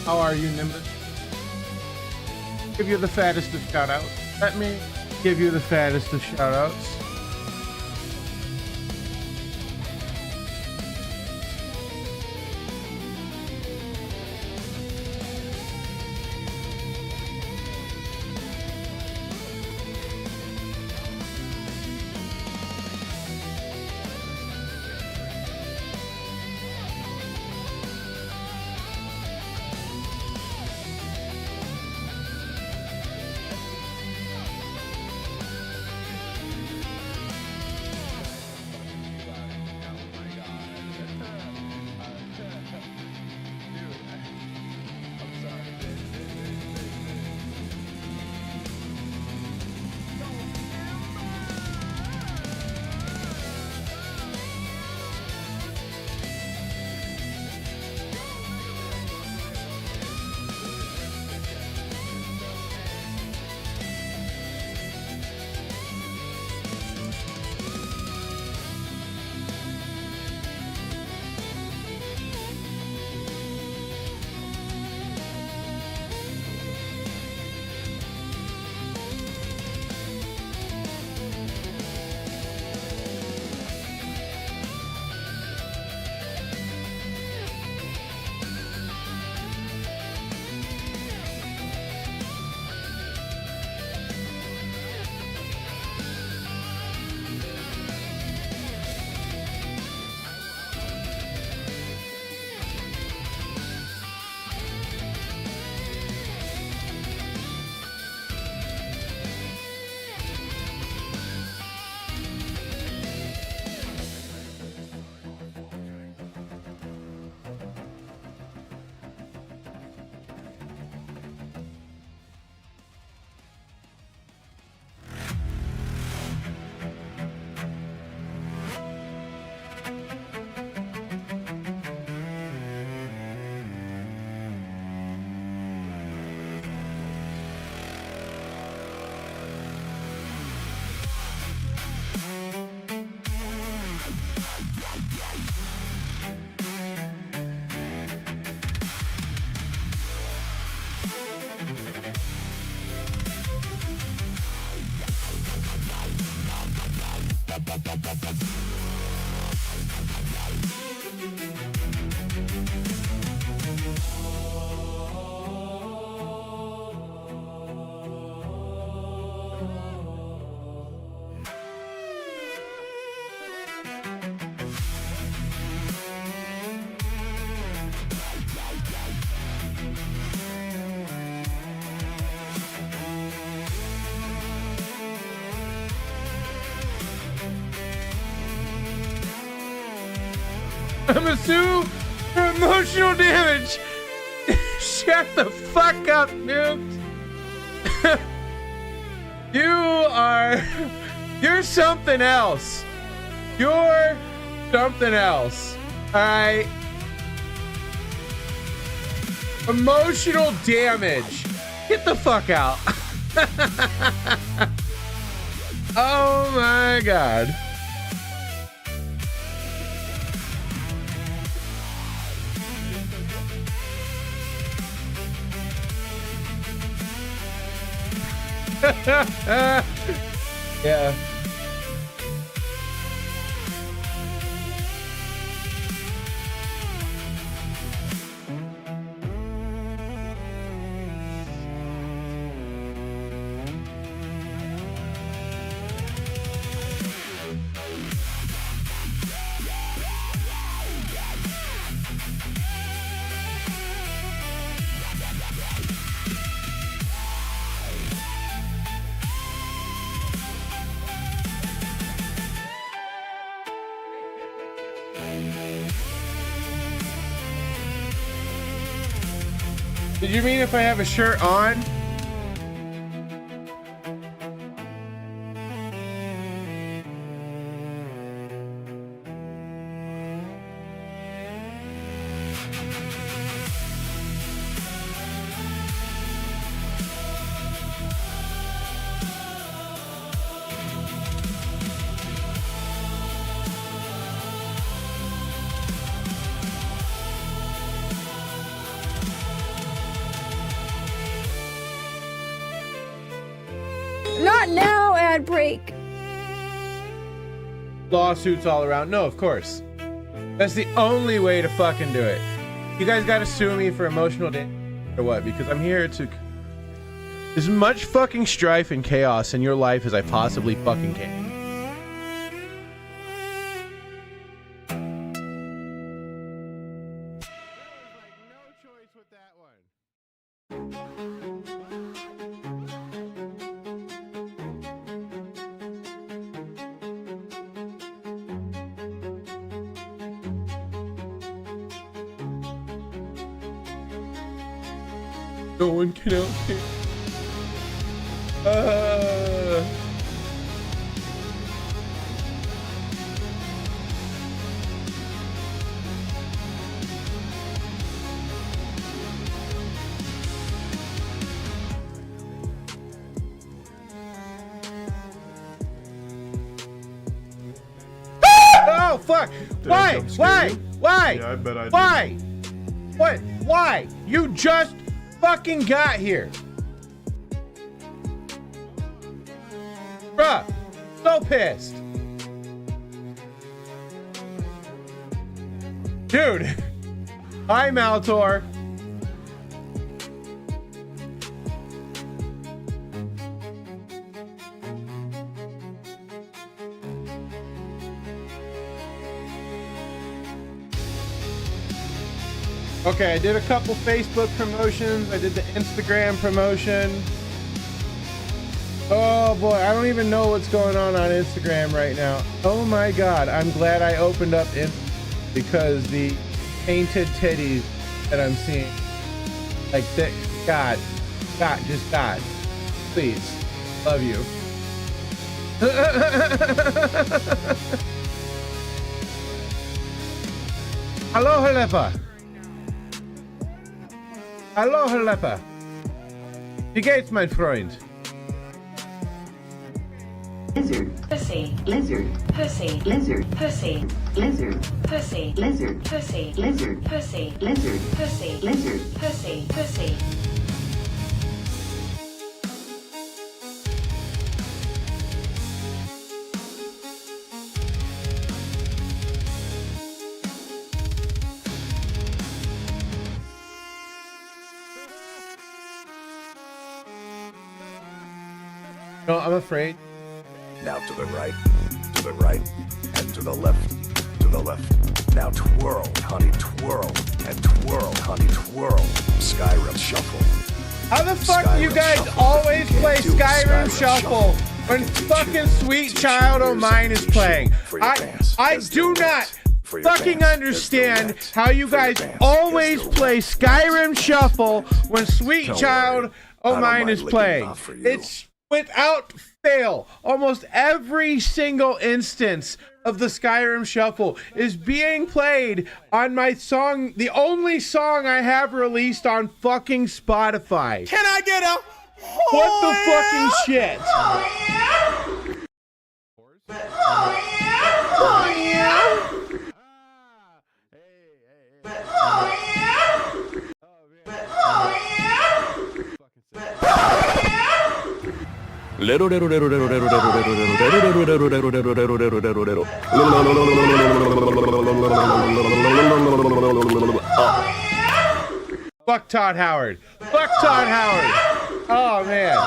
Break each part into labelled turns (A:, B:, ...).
A: How are you, Nimbus? Give you the fattest of shout-outs. Let me give you the fattest of shout-outs. I'm assuming for emotional damage. Shut the fuck up, dude. You're something else. You're something else. Alright. Emotional damage. Get the fuck out. Oh my god. Yeah. Did you mean if I have a shirt on?
B: bad break.
A: Lawsuits all around. No, of course. That's the only way to fucking do it. You guys gotta sue me for emotional damage or what? Because I'm here to as much fucking strife and chaos in your life as I possibly fucking can. No one can help me. Oh fuck! Why? Why? Why?
C: Yeah, I bet I did.
A: Why? What? Why? You just fucking got here. Bruh, so pissed. Dude. Hi, Maltor. Okay, I did a couple Facebook promotions. I did the Instagram promotion. Oh boy, I don't even know what's going on Instagram right now. Oh my god, I'm glad I opened up because the painted titties that I'm seeing, like that, God, just God, please, love you. Hello, Halepa. Hello, Halepa. Wie geht's, mein Freund?
D: Lizard, pussy, lizard, pussy, lizard, pussy, lizard, pussy, lizard, pussy, lizard, pussy, lizard, pussy, lizard, pussy, pussy.
A: No, I'm afraid.
E: Now to the right, and to the left, to the left. Now twirl, honey, twirl, and twirl, honey, twirl. Skyrim Shuffle.
A: How the fuck do you guys always play Skyrim Shuffle when fucking Sweet Child O' Mine is playing? I do not fucking understand how you guys always play Skyrim Shuffle when Sweet Child O' Mine is playing. It's without fail, almost every single instance of the Skyrim Shuffle is being played on my song, the only song I have released on fucking Spotify.
F: Can I get a
A: What the fucking shit?
F: Oh yeah! Oh yeah! Oh yeah! Oh yeah! Oh
A: Fuck Todd Howard. Fuck Todd Howard. Oh man.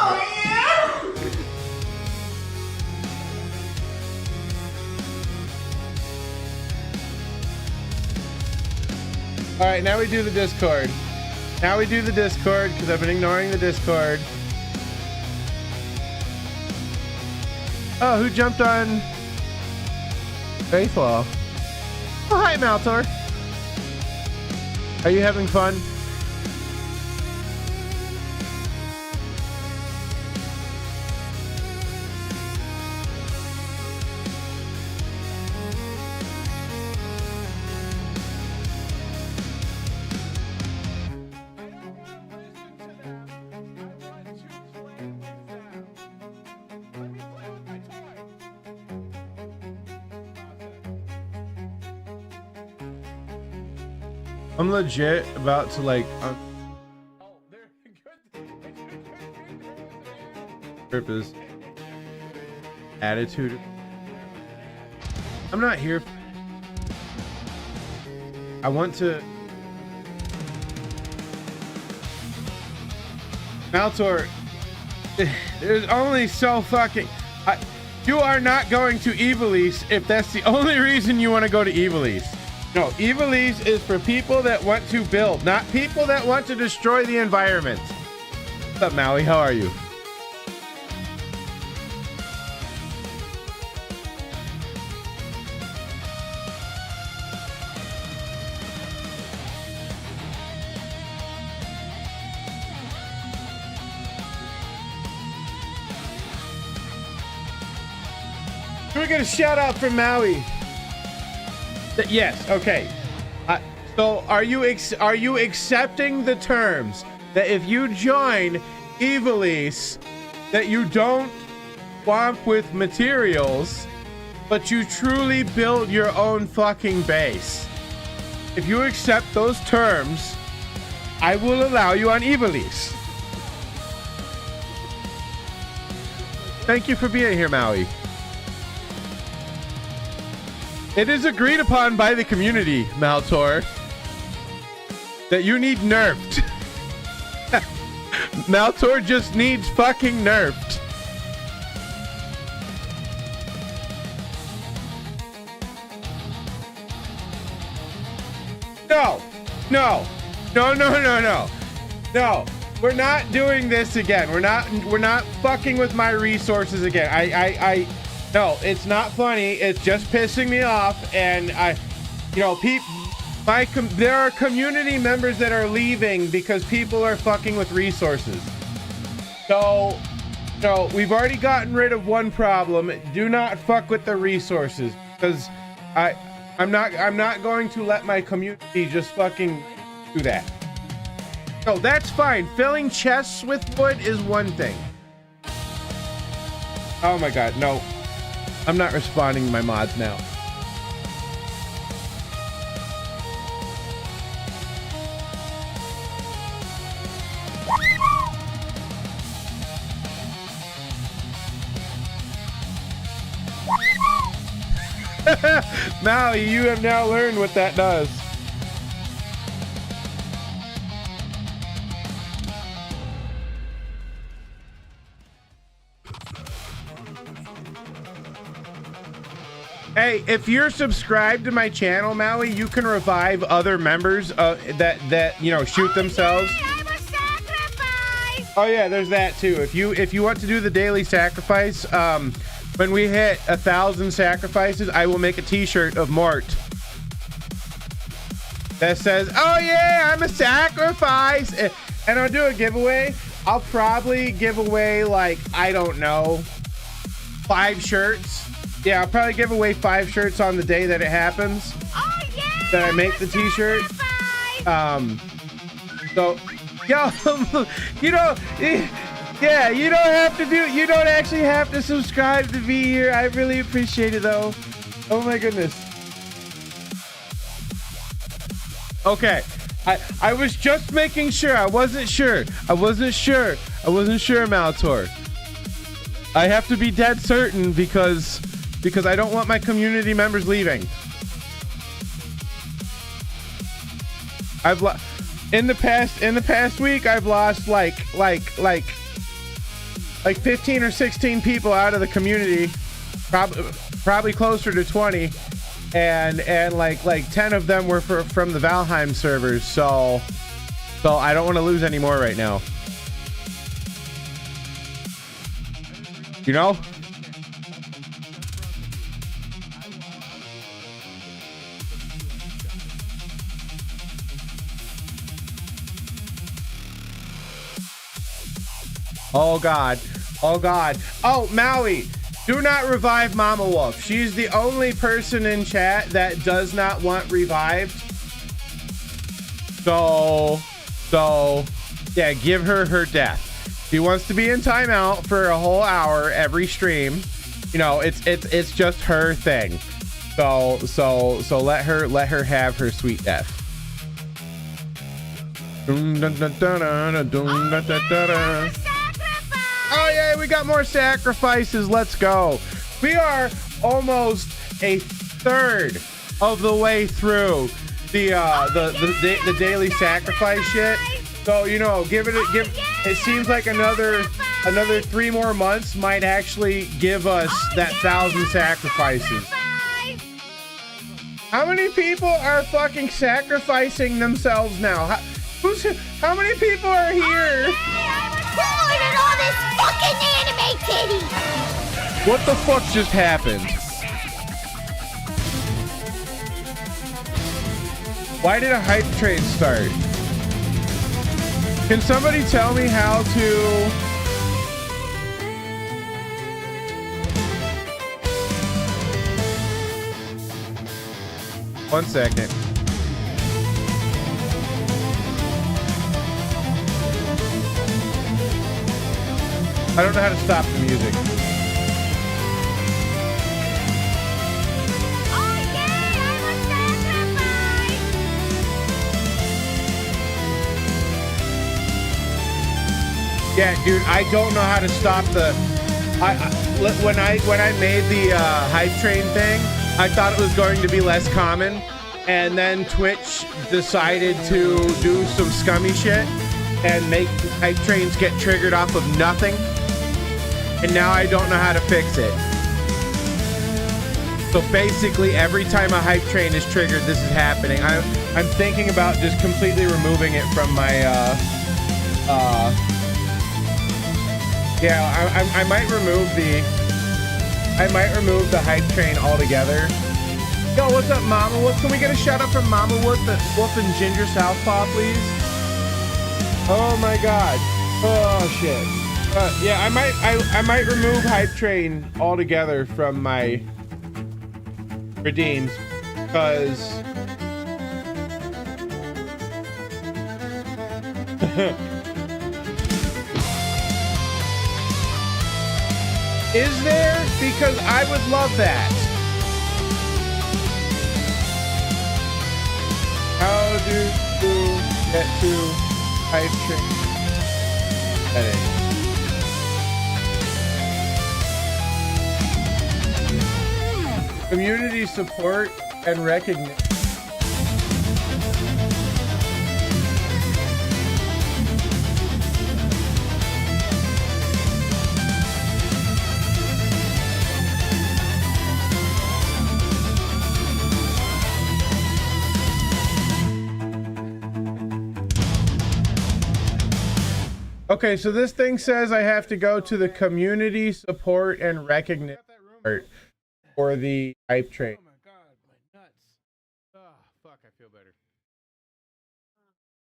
A: All right, now we do the Discord. Now we do the Discord because I've been ignoring the Discord. Oh, who jumped on Faithwall? Oh, hi, Maltor. Are you having fun? I'm legit about to like purpose. attitude. I'm not here. I want to. Maltor, there's only so fucking. You are not going to Evilise if that's the only reason you want to go to Evilise. No, Evilise is for people that want to build, not people that want to destroy the environment. What's up, Maui? How are you? Can we get a shout out from Maui? Yes. Okay. So are you accepting the terms that if you join Evilise, that you don't swamp with materials, but you truly build your own fucking base? If you accept those terms, I will allow you on Evilise. Thank you for being here, Maui. It is agreed upon by the community, Maltor, that you need nerfed. Maltor just needs fucking nerfed. No, we're not doing this again. We're not fucking with my resources again. No, it's not funny. It's just pissing me off, and there are community members that are leaving because people are fucking with resources. So, we've already gotten rid of one problem. Do not fuck with the resources, because I'm not going to let my community just fucking do that. No, that's fine. Filling chests with wood is one thing. Oh my god, no. I'm not responding to my mods now. Maui, you have now learned what that does. Hey, if you're subscribed to my channel, Maui, you can revive other members that shoot themselves.
B: I'm a sacrifice.
A: Oh yeah, there's that too. If you want to do the daily sacrifice, when we hit 1,000 sacrifices, I will make a t-shirt of Mort that says, "Oh yeah, I'm a sacrifice," and I'll do a giveaway. I'll probably give away, like, I don't know, 5 shirts. Yeah, I'll probably give away 5 shirts on the day that it happens.
B: Oh yeah.
A: That I make the t-shirt. So, yo, yeah, you don't actually have to subscribe to be here. I really appreciate it though. Oh my goodness. Okay. I was just making sure. I wasn't sure, Maltor. I have to be dead certain because I don't want my community members leaving. In the past week, I've lost like 15 or 16 people out of the community, probably closer to 20, and like 10 of them were from the Valheim servers. So I don't want to lose any more right now. You know? Oh god. Oh, Maui, do not revive Mama Wolf. She's the only person in chat that does not want revived. So yeah, give her death. She wants to be in timeout for a whole hour every stream. It's just her thing. So let her have her sweet death. Oh yeah, we got more sacrifices. Let's go. We are almost a third of the way through the daily sacrifice shit. So you know, it seems like another 3 more months might actually give us that 1,000 sacrifices. How many people are fucking sacrificing themselves now? How many people are here?
B: Look at all this fucking anime titties!
A: What the fuck just happened? Why did a hype train start? Can somebody tell me how to... One second. I don't know how to stop the music.
B: Oh yeah, I'm a sacrifice!
A: Yeah, dude, I don't know how to stop the... When I made the hype train thing, I thought it was going to be less common, and then Twitch decided to do some scummy shit and make hype trains get triggered off of nothing, and now I don't know how to fix it. So basically, every time a hype train is triggered, this is happening. I'm thinking about just completely removing it from my yeah, I might remove the hype train altogether. Yo, what's up, Mama Wolf? Can we get a shout out from Mama Wolf and Ginger Southpaw, please? Oh my God. Oh shit. Yeah, I might remove hype train altogether from my redeems because is there? Because I would love that. How do you get to hype train settings? Community support and recognition. Okay, so this thing says I have to go to the community support and recognition part for the hype train.
C: Oh my God, my nuts. Oh, fuck, I feel better.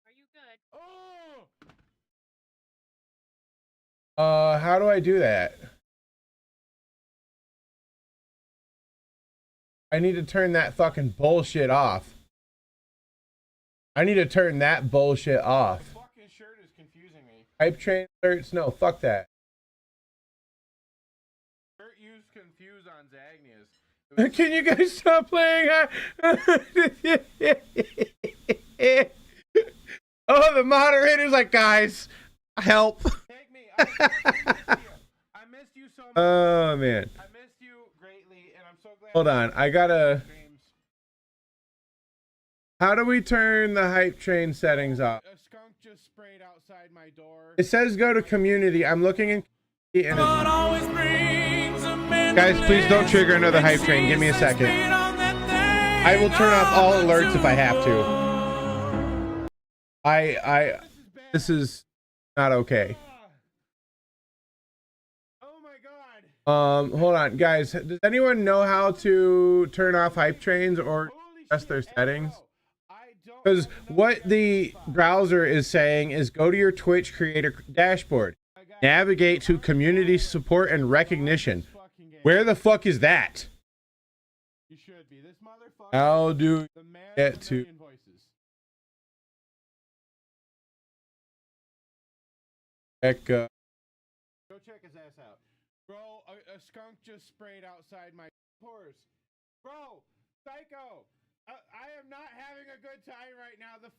B: Are you good?
C: Oh!
A: How do I do that? I need to turn that fucking bullshit off. I need to turn that bullshit off.
C: The fucking shirt is confusing me.
A: Hype train alerts? No, fuck that.
C: Shirt used confused on Zagnius.
A: Can you guys stop playing? Oh, the moderator's like, guys, help.
C: Take me. I missed you so much.
A: Oh, man.
C: I missed you greatly, and I'm so glad.
A: Hold on. I gotta... How do we turn the hype train settings off?
C: A skunk just sprayed outside my door.
A: It says go to community. I'm looking in... And guys, please don't trigger another hype train. Give me a second. I will turn off all alerts if I have to. This is not okay.
C: Oh my God.
A: Hold on, guys. Does anyone know how to turn off hype trains or adjust their settings? Because what the browser is saying is go to your Twitch creator dashboard, navigate to community support and recognition. Where the fuck is that?
C: You should be. This motherfucker.
A: How do
C: The man
A: get
C: of a
A: to
C: million voices.
A: check?
C: Go check his ass out. Bro, a skunk just sprayed outside my pores. Bro, psycho. I am not having a good time right now. There's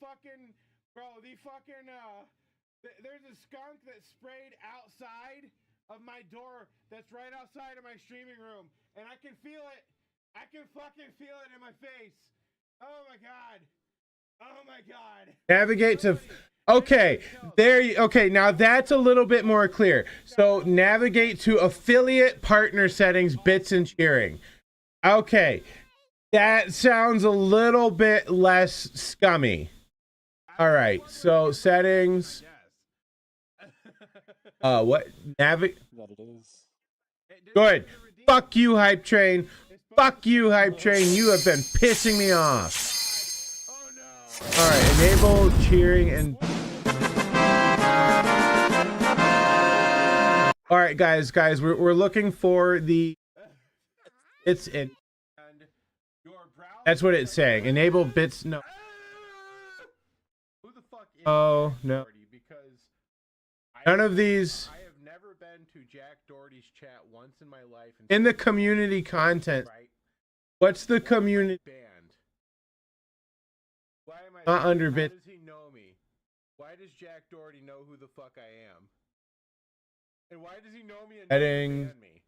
C: a skunk that sprayed outside of my door that's right outside of my streaming room, and I can feel it. I can fucking feel it in my face. Oh my god. Oh my god.
A: Navigate to. Okay, okay, now that's a little bit more clear. So navigate to affiliate partner settings, bits and cheering. Okay, that sounds a little bit less scummy. All right, so settings. What? Navigate. Good. Fuck you, Hype Train. Fuck you, Hype Train. You have been pissing me off. All right, enable cheering and. All right, guys, we're looking for the. It's in. That's what it's saying. Enable bits. No.
C: Who the fuck is
A: Oh
C: Jack
A: no.
C: Doherty? Because
A: None of these
C: I have never been to Jack Doherty's chat once in my life.
A: in the community content.
C: Right?
A: What's the community?
C: Banned. Why am I?
A: Not under
C: How
A: bit.
C: does he know me? Why does Jack Doherty know who the fuck I am? And why does he know me and
A: Settings.
C: ban me?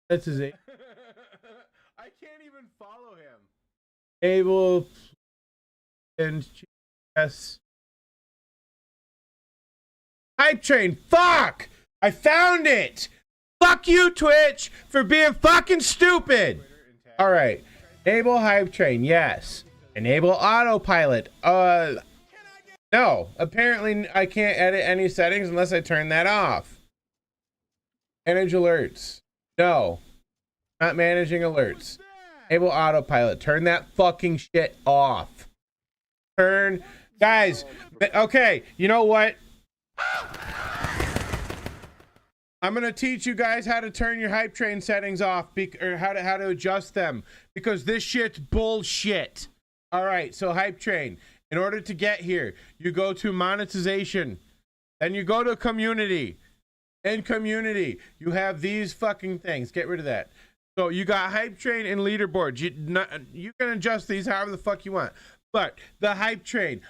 A: That's his name.
C: I can't even follow him.
A: Enable and yes. Hype Train. Fuck! I found it. Fuck you, Twitch, for being fucking stupid. All right. Enable Hype Train. Yes. Enable autopilot. No. Apparently, I can't edit any settings unless I turn that off. Manage alerts. No. Not managing alerts. Enable autopilot. Turn that fucking shit off. Turn. Guys. Okay. You know what? I'm gonna teach you guys how to turn your Hype Train settings off, or how to adjust them, because this shit's bullshit. All right, so Hype Train. In order to get here, you go to monetization, then you go to community. In community, you have these fucking things. Get rid of that. So you got Hype Train and leaderboard. You can adjust these however the fuck you want. But the Hype Train,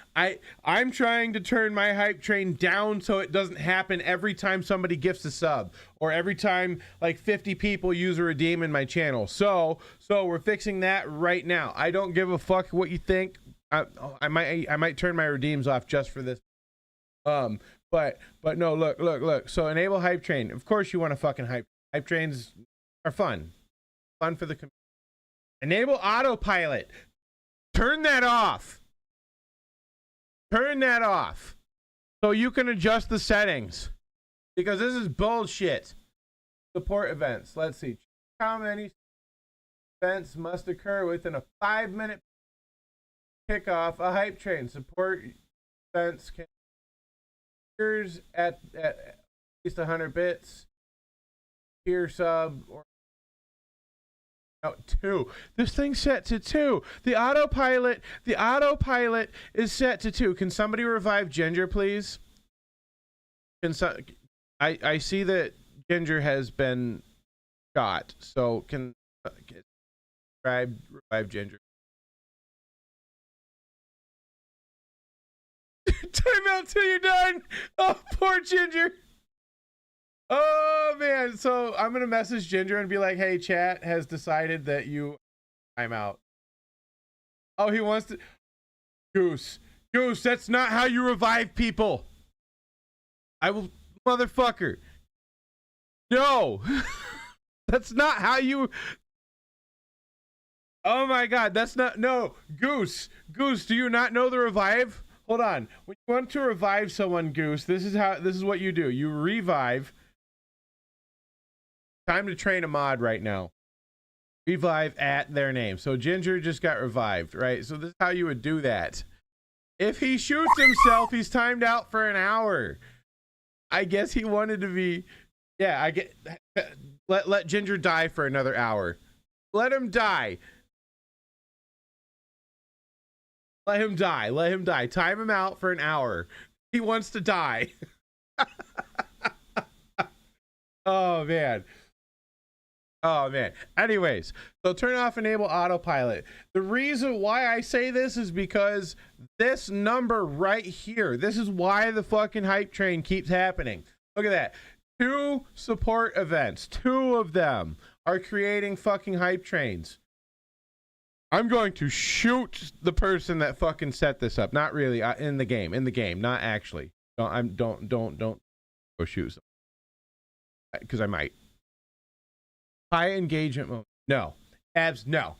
A: I'm trying to turn my Hype Train down so it doesn't happen every time somebody gifts a sub, or every time like 50 people use a redeem in my channel. So we're fixing that right now. I don't give a fuck what you think. I might turn my redeems off just for this. But no, look. So enable Hype Train. Of course you want to fucking hype trains are fun for the community. Enable autopilot. Turn that off. Turn that off. So you can adjust the settings. Because this is bullshit. Support events. Let's see. How many events must occur within a 5-minute kickoff? A Hype Train. Support events can appears at least 100 bits. Tier sub or 2. This thing's set to 2. The autopilot is set to 2. Can somebody revive Ginger, please? I see that Ginger has been shot, so can revive Ginger. Time out till you're done. Oh, poor Ginger. Oh man, so I'm gonna message Ginger and be like, hey, chat has decided that I'm out. Oh, he wants to. Goose, that's not how you revive people. I will, motherfucker. No. That's not how you. Oh my god, that's not. No. Goose, do you not know the revive? Hold on. When you want to revive someone, Goose, this is what you do. You revive. Time to train a mod right now. Revive at their name. So Ginger just got revived, right? So this is how you would do that. If he shoots himself, he's timed out for an hour. I guess he wanted to be. Yeah, I get. Let Ginger die for another hour. Let him die. Let him die. Time him out for an hour. He wants to die. Oh man. Anyways, so turn off enable autopilot. The reason why I say this is because this number right here, this is why the fucking Hype Train keeps happening. Look at that. 2 support events. 2 of them are creating fucking hype trains. I'm going to shoot the person that fucking set this up. Not really, in the game, not actually. Don't go shoot someone. Because I might. High engagement mode. No. Abs, no.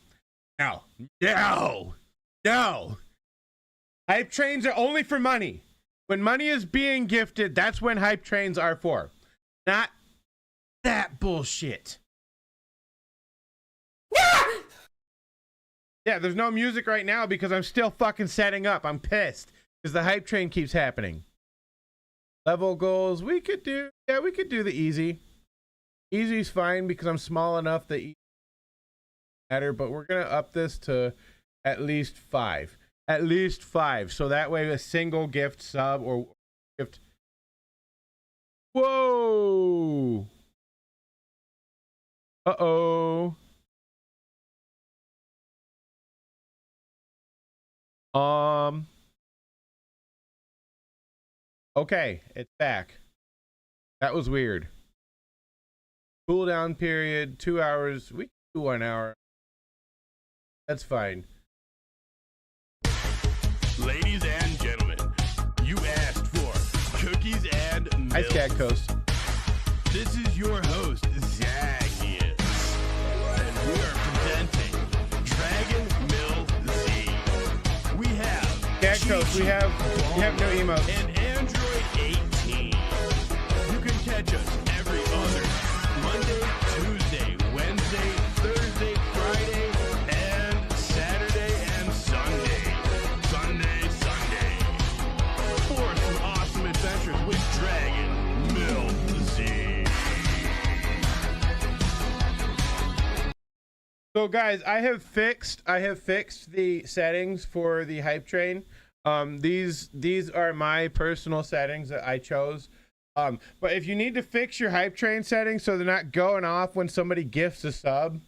A: No. No. No. Hype trains are only for money. When money is being gifted, that's when hype trains are for. Not that bullshit. Yeah, there's no music right now because I'm still fucking setting up. I'm pissed because the hype train keeps happening. Level goals, we could do the easy. Easy's fine because I'm small enough that matter, but we're gonna up this to at least 5. At least 5. So that way a single gift sub or gift. Whoa. Uh-oh. Okay, it's back. That was weird. Cooldown period, 2 hours. We can do 1 hour. That's fine.
G: Ladies and gentlemen, you asked for cookies and milk.
A: Ice Cat Coast.
G: This is your host, Zacchaeus, and we are presenting Dragon Mill Z. We have
A: Cat Coast, we have no emotes.
G: and Android 18. You can catch us every other Monday, Tuesday, Wednesday, Thursday, Friday, and Saturday and Sunday. Sunday. For some awesome adventures with Dragon Mill Z.
A: So guys, I have fixed the settings for the hype train. These are my personal settings that I chose. But if you need to fix your hype train settings so they're not going off when somebody gifts a sub,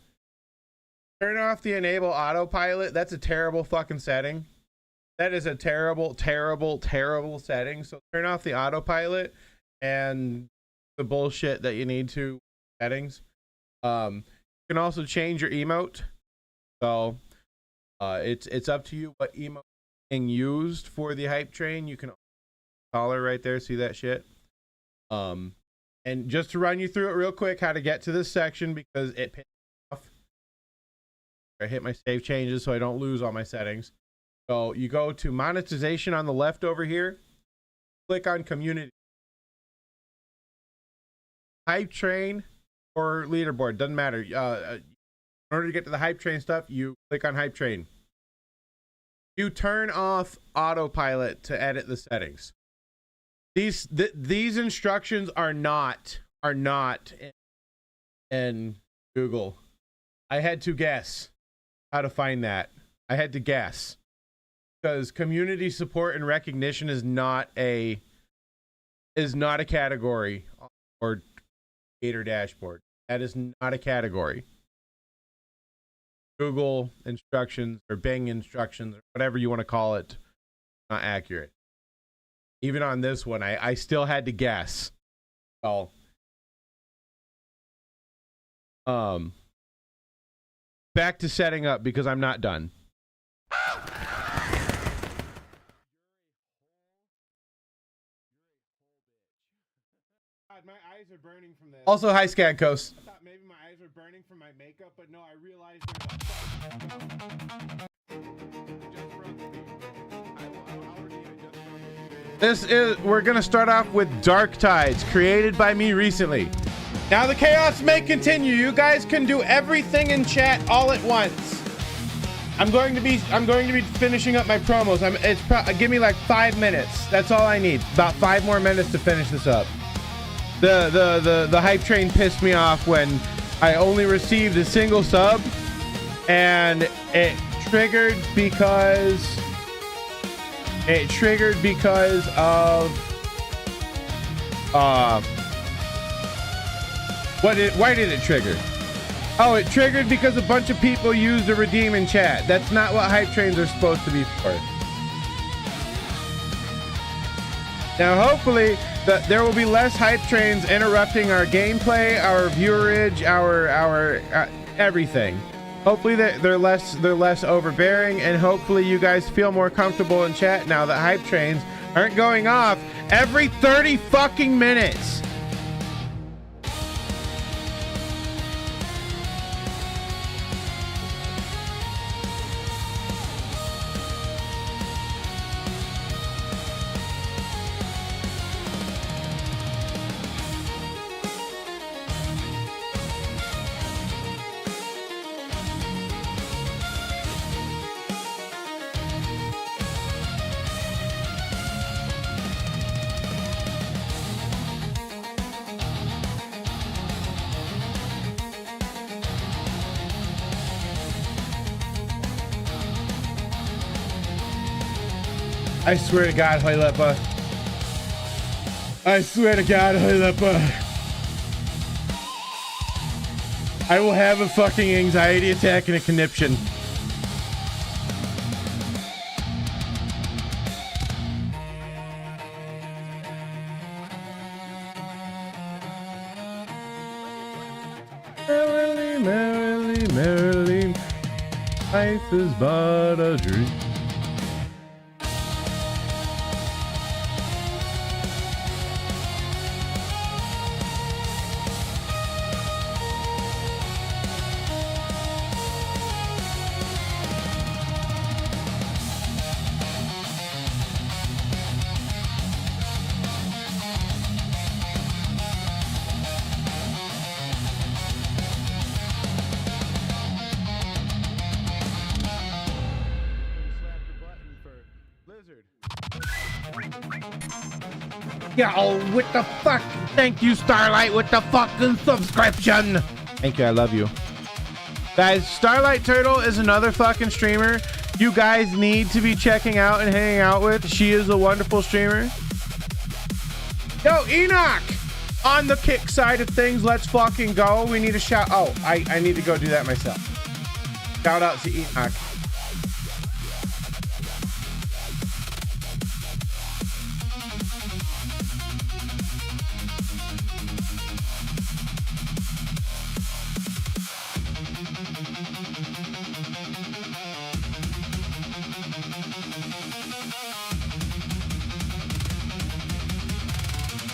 A: turn off the enable autopilot. That's a terrible fucking setting. That is a terrible setting. So turn off the autopilot and the bullshit that you need to settings. You can also change your emote. So it's up to you what emote being used for the hype train. You can color right there, see that shit. And just to run you through it real quick how to get to this section because it pissed me off. I hit my save changes so I don't lose all my settings. So you go to monetization on the left over here, click on community, hype train or leaderboard, doesn't matter. In order to get to the hype train stuff, you click on hype train. You turn off autopilot to edit the settings. These instructions are not in Google. I had to guess how to find that. I had to guess because community support and recognition is not a category or Gator dashboard. That is not a category. Google instructions or Bing instructions or whatever you want to call it, not accurate. Even on this one, I still had to guess. So, back to setting up because I'm not done.
C: God, my eyes are burning from this.
A: Also, hi, Scat Coast.
C: I thought maybe my eyes were burning from my makeup, but no, I realized there's
A: We're gonna start off with Dark Tides, created by me recently. Now the chaos may continue. You guys can do everything in chat all at once. I'm going to be finishing up my promos. Give me like 5 minutes. That's all I need. About 5 more minutes to finish this up. The hype train pissed me off when I only received a single sub, and it triggered because of why did it trigger? Oh, it triggered because a bunch of people used the redeem in chat. That's not what hype trains are supposed to be for. Now hopefully There will be less hype trains interrupting our gameplay, our viewerage, our everything. Hopefully they're less overbearing, and hopefully you guys feel more comfortable in chat now that hype trains aren't going off every 30 fucking minutes. I swear to God, Hoylepa. I swear to God, Hoylepa. I will have a fucking anxiety attack and a conniption. Merrily, merrily, merrily, life is but a dream. Yeah, oh, what the fuck? Thank you, Starlight, with the fucking subscription. Thank you, I love you. Guys, Starlight Turtle is another fucking streamer you guys need to be checking out and hanging out with. She is a wonderful streamer. Yo, Enoch! On the kick side of things, let's fucking go. We need a shout. Oh, I need to go do that myself. Shout out to Enoch.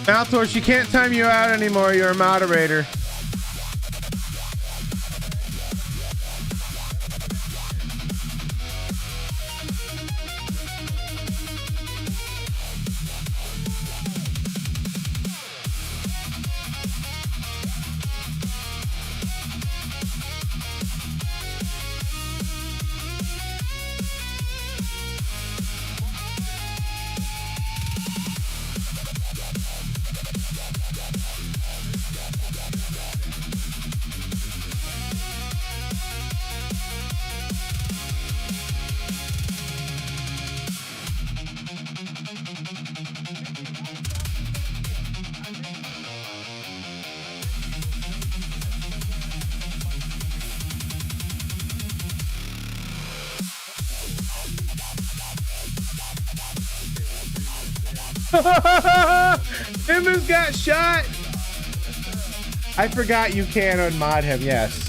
A: Maltor, she can't time you out anymore. You're a moderator. Nimbus got shot. I forgot you can unmod him. Yes.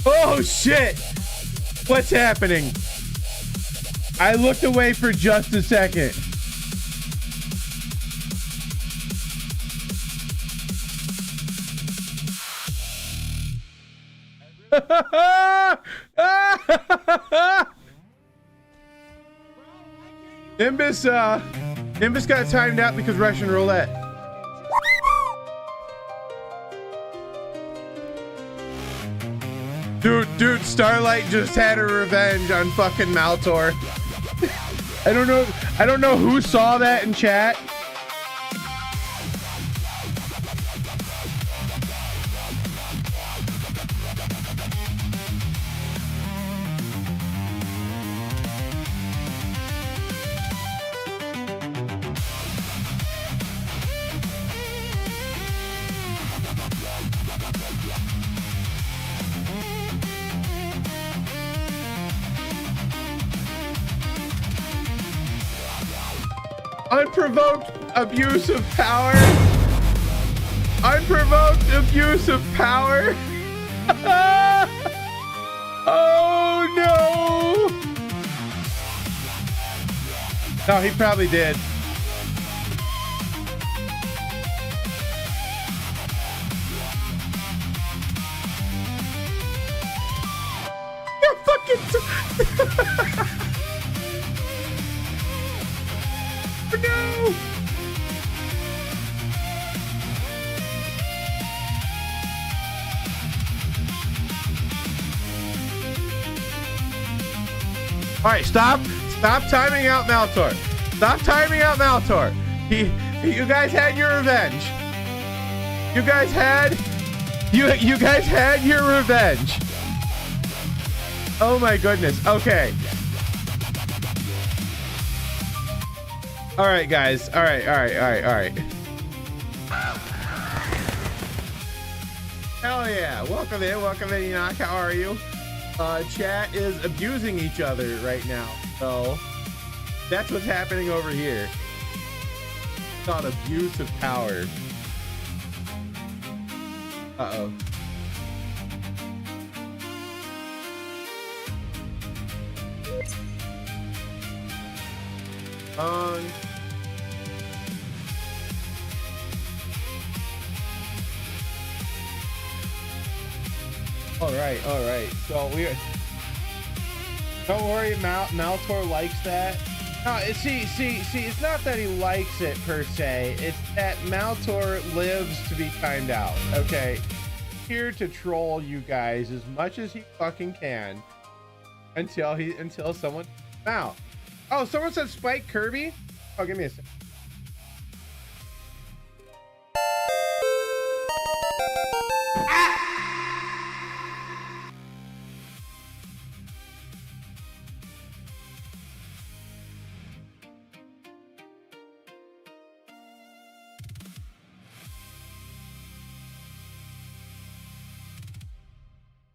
A: Oh shit! What's happening? I looked away for just a second. Nimbus got timed out because Russian roulette. Dude, Starlight just had her revenge on fucking Maltor. I don't know who saw that in chat. Unprovoked abuse of power. Unprovoked abuse of power. Oh no. No, he probably did. You're fucking. No! All right, stop timing out Maltor. Stop timing out Maltor. You guys had your revenge. You guys had your revenge. Oh my goodness. Okay. All right, guys. All right. Hell yeah. Welcome in, Enoch. How are you? Chat is abusing each other right now. So that's what's happening over here. It's called abuse of power. Uh-oh. All right. So we're. Don't worry, Maltor likes that. No, see. It's not that he likes it per se. It's that Maltor lives to be timed out. Okay, here to troll you guys as much as he fucking can until someone out. Oh, someone said Spike Kirby. Oh, give me a second.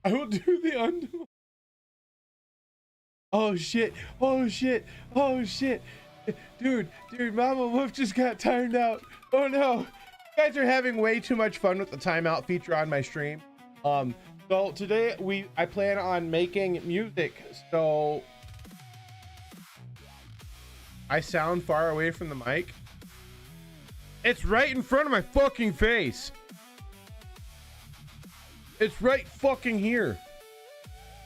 A: I will do the undo. Oh shit. Dude, Mama Wolf just got timed out. Oh no. You guys are having way too much fun with the timeout feature on my stream. So today I plan on making music. So I sound far away from the mic. It's right in front of my fucking face. It's right fucking here.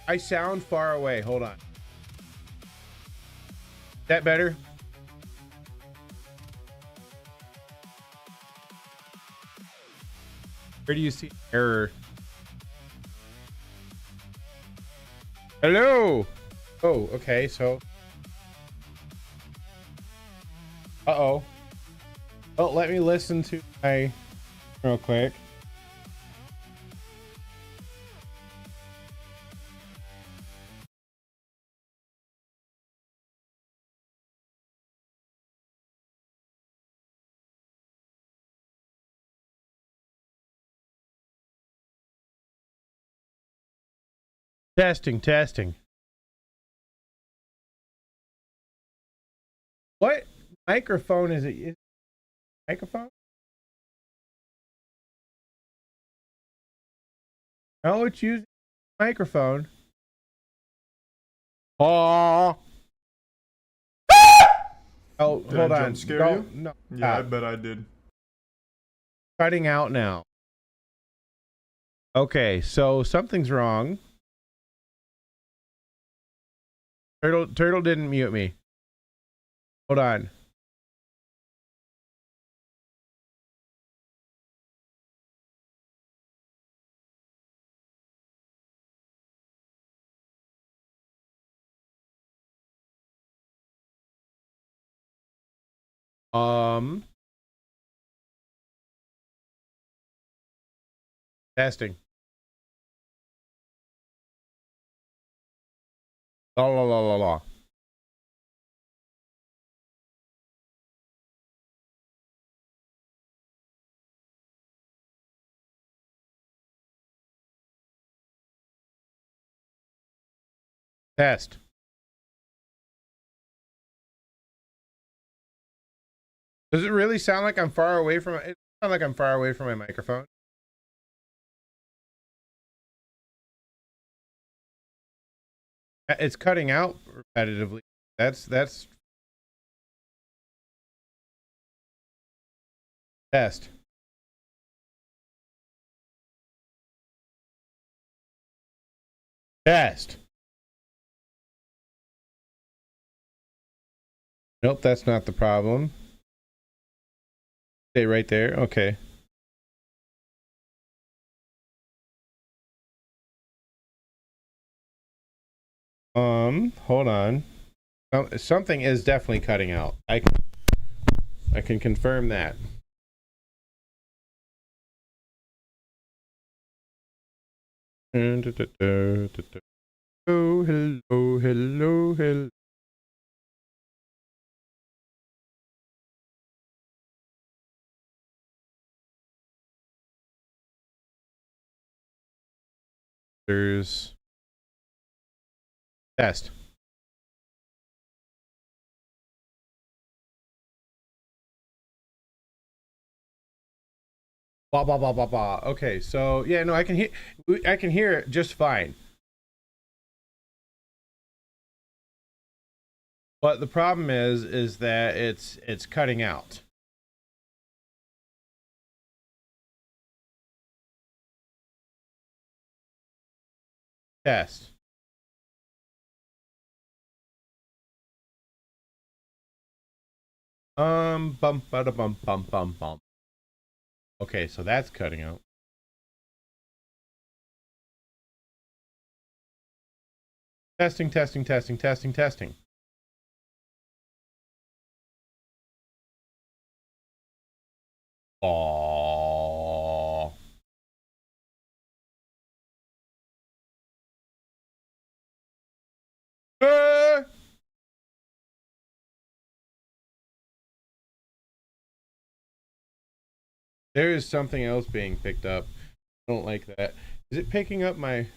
A: I sound far away. Hold on. That better? Where do you see error? Hello. Oh, okay. So. Uh-oh. Oh, let me listen to my real quick. Testing. What microphone is it? Is it microphone? Oh, it's using microphone. Oh. Oh,
H: Did
A: hold
H: I
A: on.
H: jump scare you?
A: No.
H: Yeah, I bet I did.
A: Cutting out now. Okay, so something's wrong. Turtle didn't mute me. Hold on. Testing. La la la la la. Test. Does it really sound like I'm far away from it? Sound like I'm far away from my microphone? It's cutting out repetitively. That's test. Test. Nope, that's not the problem. Stay right there. Okay. Hold on. Something is definitely cutting out. I can confirm that. Oh, hello, hello, hello. There's test. Blah blah blah blah blah. Okay, so yeah, no, I can hear it just fine. But the problem is that it's cutting out. Test. Bum bada bum bum bum bum. Okay, so that's cutting out. Testing, testing, testing, testing, testing. Aww. There is something else being picked up. I don't like that. Is it picking up my...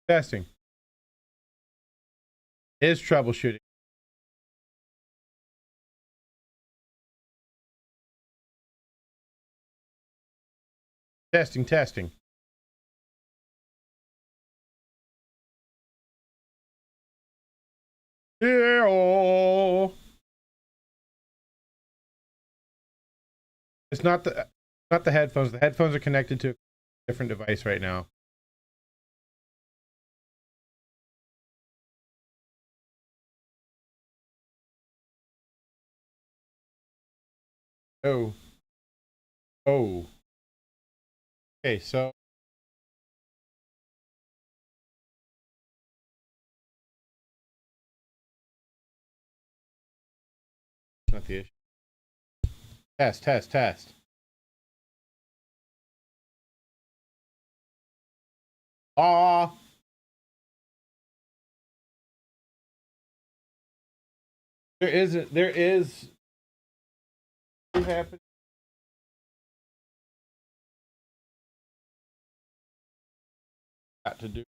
A: Testing. Is troubleshooting. Testing, testing. Yeah. It's not the headphones. The headphones are connected to a different device right now. Oh. Oh. Okay, so not the issue. Test, test, test. Ah. There is happening. Got to do.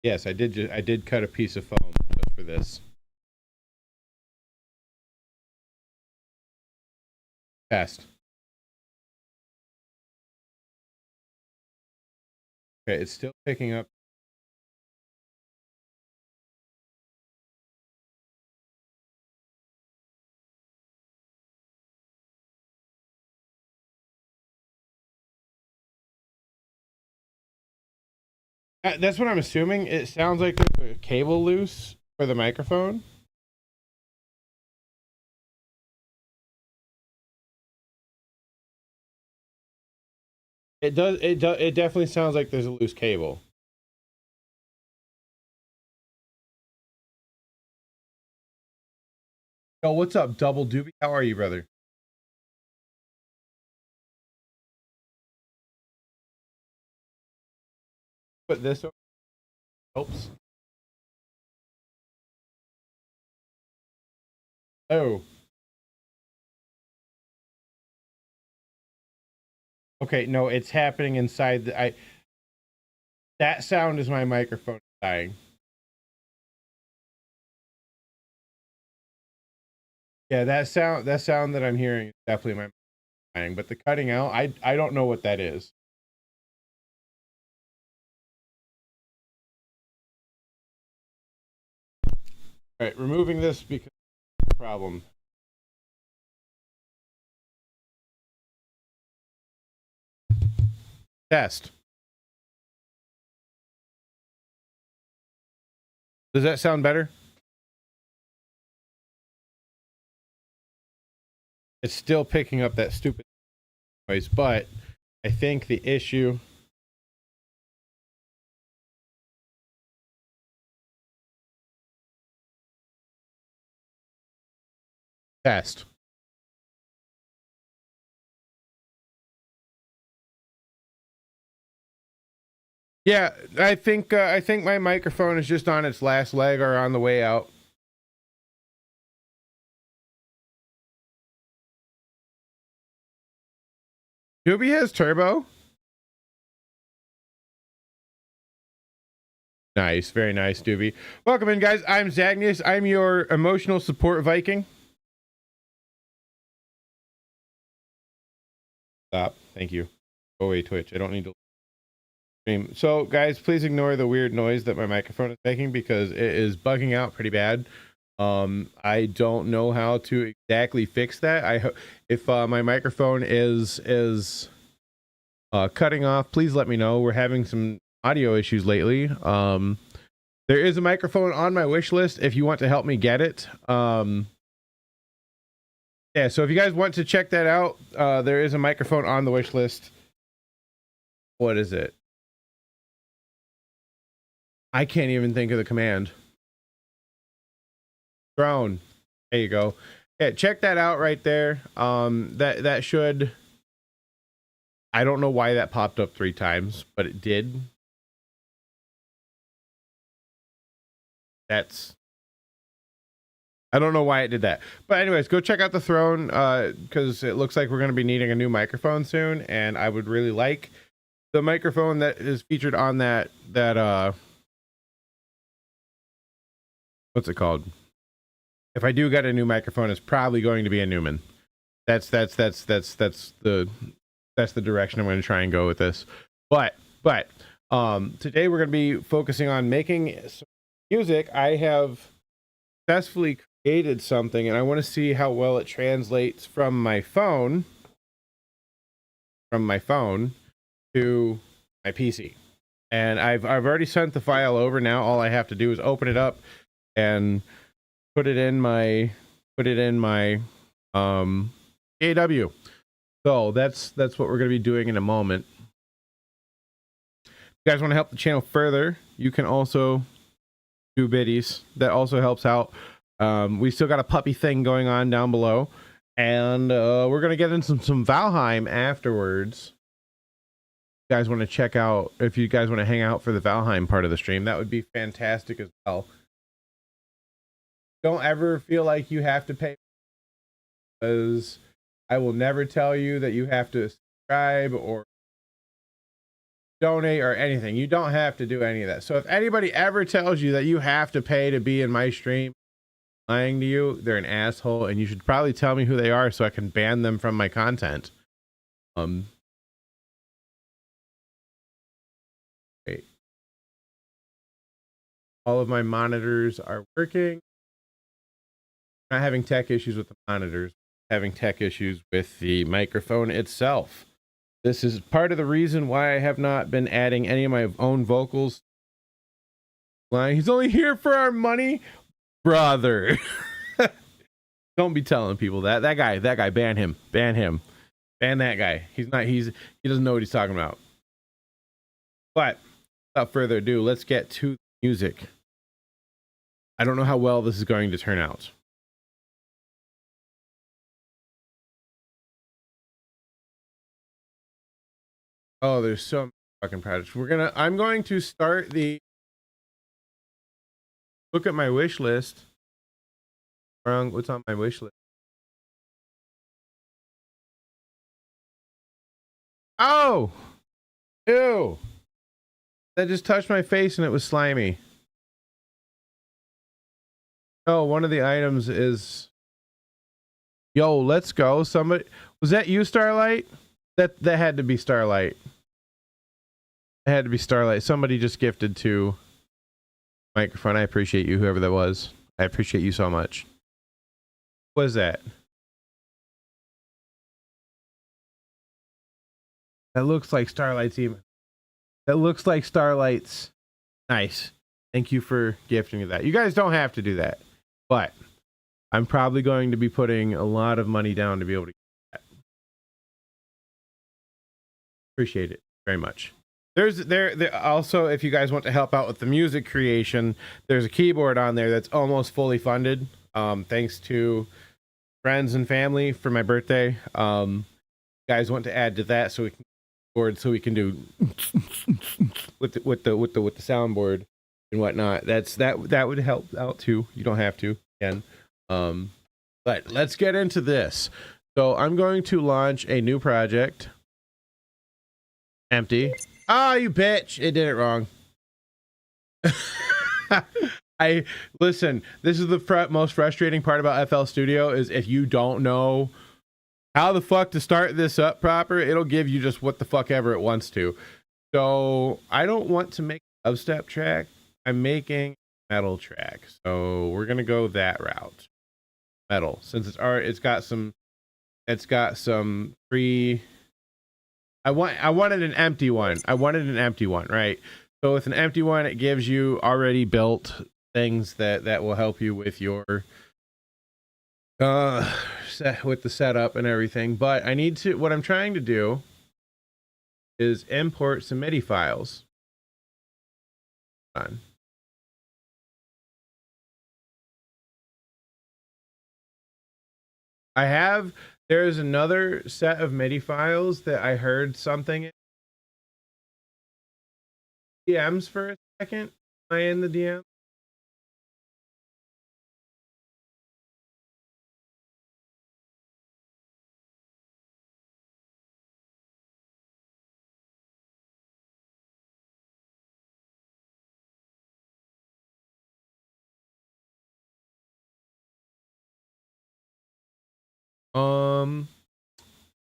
A: Yes, I did cut a piece of foam just for this. Test. Okay, it's still picking up
C: That's what I'm assuming. It sounds like there's a cable loose for the microphone. It does. It definitely sounds like there's a loose cable. Yo, what's up, Double Doobie? How are you, brother? Put this over. Helps. Oh. Okay, no, it's happening inside the that sound is my microphone dying. Yeah, that sound that I'm hearing is definitely my dying, but the cutting out, I don't know what that is. All right, removing this because of the problem. Test. Does that sound better? It's still picking up that stupid noise, but I think the issue. Test. Yeah, I think my microphone is just on its last leg or on the way out. Doobie has turbo. Nice, very nice, Doobie. Welcome in, guys. I'm Zagnius. I'm your emotional support Viking. Stop. Thank you. Go away, Twitch. I don't need to stream. So, guys, please ignore the weird noise that my microphone is making because it is bugging out pretty bad. I don't know how to exactly fix that. If my microphone is cutting off, please let me know. We're having some audio issues lately. There is a microphone on my wish list if you want to help me get it. Yeah, so if you guys want to check that out, there is a microphone on the wish list. What is it? I can't even think of the command. Drone. There you go. Yeah, check that out right there. That should. I don't know why that popped up 3 times, but it did. I don't know why it did that. But anyways, go check out the throne because it looks like we're going to be needing a new microphone soon, and I would really like the microphone that is featured on that what's it called? If I do get a new microphone, it's probably going to be a Newman. That's the direction I'm going to try and go with this. But today we're going to be focusing on making some music. I have successfully created something, and I want to see how well it translates from my phone to my PC. And I've already sent the file over. Now all I have to do is open it up and put it in my AW. So that's what we're going to be doing in a moment. If you guys want to help the channel further, you can also do biddies. That also helps out. We still got a puppy thing going on down below, and we're going to get into some Valheim afterwards. If you guys want to check out, if you guys want to hang out for the Valheim part of the stream, that would be fantastic as well. Don't ever feel like you have to pay, because I will never tell you that you have to subscribe or donate or anything. You don't have to do any of that. So if anybody ever tells you that you have to pay to be in my stream, lying to you, they're an asshole, and you should probably tell me who they are so I can ban them from my content. Wait. All of my monitors are working. Not having tech issues with the monitors, having tech issues with the microphone itself. This is part of the reason why I have not been adding any of my own vocals Lying. He's only here for our money, brother. Don't be telling people that. That guy, ban him. Ban him. Ban that guy. He doesn't know what he's talking about. But without further ado, let's get to music. I don't know how well this is going to turn out. Oh, there's so many fucking projects. I'm going to start the look at my wish list. What's on my wish list? Oh, ew! That just touched my face and it was slimy. Oh, one of the items is. Yo, let's go. Somebody, was that you, Starlight? That had to be Starlight. It had to be Starlight. Somebody just gifted to microphone. I appreciate you, whoever that was. I appreciate you so much. What is that? That looks like Starlight's even. That looks like Starlight's. Nice. Thank you for gifting me that. You guys don't have to do that, but I'm probably going to be putting a lot of money down to be able to get that. Appreciate it very much. There also, if you guys want to help out with the music creation, there's a keyboard on there that's almost fully funded. Thanks to friends and family for my birthday. Guys want to add to that so we can do with the soundboard and whatnot. That would help out too. You don't have to again. But let's get into this. So I'm going to launch a new project. Empty. Ah, you bitch! It did it wrong. Listen. This is the most frustrating part about FL Studio is if you don't know how the fuck to start this up proper, it'll give you just what the fuck ever it wants to. So I don't want to make a dubstep track. I'm making a metal track. So we're gonna go that route. Metal, since it's got some free. I wanted an empty one. Right? So with an empty one, it gives you already built things that will help you with your with the setup and everything. But what I'm trying to do is import some MIDI files. On. There's another set of MIDI files that I heard something DMs for a second. Am I in the DM?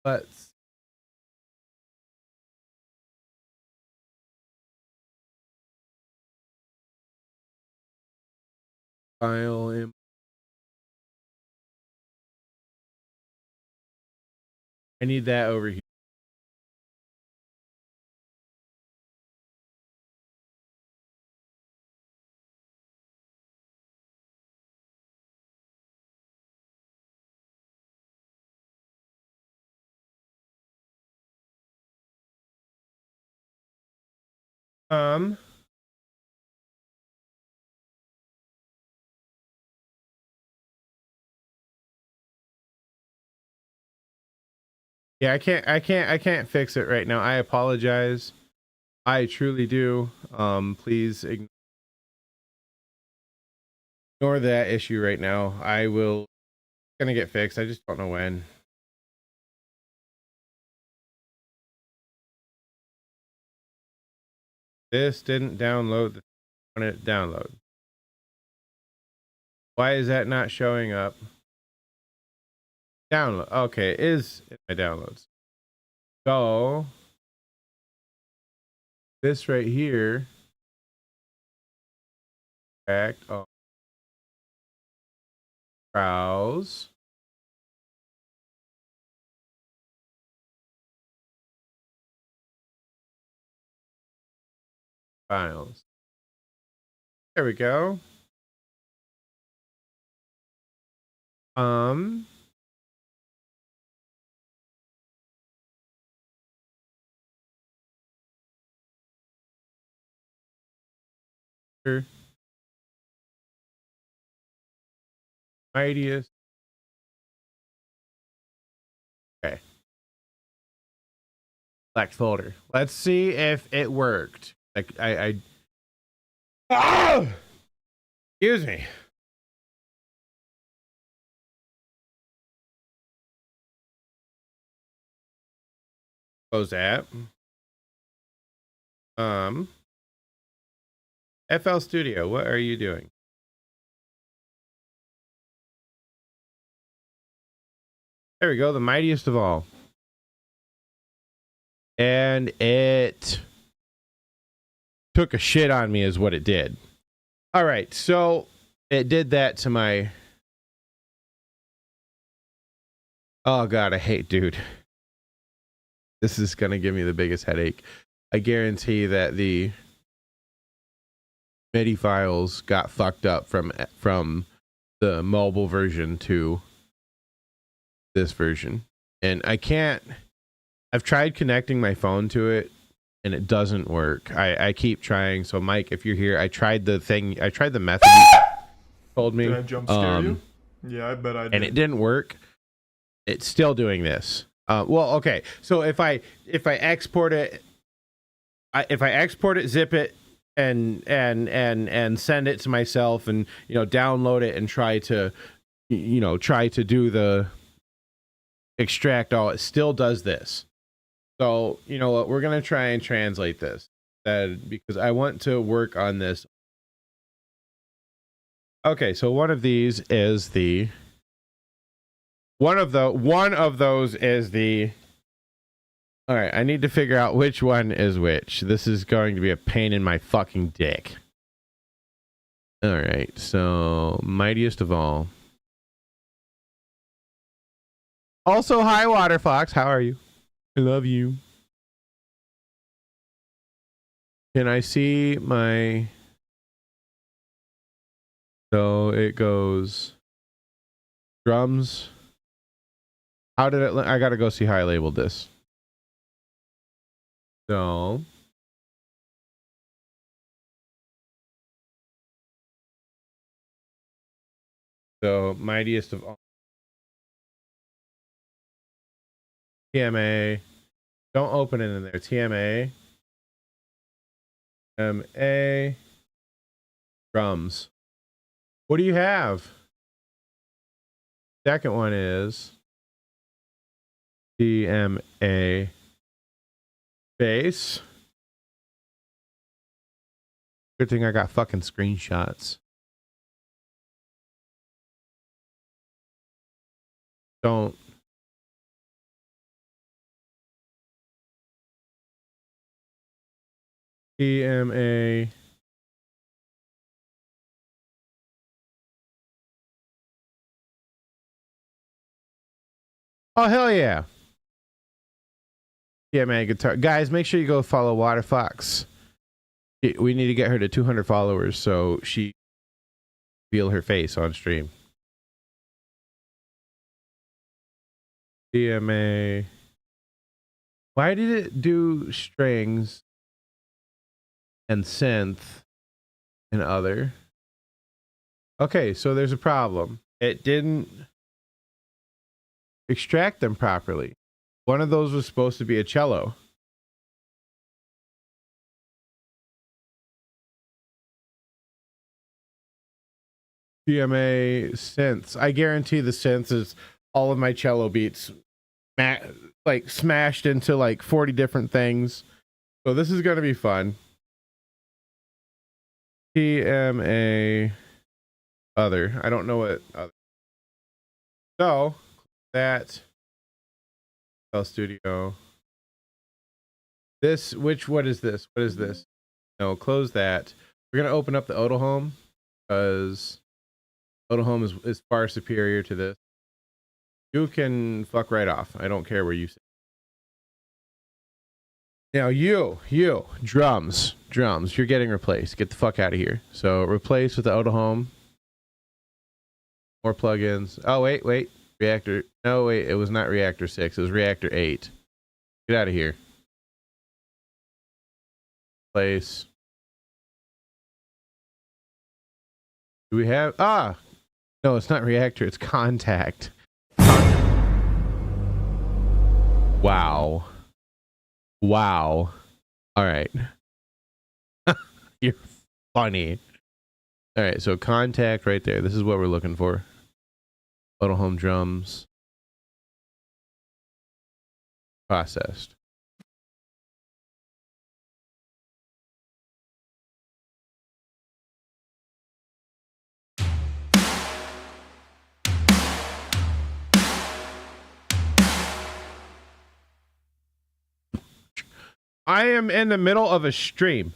C: Let's file in. I need that over here. Yeah, I can't fix it right now. I apologize. I truly do. Please ignore that issue right now. Gonna get fixed. I just don't know when. This didn't download when it download. Why is that not showing up? Download. Okay, it is in my downloads. So this right here. Back. Oh. Browse. Files. There we go. Sure. Mightiest. Okay. Select folder. Let's see if it worked. Like oh! Excuse me. Close that. FL Studio, what are you doing? There we go, the mightiest of all. And it took a shit on me is what it did. All right, so it did that to my... Oh God, I hate, dude. This is gonna give me the biggest headache. I guarantee that the MIDI files got fucked up from the mobile version to this version. And I can't... I've tried connecting my phone to it and it doesn't work. I keep trying. So Mike, if you're here, I tried the method you told me.
H: Did I jump scare you? Yeah, I bet I did.
C: And it didn't work. It's still doing this. Well, okay. So if I export it, zip it, and send it to myself, and download it and try to do the extract all, it still does this. So you know what, we're gonna try and translate this because I want to work on this. Okay, so one of those is the all right, I need to figure out which one is which. This is going to be a pain in my fucking dick. All right, so mightiest of all. Also, hi Water Fox, how are you? I love you. Can I see my... So it goes drums. How did it... I gotta go see how I labeled this. So... mightiest of all. TMA. Don't open it in there. TMA. MA. Drums. What do you have? Second one is TMA. Bass. Good thing I got fucking screenshots. Don't. TMA. Oh, hell yeah. TMA guitar. Guys, make sure you go follow Water Fox. We need to get her to 200 followers so she reveal her face on stream. TMA. Why did it do strings and synth and other? Okay, so there's a problem. It didn't extract them properly. One of those was supposed to be a cello. TMA synths. I guarantee the synths is all of my cello beats like smashed into like 40 different things. So this is going to be fun. TMA other. I don't know what other. So that Studio. This, what is this? What is this? No, close that. We're going to open up the Odal Home because Odal Home is far superior to this. You can fuck right off. I don't care where you sit. Now you, drums. drums. You're getting replaced. Get the fuck out of here. So replace with the auto home. More plugins. Oh, wait. Reactor. No, wait. It was not reactor 6. It was reactor 8. Get out of here. Place. Do we have... No, it's not reactor. It's contact. Wow. All right. You're funny. All right, so contact right there. This is what we're looking for. Auto home drums. Processed. I am in the middle of a stream.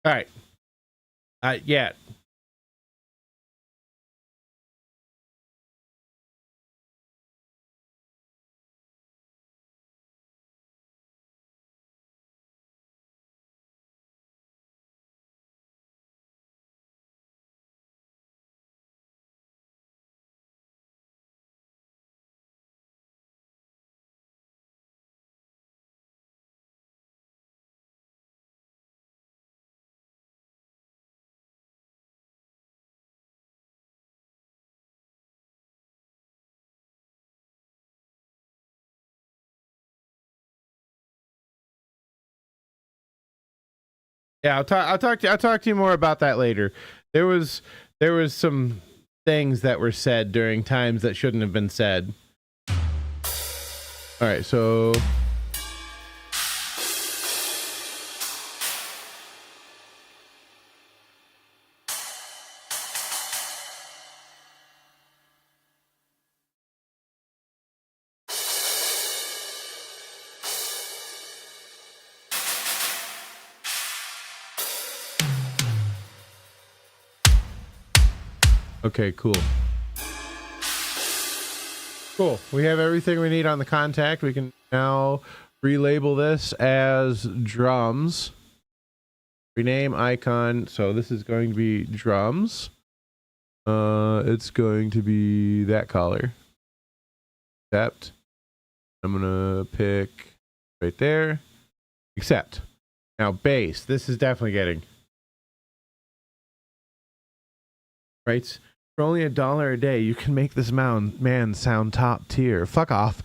C: All right. Yeah. Yeah, I'll talk to you more about that later. There was some things that were said during times that shouldn't have been said. All right, so okay, cool. Cool. We have everything we need on the contact. We can now relabel this as drums. Rename icon. So this is going to be drums. It's going to be that color. Accept. I'm gonna pick right there. Accept. Now bass. This is definitely getting right. For only $1 a day, you can make this man sound top tier. Fuck off.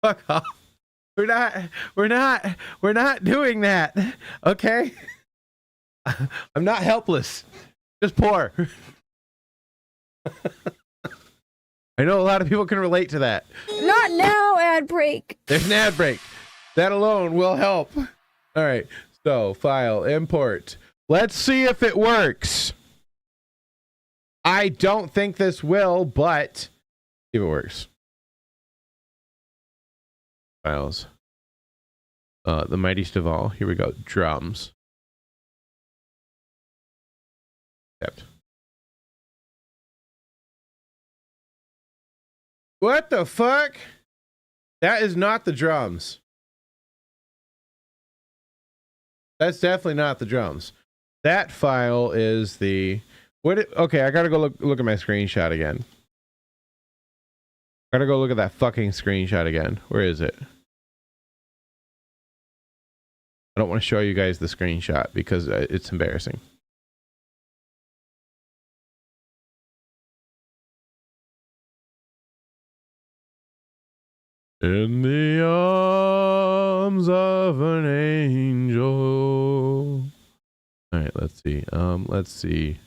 C: Fuck off. We're not doing that. Okay? I'm not helpless. Just poor. I know a lot of people can relate to that.
B: Not now, ad break.
C: There's an ad break. That alone will help. All right. So, file, import. Let's see if it works. I don't think this will, but see if it works. Files. The mightiest of all. Here we go. Drums. Accept. What the fuck? That is not the drums. That's definitely not the drums. That file is the okay, I gotta go look at my screenshot again. Gotta go look at that fucking screenshot again. Where is it? I don't want to show you guys the screenshot because it's embarrassing. In the arms of an angel. All right, let's see. Let's see.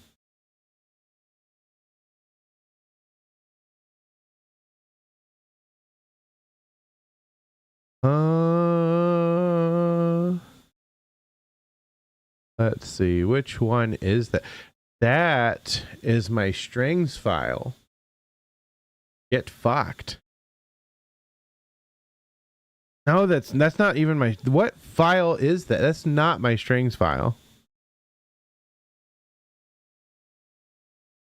C: Let's see. Which one is that? That is my strings file. Get fucked. No, that's not even my. What file is that? That's not my strings file.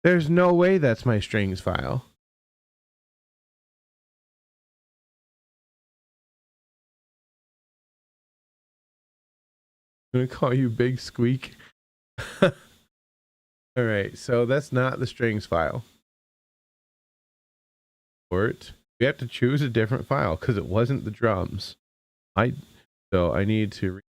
C: There's no way that's my strings file. I'm gonna call you Big Squeak. All right, so that's not the strings file. We have to choose a different file because it wasn't the drums. So I need to.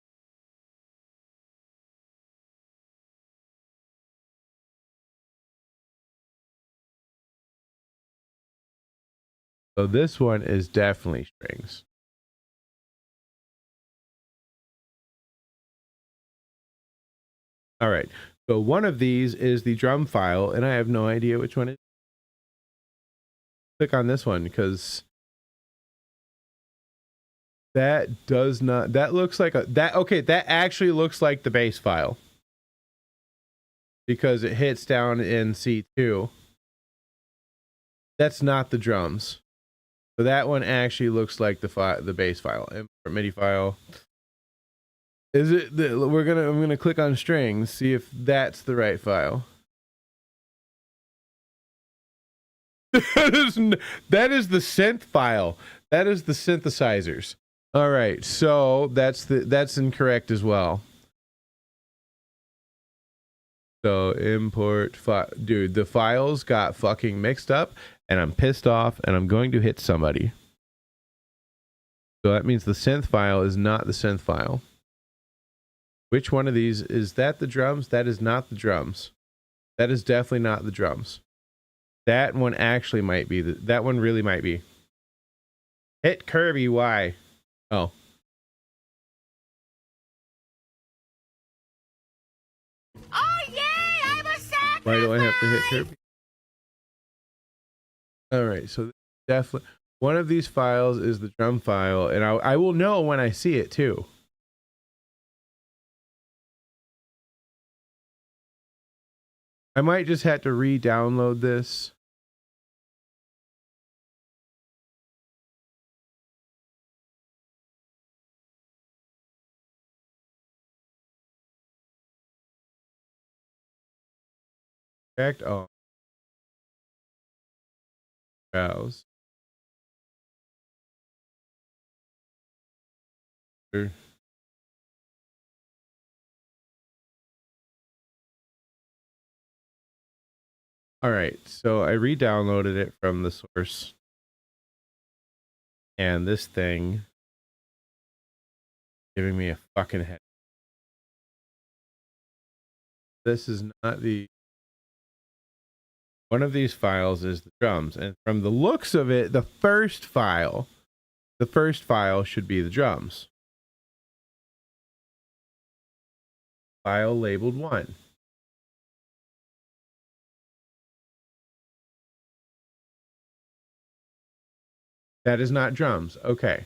C: So this one is definitely strings. All right. So one of these is the drum file, and I have no idea which one it is. Click on this one because that does not. That looks like okay, that actually looks like the bass file because it hits down in C2. That's not the drums. So that one actually looks like the bass file. Import MIDI file. Is it? I'm gonna click on strings, see if that's the right file. That is the synth file. That is the synthesizers. All right, so that's incorrect as well. So import dude, the files got fucking mixed up, and I'm pissed off, and I'm going to hit somebody. So that means the synth file is not the synth file. Which one of these is that? The drums? That is not the drums. That is definitely not the drums. That one actually might be that one really might be. Hit Kirby. Why? Oh.
B: Oh yay! I'm a sacrifice!
C: Why do I have to hit Kirby? All right, so definitely one of these files is the drum file, and I will know when I see it too. I might just have to re-download this. Correct. Oh. Browse. Sure. All right, so I re-downloaded it from the source, and this thing giving me a fucking head. This is not the one of these files is the drums, and from the looks of it, the first file should be the drums. File labeled 1. That is not drums. Okay.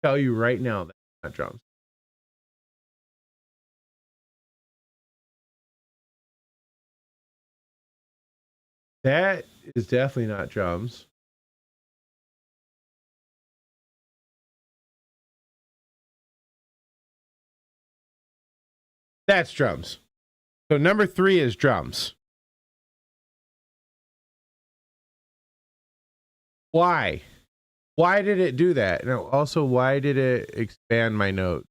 C: Tell you right now that's not drums. That is definitely not drums. That's drums. So number 3 is drums. Why? Why did it do that? No, also, why did it expand my note?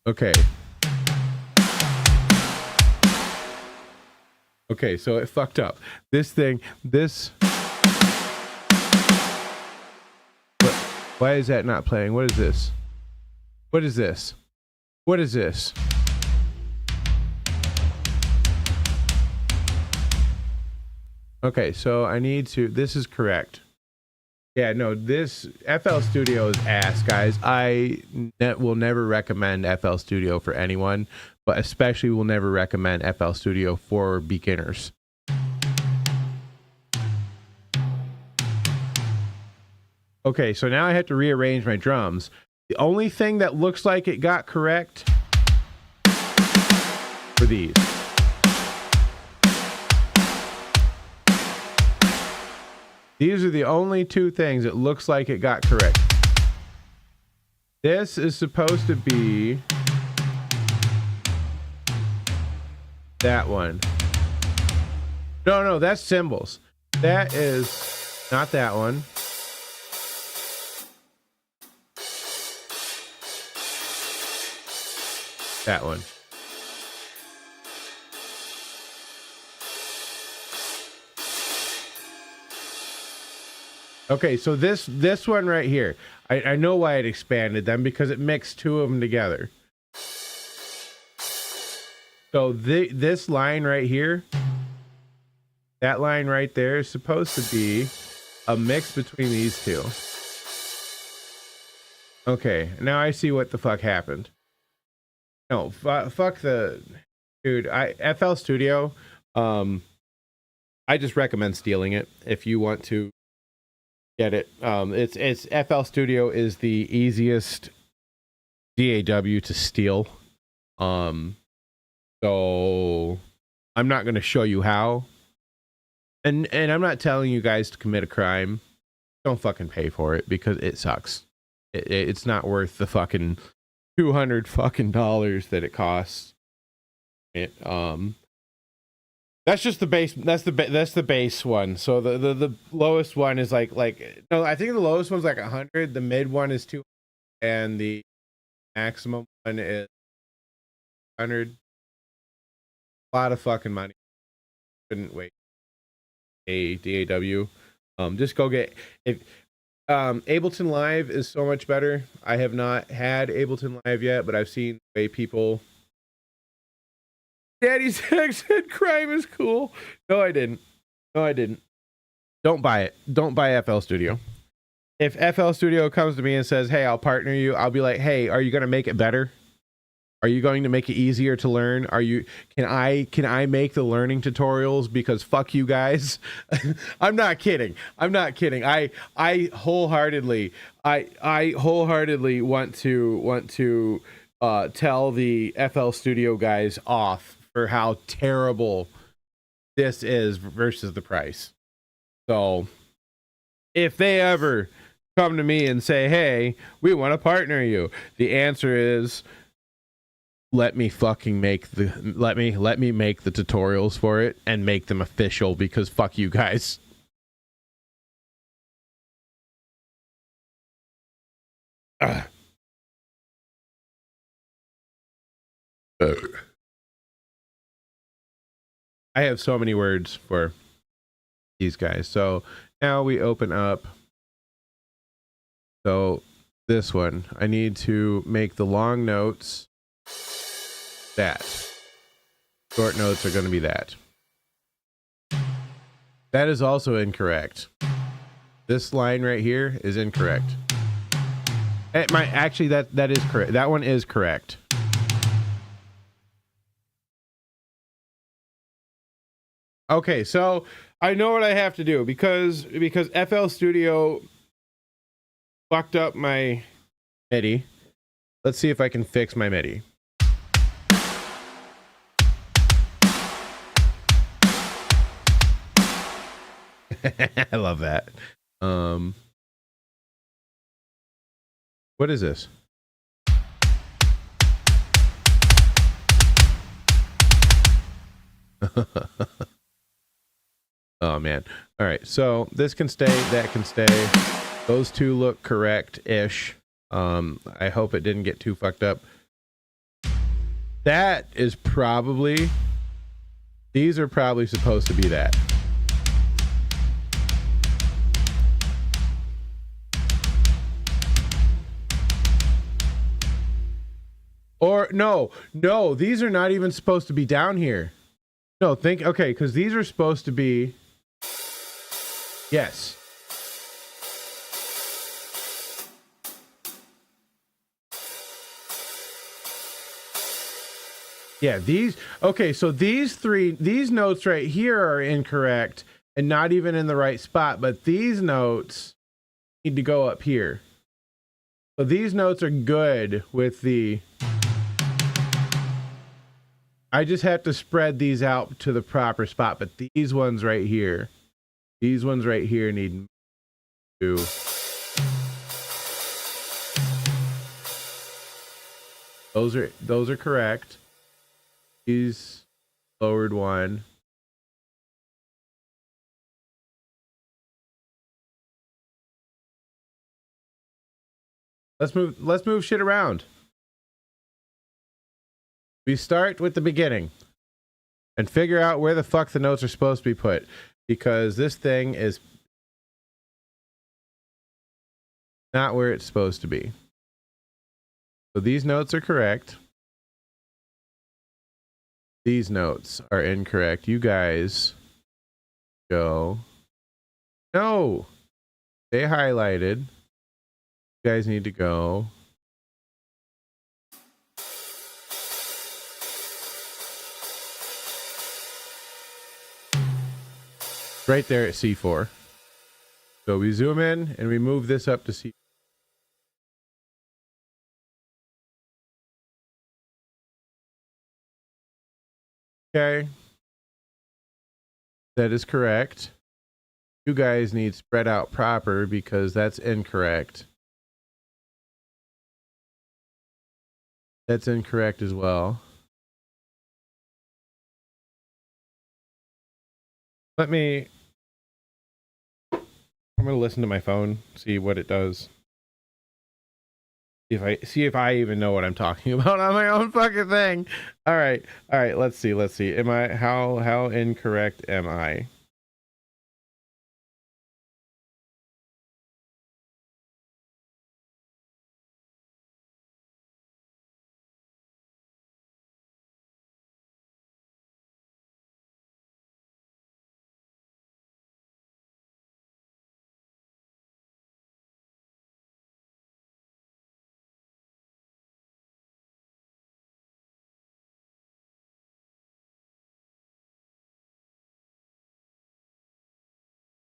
C: Okay. Okay, so it fucked up. This. Why is that not playing? What is this? What is this? What is this? Okay, so I need to. This is correct. Yeah, no, this FL Studio is ass, guys. I will never recommend FL Studio for anyone, but especially will never recommend FL Studio for beginners. Okay, so now I have to rearrange my drums. The only thing that looks like it got correct for these. These are the only two things it looks like it got correct. This is supposed to be that one. No, that's cymbals. That is not that one. That one. Okay, so this one right here, I know why it expanded them, because it mixed two of them together. So this line right here, that line right there is supposed to be a mix between these two. Okay, now I see what the fuck happened. No, fuck the dude. FL Studio. I just recommend stealing it if you want to get it. It's FL Studio is the easiest DAW to steal. So I'm not going to show you how, and I'm not telling you guys to commit a crime. Don't fucking pay for it, because it sucks. It's not worth the fucking $200 fucking dollars that it costs. That's just the base. That's the base one. So the lowest one is like no, I think the lowest one's like 100. The mid one is 200, and the maximum one is 100. A lot of fucking money. Couldn't wait. A DAW. Just go get if. Ableton Live is so much better. I have not had Ableton Live yet, but I've seen the way people. Daddy's Zach said crime is cool. No, I didn't. Don't buy it. Don't buy FL Studio. If FL Studio comes to me and says, "Hey, I'll partner you," I'll be like, "Hey, are you going to make it better? Are you going to make it easier to learn? Can I make the learning tutorials? Because fuck you guys." I'm not kidding. I wholeheartedly want to tell the FL Studio guys off for how terrible this is versus the price. So if they ever come to me and say, "Hey, we want to partner you," the answer is, let me make the tutorials for it and make them official, because fuck you guys. I have so many words for these guys. So now we open up. So this one, I need to make the long notes that. Short notes are going to be that. That is also incorrect. This line right here is incorrect. It might actually that is correct. That one is correct. Okay, so I know what I have to do because FL Studio fucked up my MIDI. Let's see if I can fix my MIDI. I love that. What is this? Oh man. All right. So this can stay, that can stay. Those two look correct-ish. I hope it didn't get too fucked up. That is probably, these are probably supposed to be that. Or no, these are not even supposed to be down here. No, okay, because these are supposed to be, yes. Yeah, okay, so these notes right here are incorrect and not even in the right spot, but these notes need to go up here. So these notes are good with the, I just have to spread these out to the proper spot, but these ones right here need to, those are correct. These lowered one. Let's move shit around. We start with the beginning and figure out where the fuck the notes are supposed to be put, because this thing is not where it's supposed to be. So these notes are correct. These notes are incorrect. You guys go. No. They highlighted. You guys need to go. Right there at C4. So we zoom in and we move this up to C4. Okay. That is correct. You guys need spread out proper because that's incorrect. That's incorrect as well. I'm going to listen to my phone, see what it does. See if I even know what I'm talking about on my own fucking thing. All right. Let's see. Am I, how incorrect am I?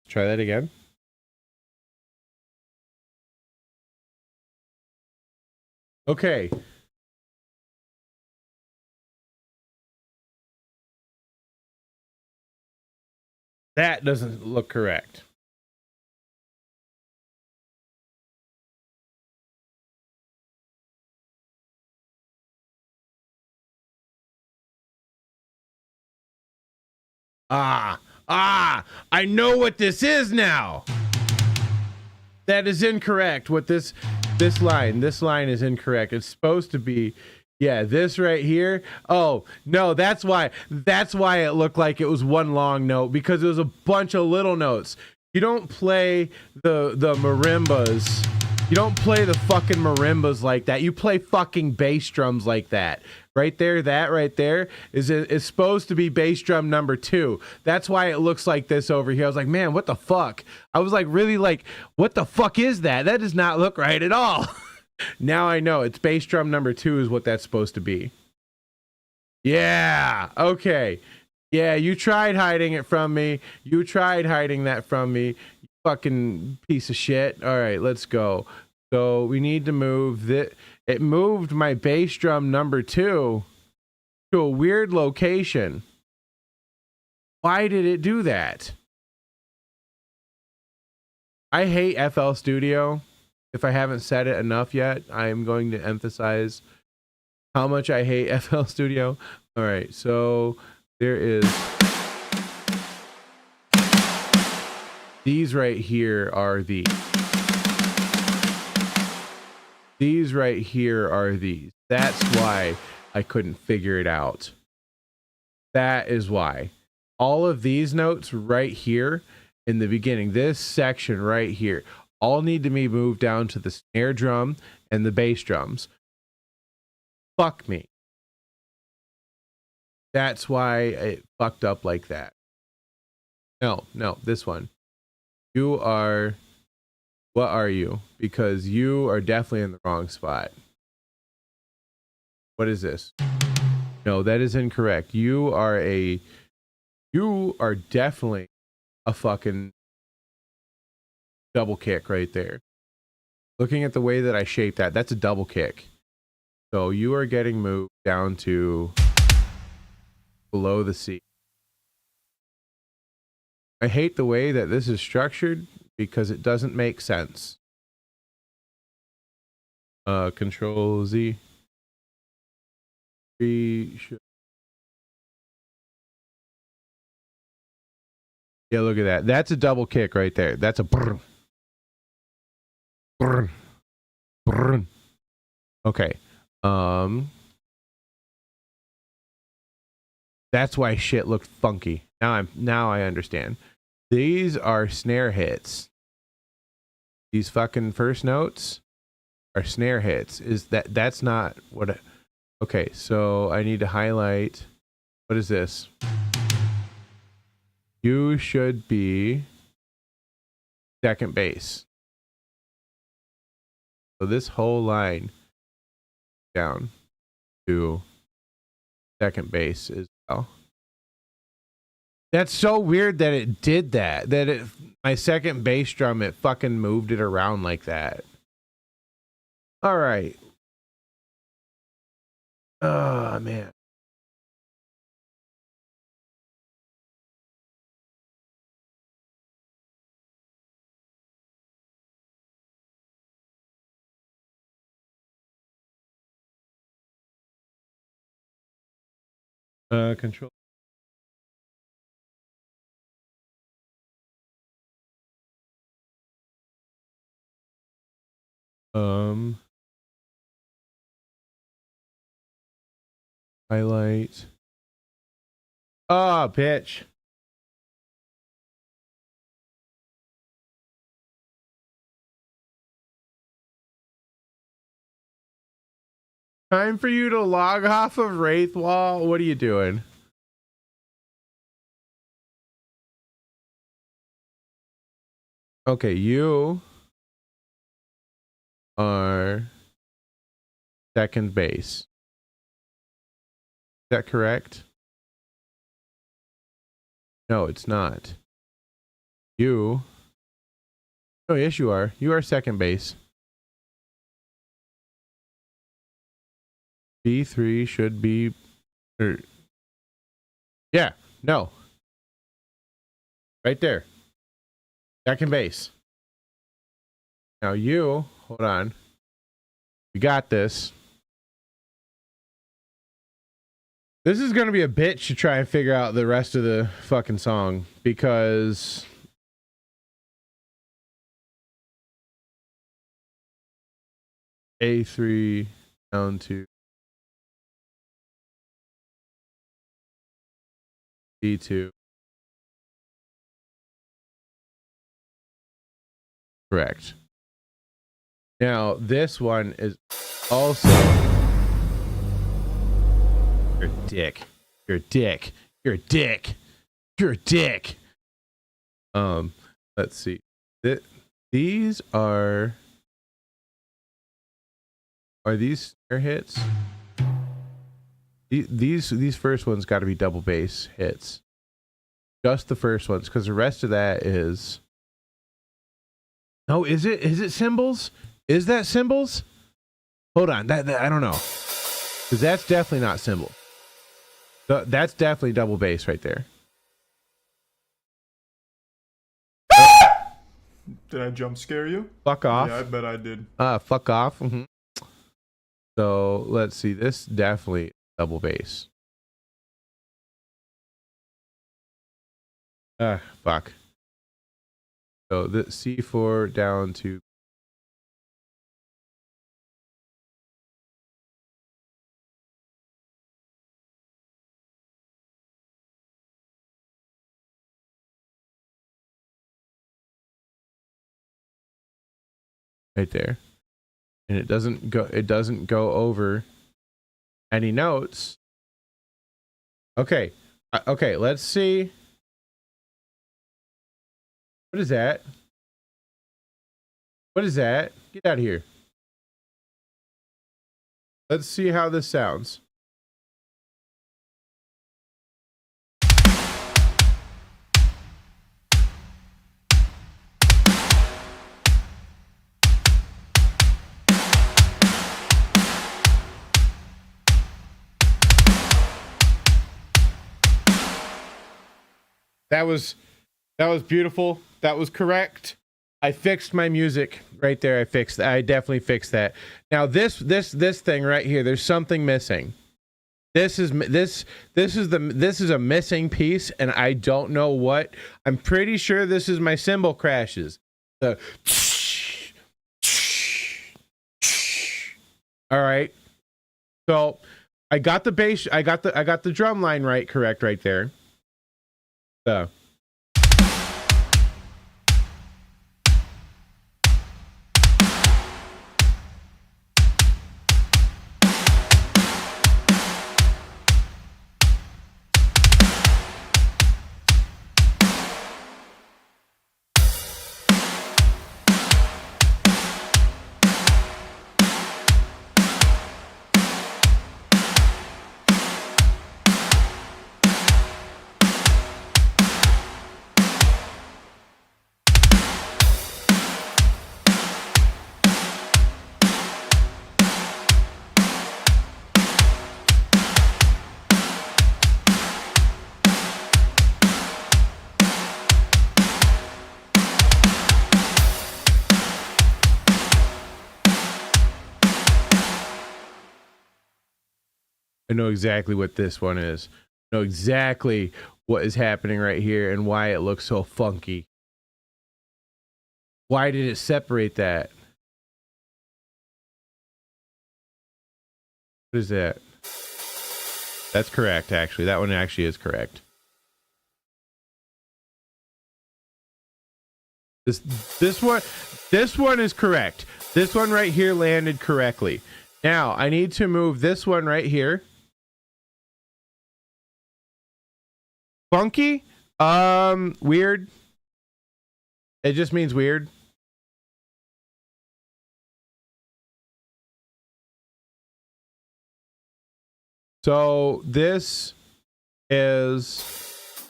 C: Try that again. Okay. That doesn't look correct. I know what this is now. That is incorrect. What this line is incorrect. It's supposed to be, yeah, this right here. Oh, no, that's why it looked like it was one long note, because it was a bunch of little notes. You don't play the marimbas. You don't play the fucking marimbas like that. You play fucking bass drums like that. Right there, that right there is supposed to be bass drum number 2. That's why it looks like this over here. I was like, man, what the fuck? I was like, really, like, what the fuck is that? That does not look right at all. Now I know it's bass drum number 2 is what that's supposed to be. Yeah, okay. Yeah, you tried hiding it from me. You tried hiding that from me. You fucking piece of shit. All right, let's go. So we need to move that. It moved my bass drum number 2 to a weird location. Why did it do that? I hate FL Studio. If I haven't said it enough yet, I am going to emphasize how much I hate FL Studio. All right, so there is these right here are these. These right here are these. That's why I couldn't figure it out. That is why. All of these notes right here in the beginning, this section right here, all need to be moved down to the snare drum and the bass drums. Fuck me. That's why it fucked up like that. No, this one. You are, what are you? Because you are definitely in the wrong spot. What is this? No, that is incorrect. You are definitely a fucking double kick right there. Looking at the way that I shaped that, that's a double kick. So you are getting moved down to below the C. I hate the way that this is structured because it doesn't make sense. Control Z. Yeah, look at that. That's a double kick right there. That's a brr. Brr. Brr. Okay. That's why shit looked funky. Now I understand. These are snare hits. These fucking first notes are snare hits. That's not what okay, so I need to highlight. What is this? You should be second bass. So this whole line down to second bass as well. That's so weird that it did that. My second bass drum, it fucking moved it around like that. All right. Oh, man. Control. Highlight. Oh, bitch. Time for you to log off of Wraithwall. What are you doing? Okay, you are second base. Is that correct? No, it's not. You. Oh, yes, you are. You are second base. B3 should be. Yeah, no. Right there. Second base. Now you, hold on. You got this. This is going to be a bitch to try and figure out the rest of the fucking song because A3 down to D2. Correct. Now, this one is also... You're a dick. You're a dick. You're a dick. You're a dick. Let's see. These are these snare hits? These first ones got to be double bass hits. Just the first ones, because the rest of that is... No, is it cymbals? Is that cymbals? Hold on, that I don't know, because that's definitely not cymbal. That's definitely double bass right there.
H: Did I jump scare you?
C: Fuck off.
H: Yeah, I bet I did.
C: Fuck off. Mm-hmm. So let's see. This definitely double bass. Fuck. So the C4 down to right there. And it doesn't go over any notes. Okay. Okay, let's see. What is that? What is that? Get out of here. Let's see how this sounds. That was beautiful. That was correct. I fixed my music right there. I definitely fixed that. Now this thing right here, there's something missing. This is a missing piece, and I don't know what. I'm pretty sure this is my cymbal crashes. The all right. So I got the bass. I got the drum line correct right there. So. I know exactly what this one is. I know exactly what is happening right here and why it looks so funky. Why did it separate that? What is that? That's correct, actually. That one actually is correct. This one is correct. This one right here landed correctly. Now, I need to move this one right here. Funky? Weird. It just means weird. So this is,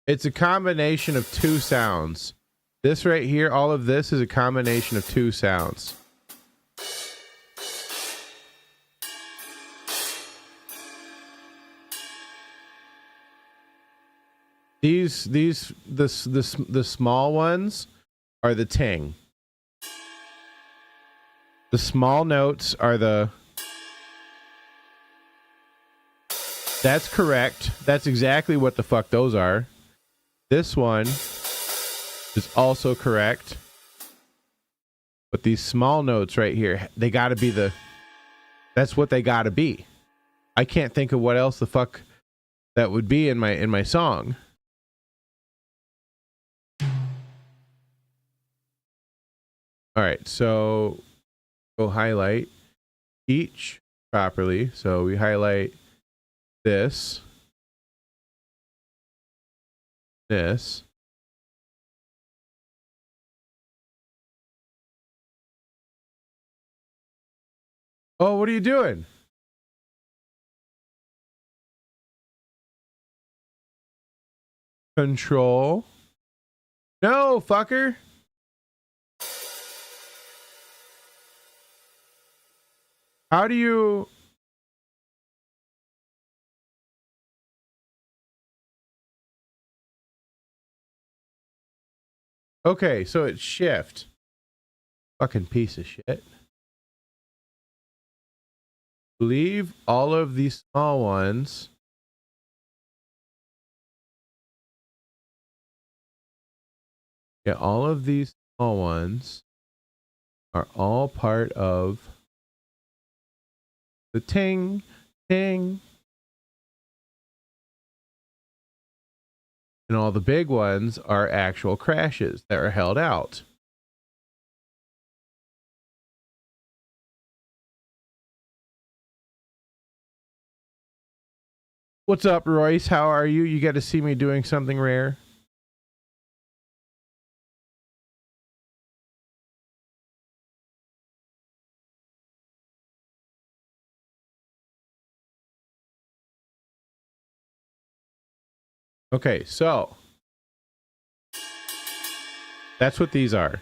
C: it's a combination of two sounds. This right here, all of this is a combination of two sounds. The small ones are the ting. The small notes are the. That's correct. That's exactly what the fuck those are. This one is also correct. But these small notes right here, they gotta be that's what they gotta be. I can't think of what else the fuck that would be in my song. All right, so go highlight each properly. So we highlight this. Oh, what are you doing? Control. No, fucker. How do you... Okay, so it's shift. Fucking piece of shit. Leave all of these small ones. Yeah, all of these small ones are all part of the ting, ting. And all the big ones are actual crashes that are held out. What's up, Royce? How are you? You got to see me doing something rare. Okay, so that's what these are.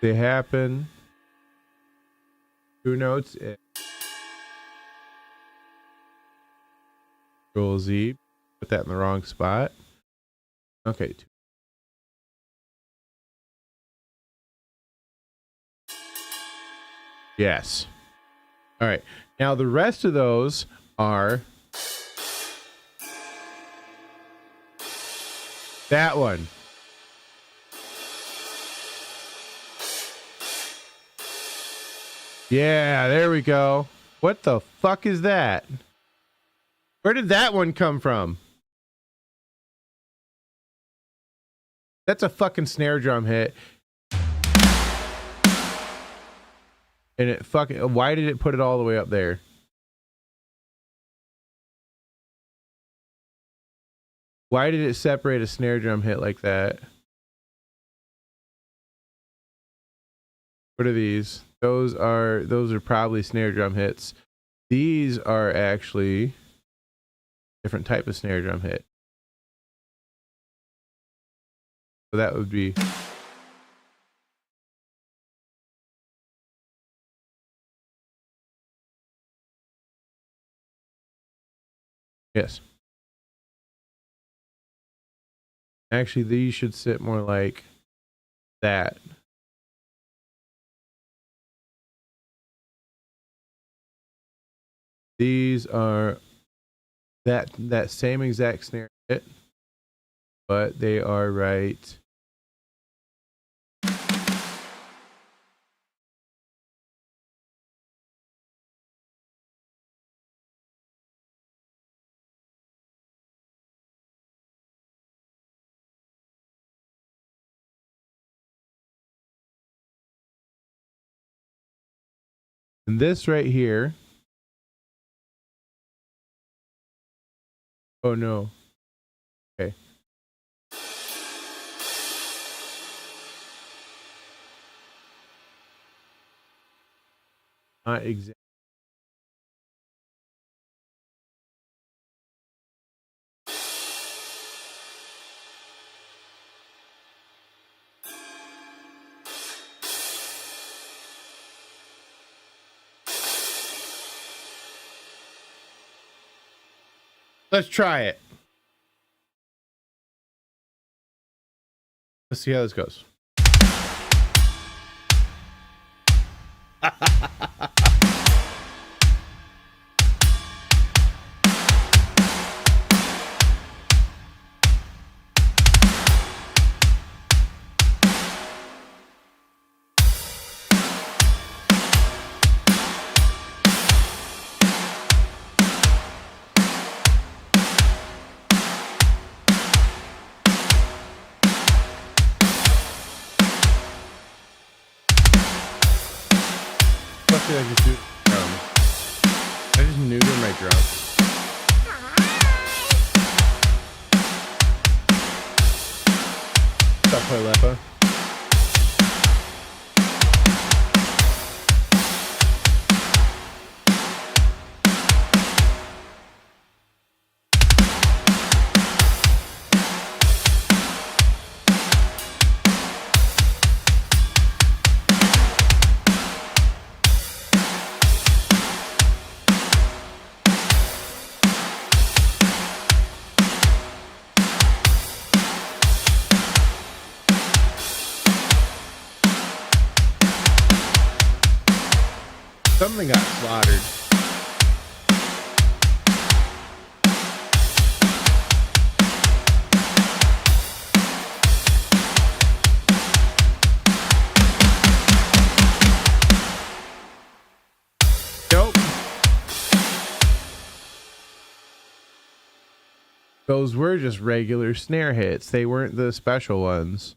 C: They happen. Two notes. Control Z. Put that in the wrong spot. Okay. Yes. All right. Now the rest of those are that one. Yeah, there we go. What the fuck is that? Where did that one come from? That's a fucking snare drum hit. And it fucking, why did it put it all the way up there? Why did it separate a snare drum hit like that? What are these? Those are probably snare drum hits. These are actually different type of snare drum hit. So that would be yes. Actually, these should sit more like that. These are that same exact snare hit, but they are right. And this right here. Oh no. Okay. Not exactly. Let's try it. Let's see how this goes. I just do drums. I just neuter my drums. What's up, Hoylepa? Something got slaughtered. Those were just regular snare hits. They weren't the special ones.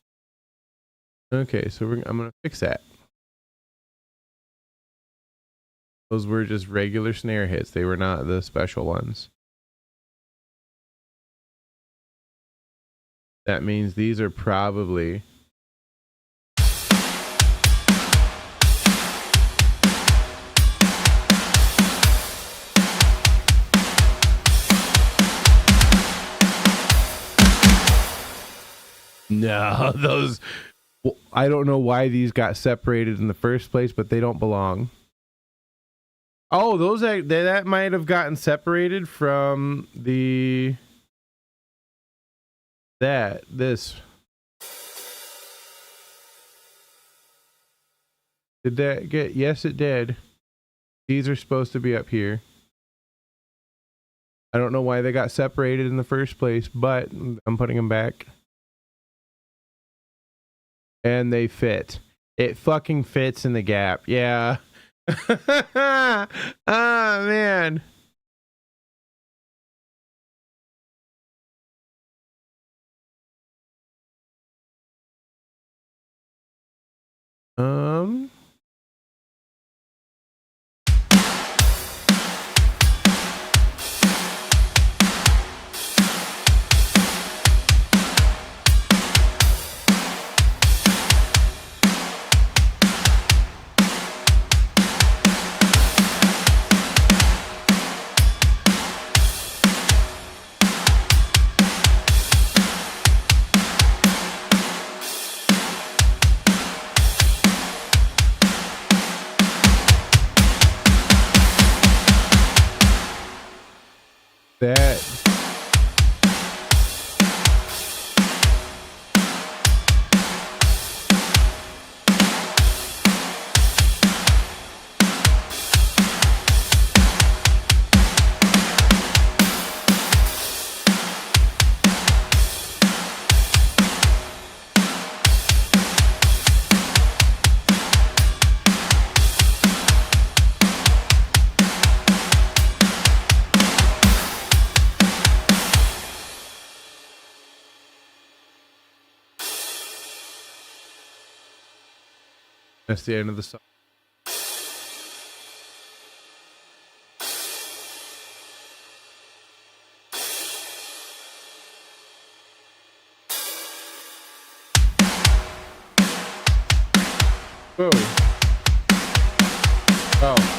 C: Okay, so I'm going to fix that. Those were just regular snare hits. They were not the special ones. That means these are probably... No, those... I don't know why these got separated in the first place, but they don't belong. Oh, those that might have gotten separated from the... This. Did that get... Yes, it did. These are supposed to be up here. I don't know why they got separated in the first place, but I'm putting them back. And they fit. It fucking fits in the gap. Yeah. Ah, man. That... That's the end of the song. Whoa. Oh.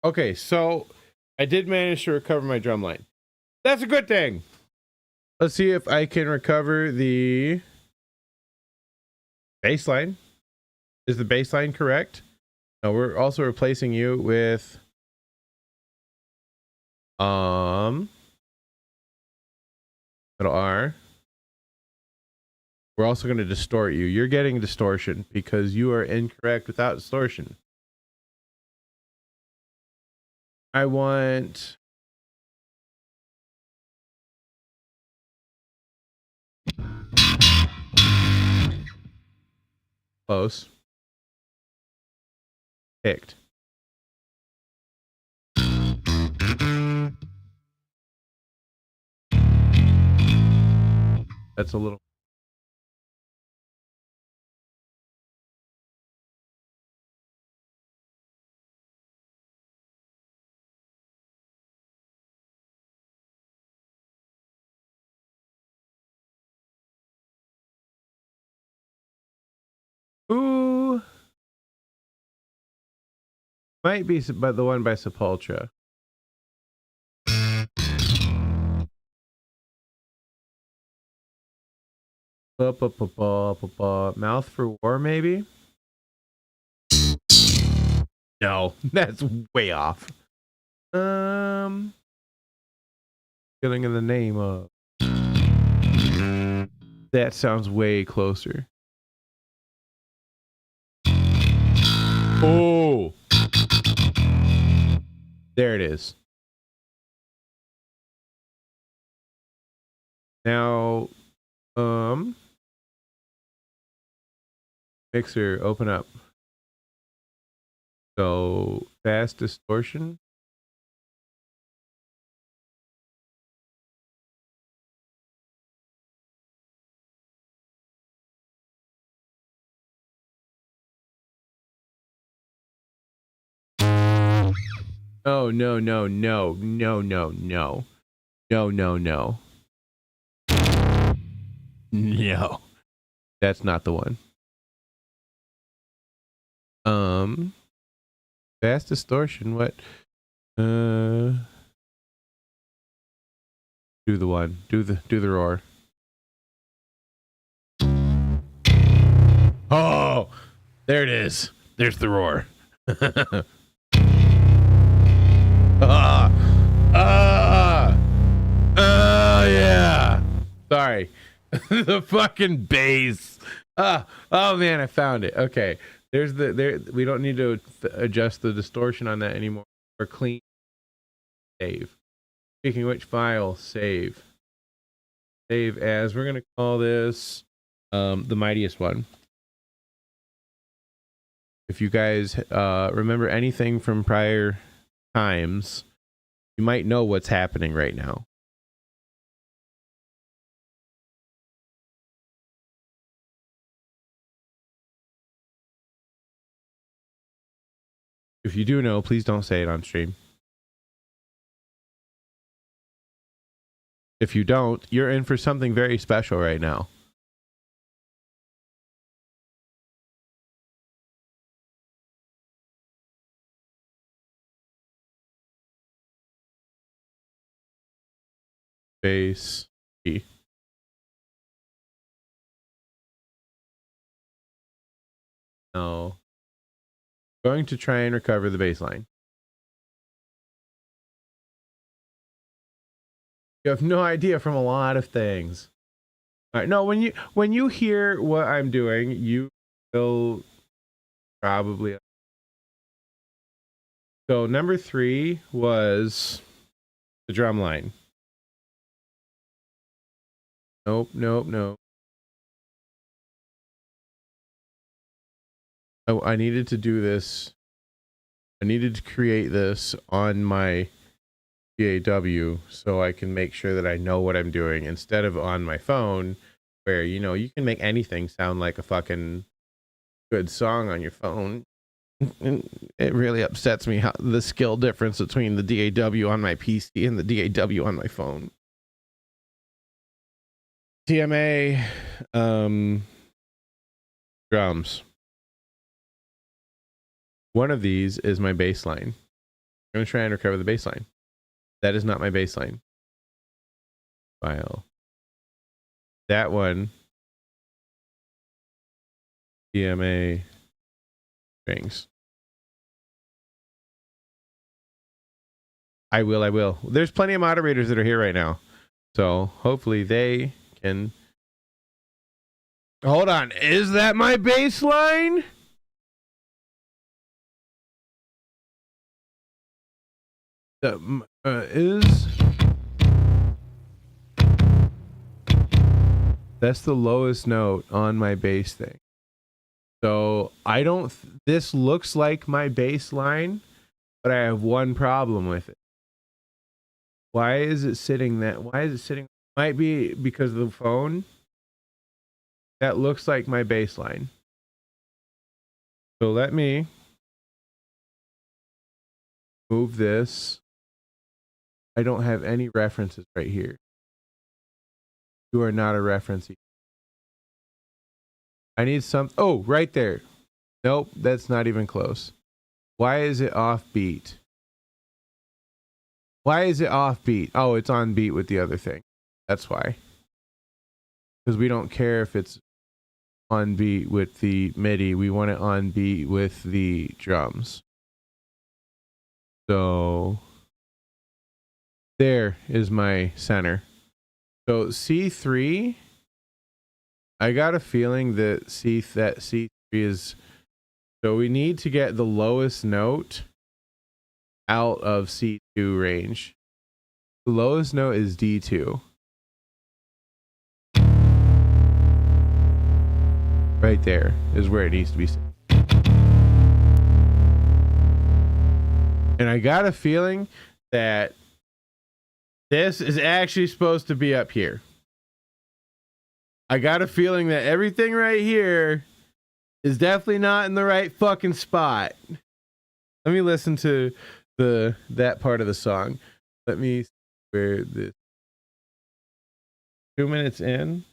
C: Okay, so I did manage to recover my drum line. That's a good thing. Let's see if I can recover the bass line. Is the bass line correct? No, we're also replacing you with middle R. We're also going to distort you. You're getting distortion because you are incorrect without distortion. I want... Close. Picked. That's a little... Ooh. Might be but the one by Sepultura. Mouth for War, maybe? No, that's way off. Killing in the name of... That sounds way closer. Oh! There it is. Now, Mixer, open up. So fast distortion. Oh no no no no no no no no no no. That's not the one. Fast distortion. What? Do the one. Do the roar. Oh, there it is. There's the roar. Yeah. Sorry. The fucking bass. Oh man, I found it. Okay. There's there. We don't need to adjust the distortion on that anymore. Or clean. Save. Speaking of which, file save. Save as. We're gonna call this the mightiest one. If you guys remember anything from prior times, you might know what's happening right now. If you do know, please don't say it on stream. If you don't, you're in for something very special right now. Bass E. No. Going to try and recover the bass line. You have no idea from a lot of things. All right, no, when you hear what I'm doing, you will probably. So number 3 was the drum line. Nope, nope, nope. Oh, I needed to do this. I needed to create this on my DAW so I can make sure that I know what I'm doing instead of on my phone where, you know, you can make anything sound like a fucking good song on your phone. It really upsets me how the skill difference between the DAW on my PC and the DAW on my phone. TMA, drums. One of these is my bass line. I'm going to try and recover the bass line. That is not my bass line. File. That one. TMA strings. I will. There's plenty of moderators that are here right now. So hopefully they can. Hold on. Is that my bass line? That's the lowest note on my bass thing. So I don't. This looks like my bass line, but I have one problem with it. Why is it sitting that? Why is it sitting? Might be because of the phone. That looks like my bass line. So let me move this. I don't have any references right here. You are not a reference. I need some. Oh, right there. Nope, that's not even close. Why is it offbeat? Why is it offbeat? Oh, it's on beat with the other thing. That's why. Because we don't care if it's on beat with the MIDI. We want it on beat with the drums. So there is my center. So C3, I got a feeling that C3 is, so we need to get the lowest note out of C2 range. The lowest note is D2. Right Right there is where it needs to be. And I got a feeling that this is actually supposed to be up here. I got a feeling that everything right here is definitely not in the right fucking spot. Let me listen to that part of the song. Let me see where this 2 minutes in.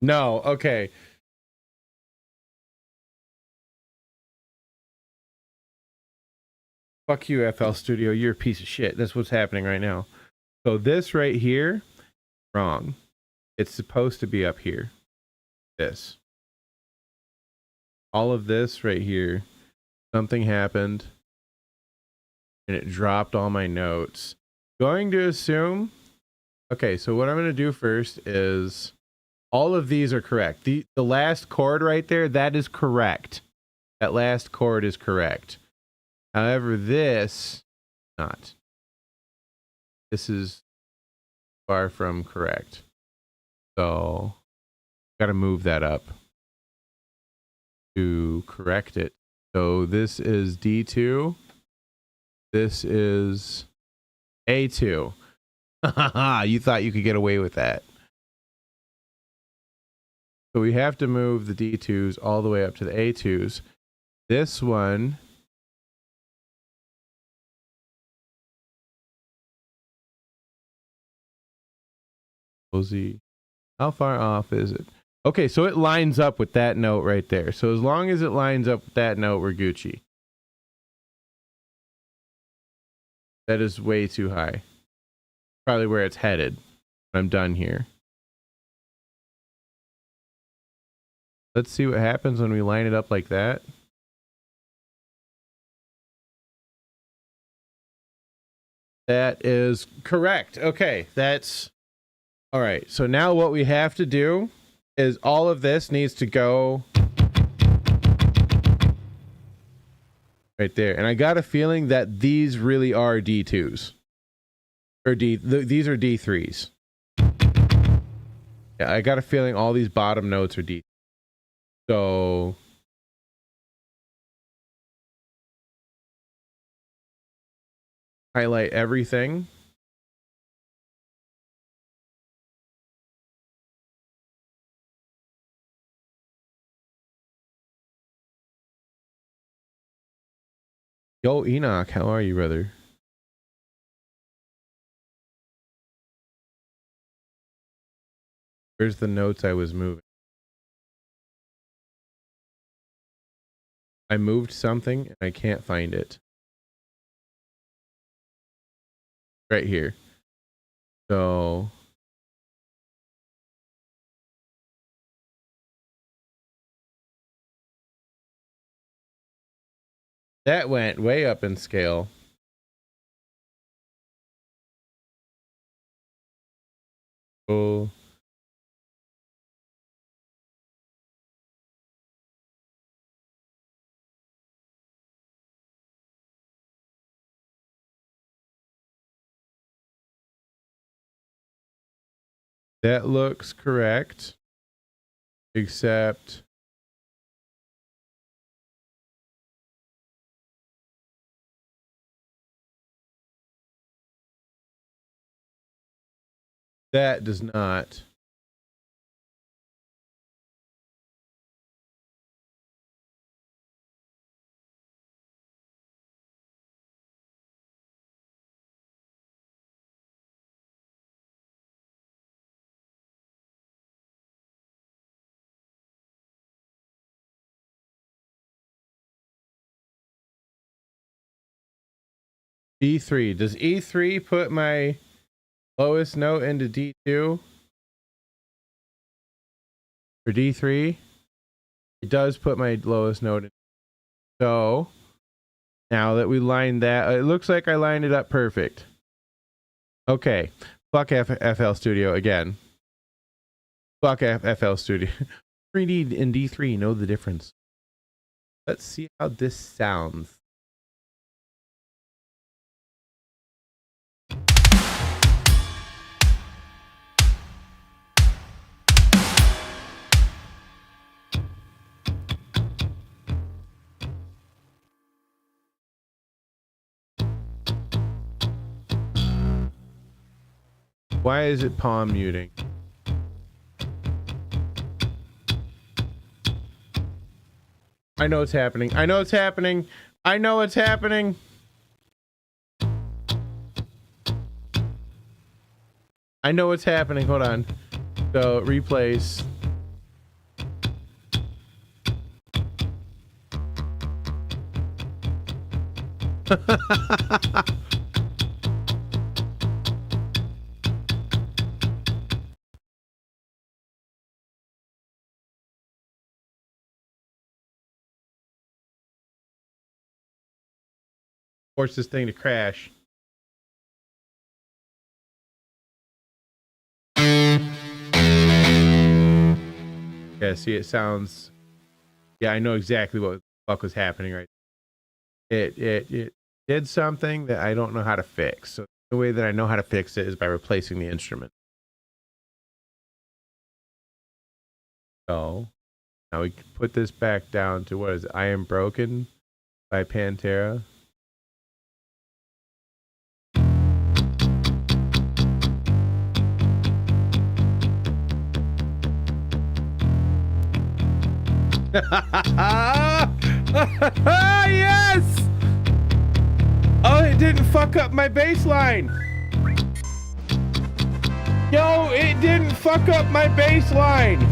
C: No, okay. Fuck you, FL Studio. You're a piece of shit. That's what's happening right now. So this right here, wrong. It's supposed to be up here. This. All of this right here. Something happened. And it dropped all my notes. Going to assume. Okay, so what I'm going to do first is all of these are correct. The last chord right there, that is correct. That last chord is correct. However, this not. This is far from correct. So got to move that up to correct it. So this is D2. This is A2. You thought you could get away with that. So we have to move the D2s all the way up to the A2s. This one how far off is it? Okay, so it lines up with that note right there. So as long as it lines up with that note, we're Gucci. That is way too high. Probably where it's headed. I'm done here. Let's see what happens when we line it up like that. That is correct. Okay, that's all right. So now what we have to do is all of this needs to go right there. And I got a feeling that these really are D2s. Or these are D3s. Yeah, I got a feeling all these bottom notes are D. So highlight everything. Yo, Enoch, how are you, brother? Where's the notes I was moving? I moved something and I can't find it. Right here. So that went way up in scale. Oh. That looks correct. Except that does not. E3. Does E3 put my lowest note into D2? For D3? It does put my lowest note in. So now that we lined that, it looks like I lined it up perfect. Okay. Fuck FL Studio again. Fuck FL Studio. 3D and D3 know the difference. Let's see how this sounds. Why is it palm muting? I know it's happening. I know it's happening. I know it's happening. I know it's happening. Hold on. So replace. Force this thing to crash. Yeah, see, it sounds. Yeah, I know exactly what the fuck was happening right. It did something that I don't know how to fix. So the way that I know how to fix it is by replacing the instrument. So now we can put this back down to what is it? I Am Broken by Pantera. Yes! Oh, it didn't fuck up my bass line. Yo, it didn't fuck up my bass line.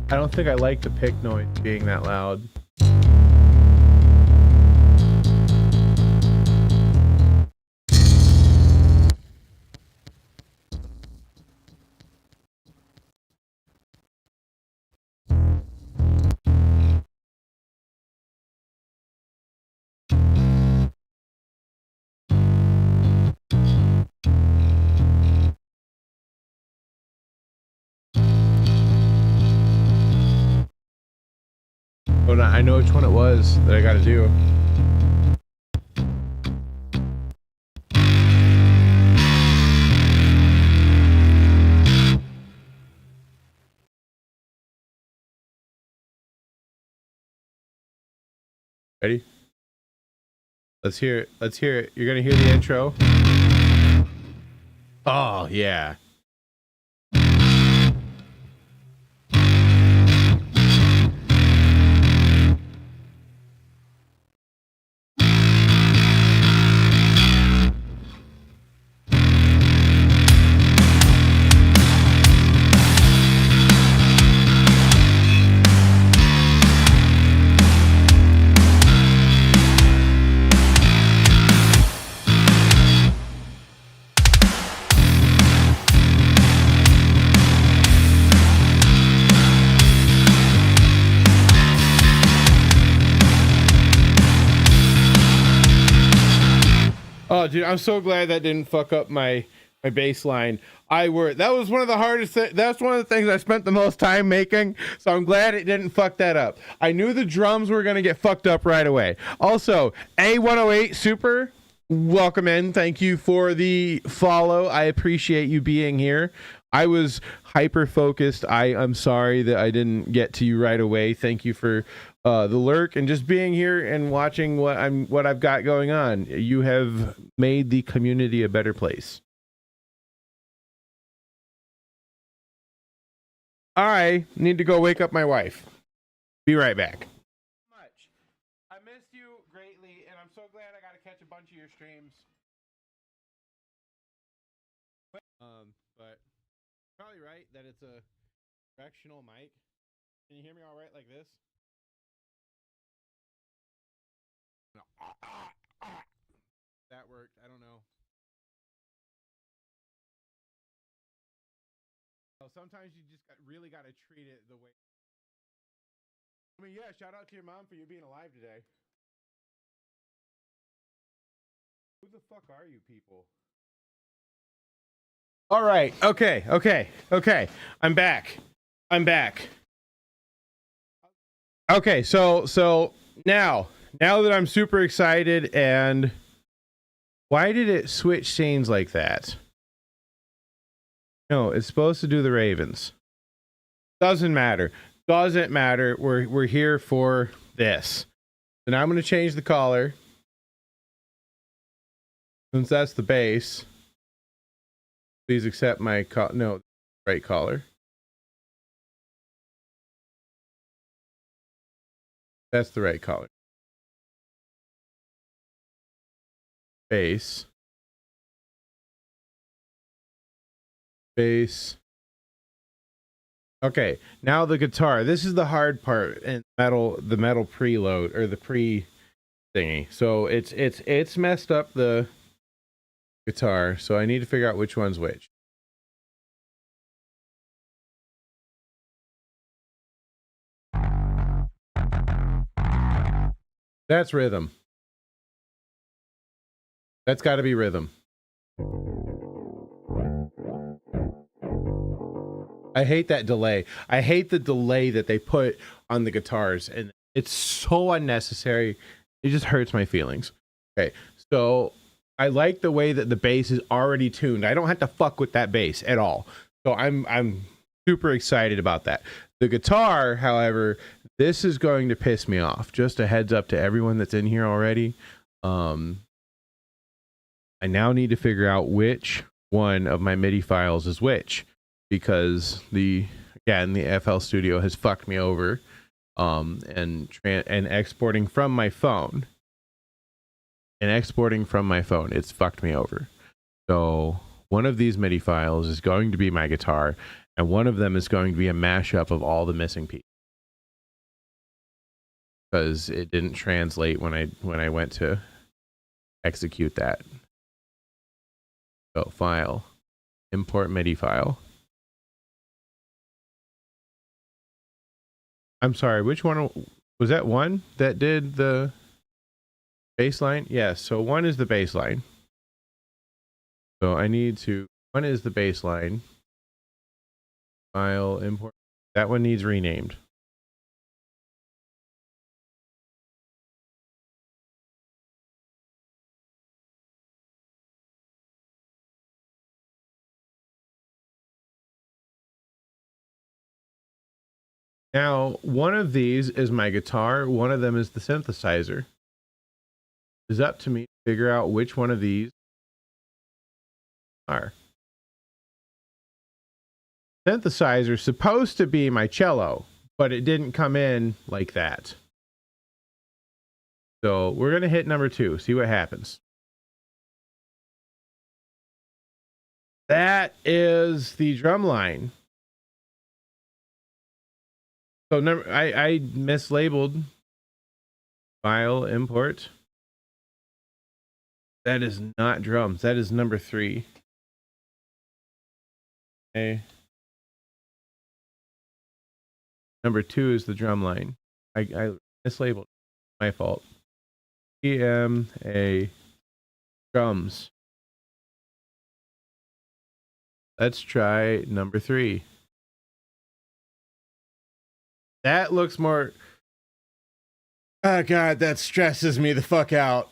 C: I don't think I like the pick noise being that loud. Oh, no, I know which one it was that I got to do. Ready? Let's hear it. Let's hear it. You're going to hear the intro. Oh, yeah. dude, I'm so glad that didn't fuck up my bass line. That was one of the hardest that's one of the things I spent the most time making, so I'm glad it didn't fuck that up. I knew the drums were gonna get fucked up right away. Also, A108 Super, welcome in. Thank you for the follow. I appreciate you being here. I was hyper focused. I'm sorry that I didn't get to you right away. Thank you for the lurk and just being here and watching what I've got going on. You have made the community a better place. I need to go wake up my wife. Be right back. I missed you greatly, and I'm so glad I got to catch a bunch of your streams. But probably right that it's a directional mic. Can you hear me all right like this? No. That worked. I don't know. Oh, sometimes you just really got to treat it the way. I mean, yeah, shout out to your mom for you being alive today. Who the fuck are you people? All right. Okay. I'm back. Okay, so now that I'm super excited, and why did it switch scenes like that? No, it's supposed to do the Ravens. Doesn't matter. We're here for this. And I'm going to change the collar. Since that's the base. Please accept my right collar. That's the right collar. Base. Okay, now the guitar. This is the hard part in the metal preload or the pre thingy. So it's messed up the guitar. So I need to figure out which one's which. That's rhythm. That's got to be rhythm. I hate that delay. I hate the delay that they put on the guitars, and it's so unnecessary. It just hurts my feelings. Okay, so I like the way that the bass is already tuned. I don't have to fuck with that bass at all. So I'm super excited about that. The guitar, however, this is going to piss me off. Just a heads up to everyone that's in here already. I now need to figure out which one of my MIDI files is which, because the FL Studio has fucked me over, and exporting from my phone. It's fucked me over. So one of these MIDI files is going to be my guitar, and one of them is going to be a mashup of all the missing pieces, because it didn't translate when I went to execute that. So file, import MIDI file. I'm sorry, which one was that? One that did the bass line? Yes, so one is the bass line. So one is the bass line. File, import. That one needs renamed. Now, one of these is my guitar, one of them is the synthesizer. It's up to me to figure out which one of these are. Synthesizer is supposed to be my cello, but it didn't come in like that. So we're going to hit number 2, see what happens. That is the drum line. So I mislabeled file import. That is not drums. That is number 3. Okay. Number 2 is the drum line. I mislabeled. My fault. EMA Drums. Let's try number 3. That looks more... Oh god, that stresses me the fuck out.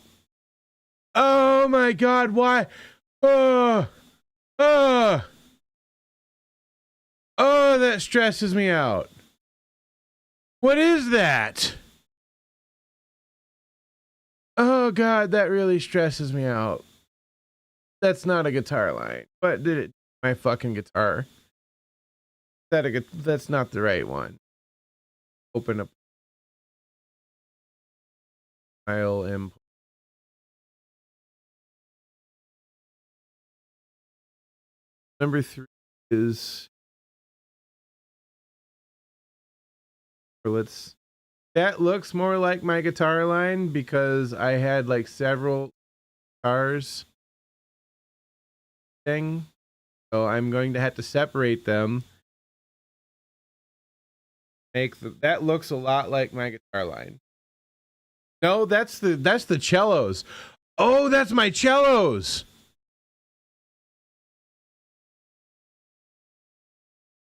C: Oh my god, why? Oh, oh, oh, that stresses me out. What is that? Oh god, that really stresses me out. That's not a guitar line. What did it? My fucking guitar. That's not the right one. Open up file import. Number 3 is, that looks more like my guitar line because I had like several guitars thing. So I'm going to have to separate them. That looks a lot like my guitar line. No, that's the cellos. Oh, that's my cellos.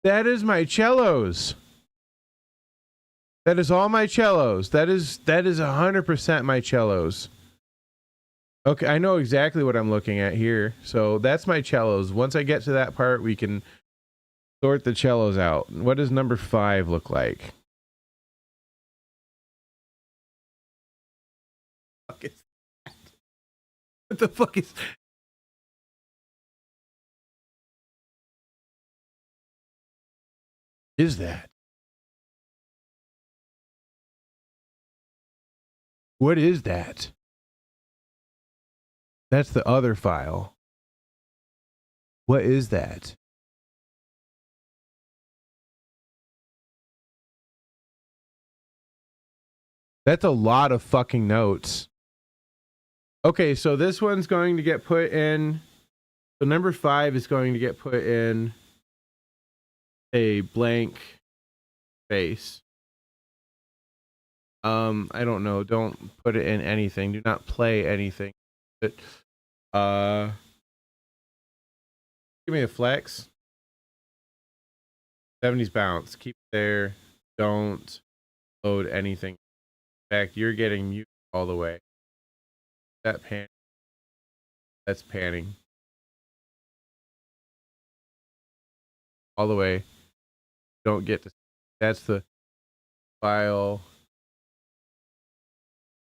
C: That is my cellos. That is all my cellos. That is 100% my cellos. Okay, I know exactly what I'm looking at here. So that's my cellos. Once I get to that part, we can sort the cellos out. What does number 5 look like? What the fuck is that? What is that? That's the other file. What is that? That's a lot of fucking notes. Okay, so this one's going to get put in. So number 5 is going to get put in a blank space. I don't know. Don't put it in anything. Do not play anything. But give me a flex. 70s bounce. Keep it there. Don't load anything. In fact, you're getting mute all the way. That pan. That's panning. All the way. Don't get to. That's the file.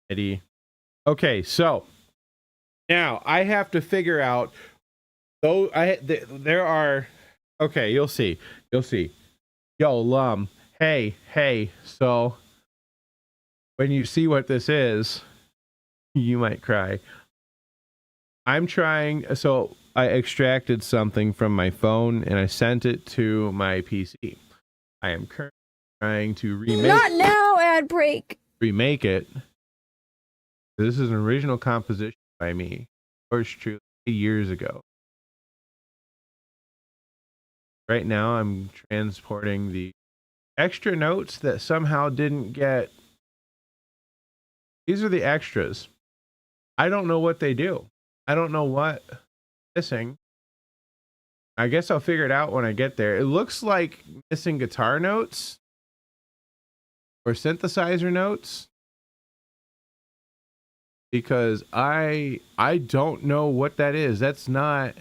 C: Eddie. Okay, so now I have to figure out. Though there are. Okay, you'll see. You'll see. Yo, Lum. Hey. So when you see what this is, you might cry. I'm trying. So I extracted something from my phone and I sent it to my PC. I am currently trying to remake.
B: Not now, ad break.
C: Remake it. This is an original composition by me. Of course, true, years ago. Right now, I'm transporting the extra notes that somehow didn't get. These are the extras. I don't know what they do. I don't know what missing. I guess I'll figure it out when I get there. It looks like missing guitar notes or synthesizer notes. Because I don't know what that is. That's not.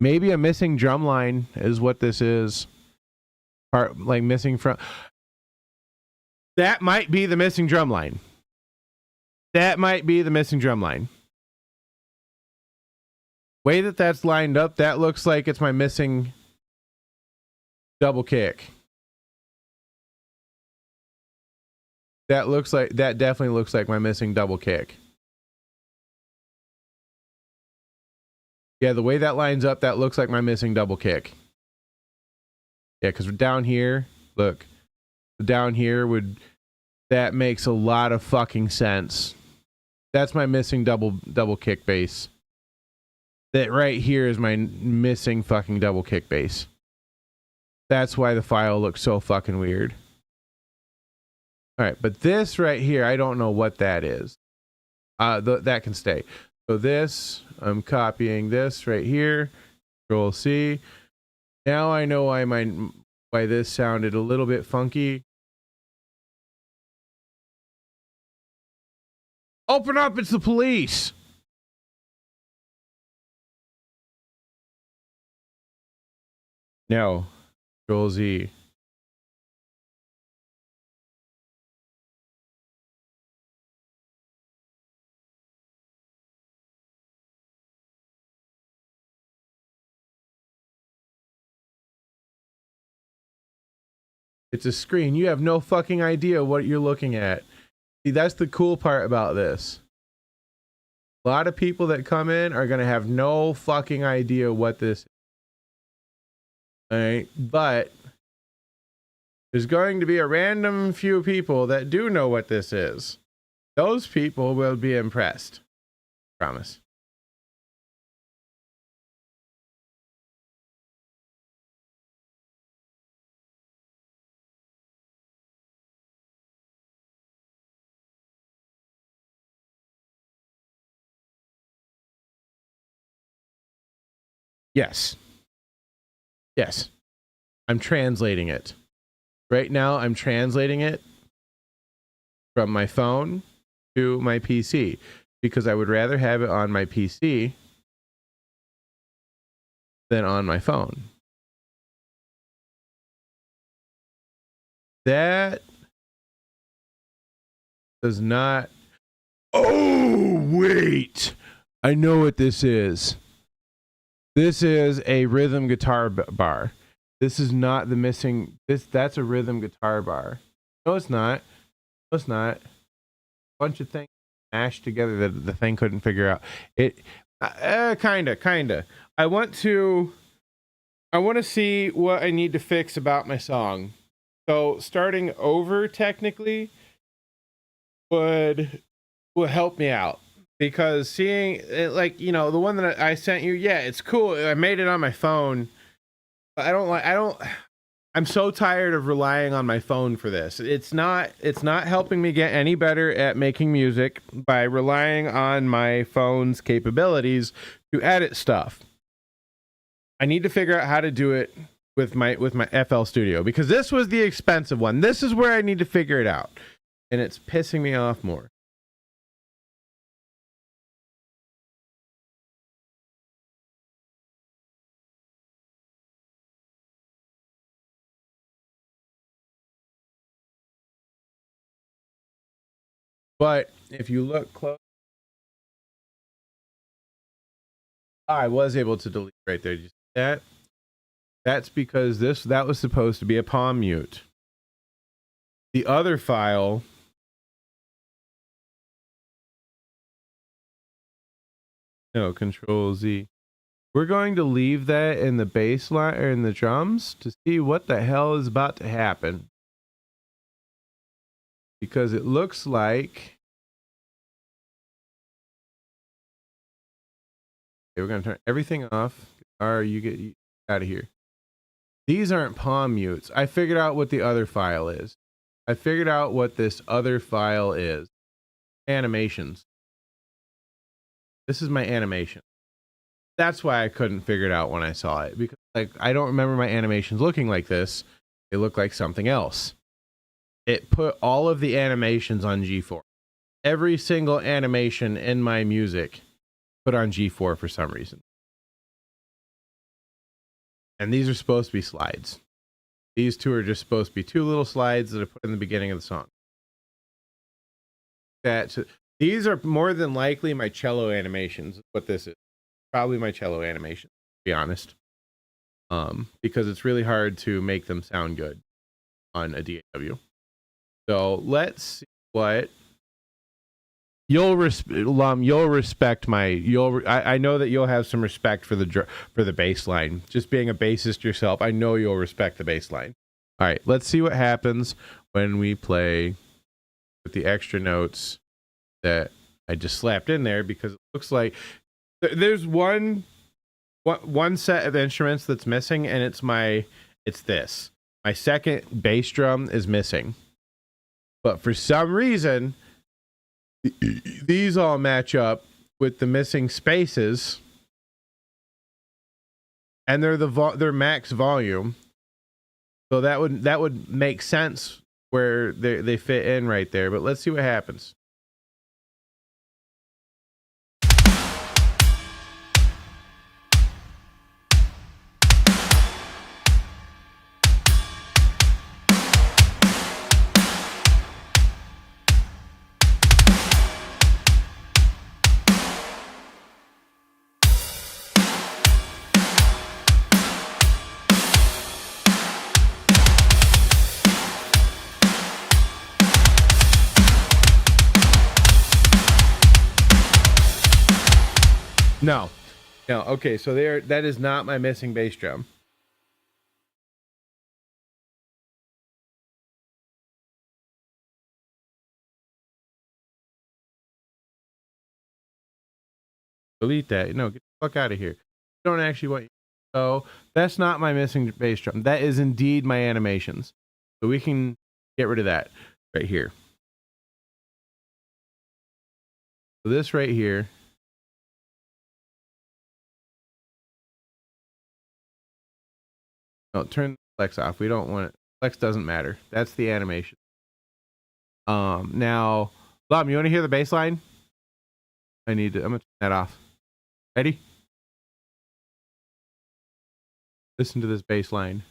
C: Maybe a missing drum line is what this is. Part like missing from. That might be the missing drum line. That might be the missing drum line. Way that's lined up, that looks like it's my missing double kick. That definitely looks like my missing double kick. Yeah, the way that lines up, that looks like my missing double kick. Yeah, because down here, look, down here that makes a lot of fucking sense. That's my missing double kick bass. That right here is my missing fucking double kick bass. That's why the file looks so fucking weird. All right, but this right here, I don't know what that is. That can stay. So this, I'm copying this right here. Control C. Now I know why this sounded a little bit funky. Open up, it's the police. No. Control Z. It's a screen. You have no fucking idea what you're looking at. See, that's the cool part about this. A lot of people that come in are going to have no fucking idea what this is. All right? But there's going to be a random few people that do know what this is. Those people will be impressed. Promise. Yes. Yes. I'm translating it. Right now, I'm translating it from my phone to my PC because I would rather have it on my PC than on my phone. That does not. Oh, wait. I know what this is. This is a rhythm guitar bar. This is not the missing. That's a rhythm guitar bar. No, it's not. No, it's not. A bunch of things mashed together that the thing couldn't figure out. It kinda. I want to see what I need to fix about my song. So starting over technically would help me out. Because seeing it, like, you know, the one that I sent you, yeah, it's cool. I made it on my phone. But I'm so tired of relying on my phone for this. It's not helping me get any better at making music by relying on my phone's capabilities to edit stuff. I need to figure out how to do it with my FL Studio because this was the expensive one. This is where I need to figure it out. And it's pissing me off more. But if you look close, I was able to delete right there. Did you see that? That's because that was supposed to be a palm mute. The other file, no, Control Z. We're going to leave that in the bass line or in the drums to see what the hell is about to happen. Because it looks like we're going to turn everything off. Or you get out of here. These aren't palm mutes. I figured out what the other file is. I figured out what this other file is. Animations. This is my animation. That's why I couldn't figure it out when I saw it. Because I don't remember my animations looking like this. They look like something else. It put all of the animations on G4. Every single animation in my music put on G4 for some reason. And these are supposed to be slides. These two are just supposed to be two little slides that I put in the beginning of the song. These are more than likely my cello animations. What this is. Probably my cello animation, to be honest. Because it's really hard to make them sound good on a DAW. So let's see what you'll respect my I know that you'll have some respect for the bass line. Just being a bassist yourself, I know you'll respect the bass line. All right, let's see what happens when we play with the extra notes that I just slapped in there because it looks like there's one set of instruments that's missing, and it's this. My second bass drum is missing. But for some reason, these all match up with the missing spaces, and they're their max volume. So that would make sense where they fit in right there. But let's see what happens. No. Okay, so that is not my missing bass drum. Delete that. No, get the fuck out of here. I don't actually want you. So that's not my missing bass drum. That is indeed my animations. So we can get rid of that right here. So this right here. No, turn the flex off. We don't want it. Flex doesn't matter. That's the animation. Now, Lum, you want to hear the bass line? I'm gonna turn that off. Ready? Listen to this bass line.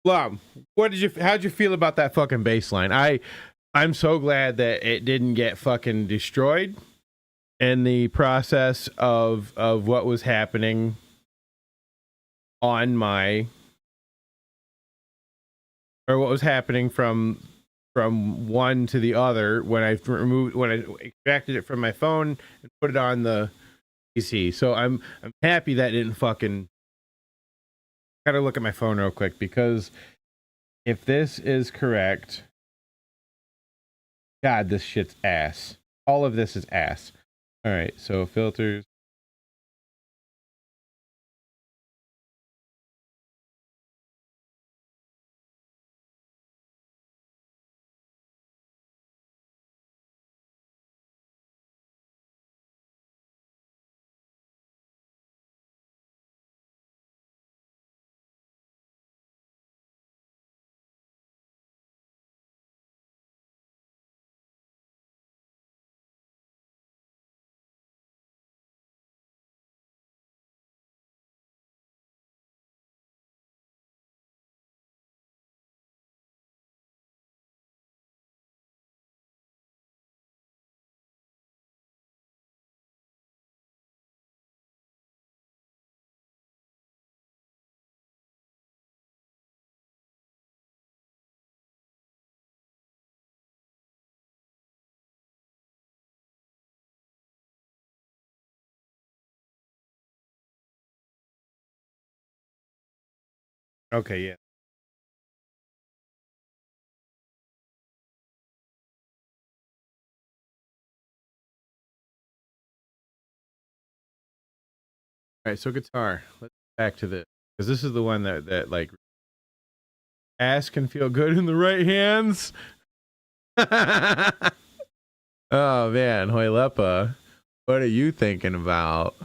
C: Well, how'd you feel about that fucking baseline? I'm so glad that it didn't get fucking destroyed in the process of what was happening on my, or what was happening from one to the other when I extracted it from my phone and put it on the PC. So I'm happy that didn't fucking. Gotta look at my phone real quick, because if this is correct, God, this shit's ass. All of this is ass. All right, so filters. Okay, yeah. All right, so guitar. Let's get back to this, because this is the one that like ass can feel good in the right hands. Oh man, Hoylepa, what are you thinking about?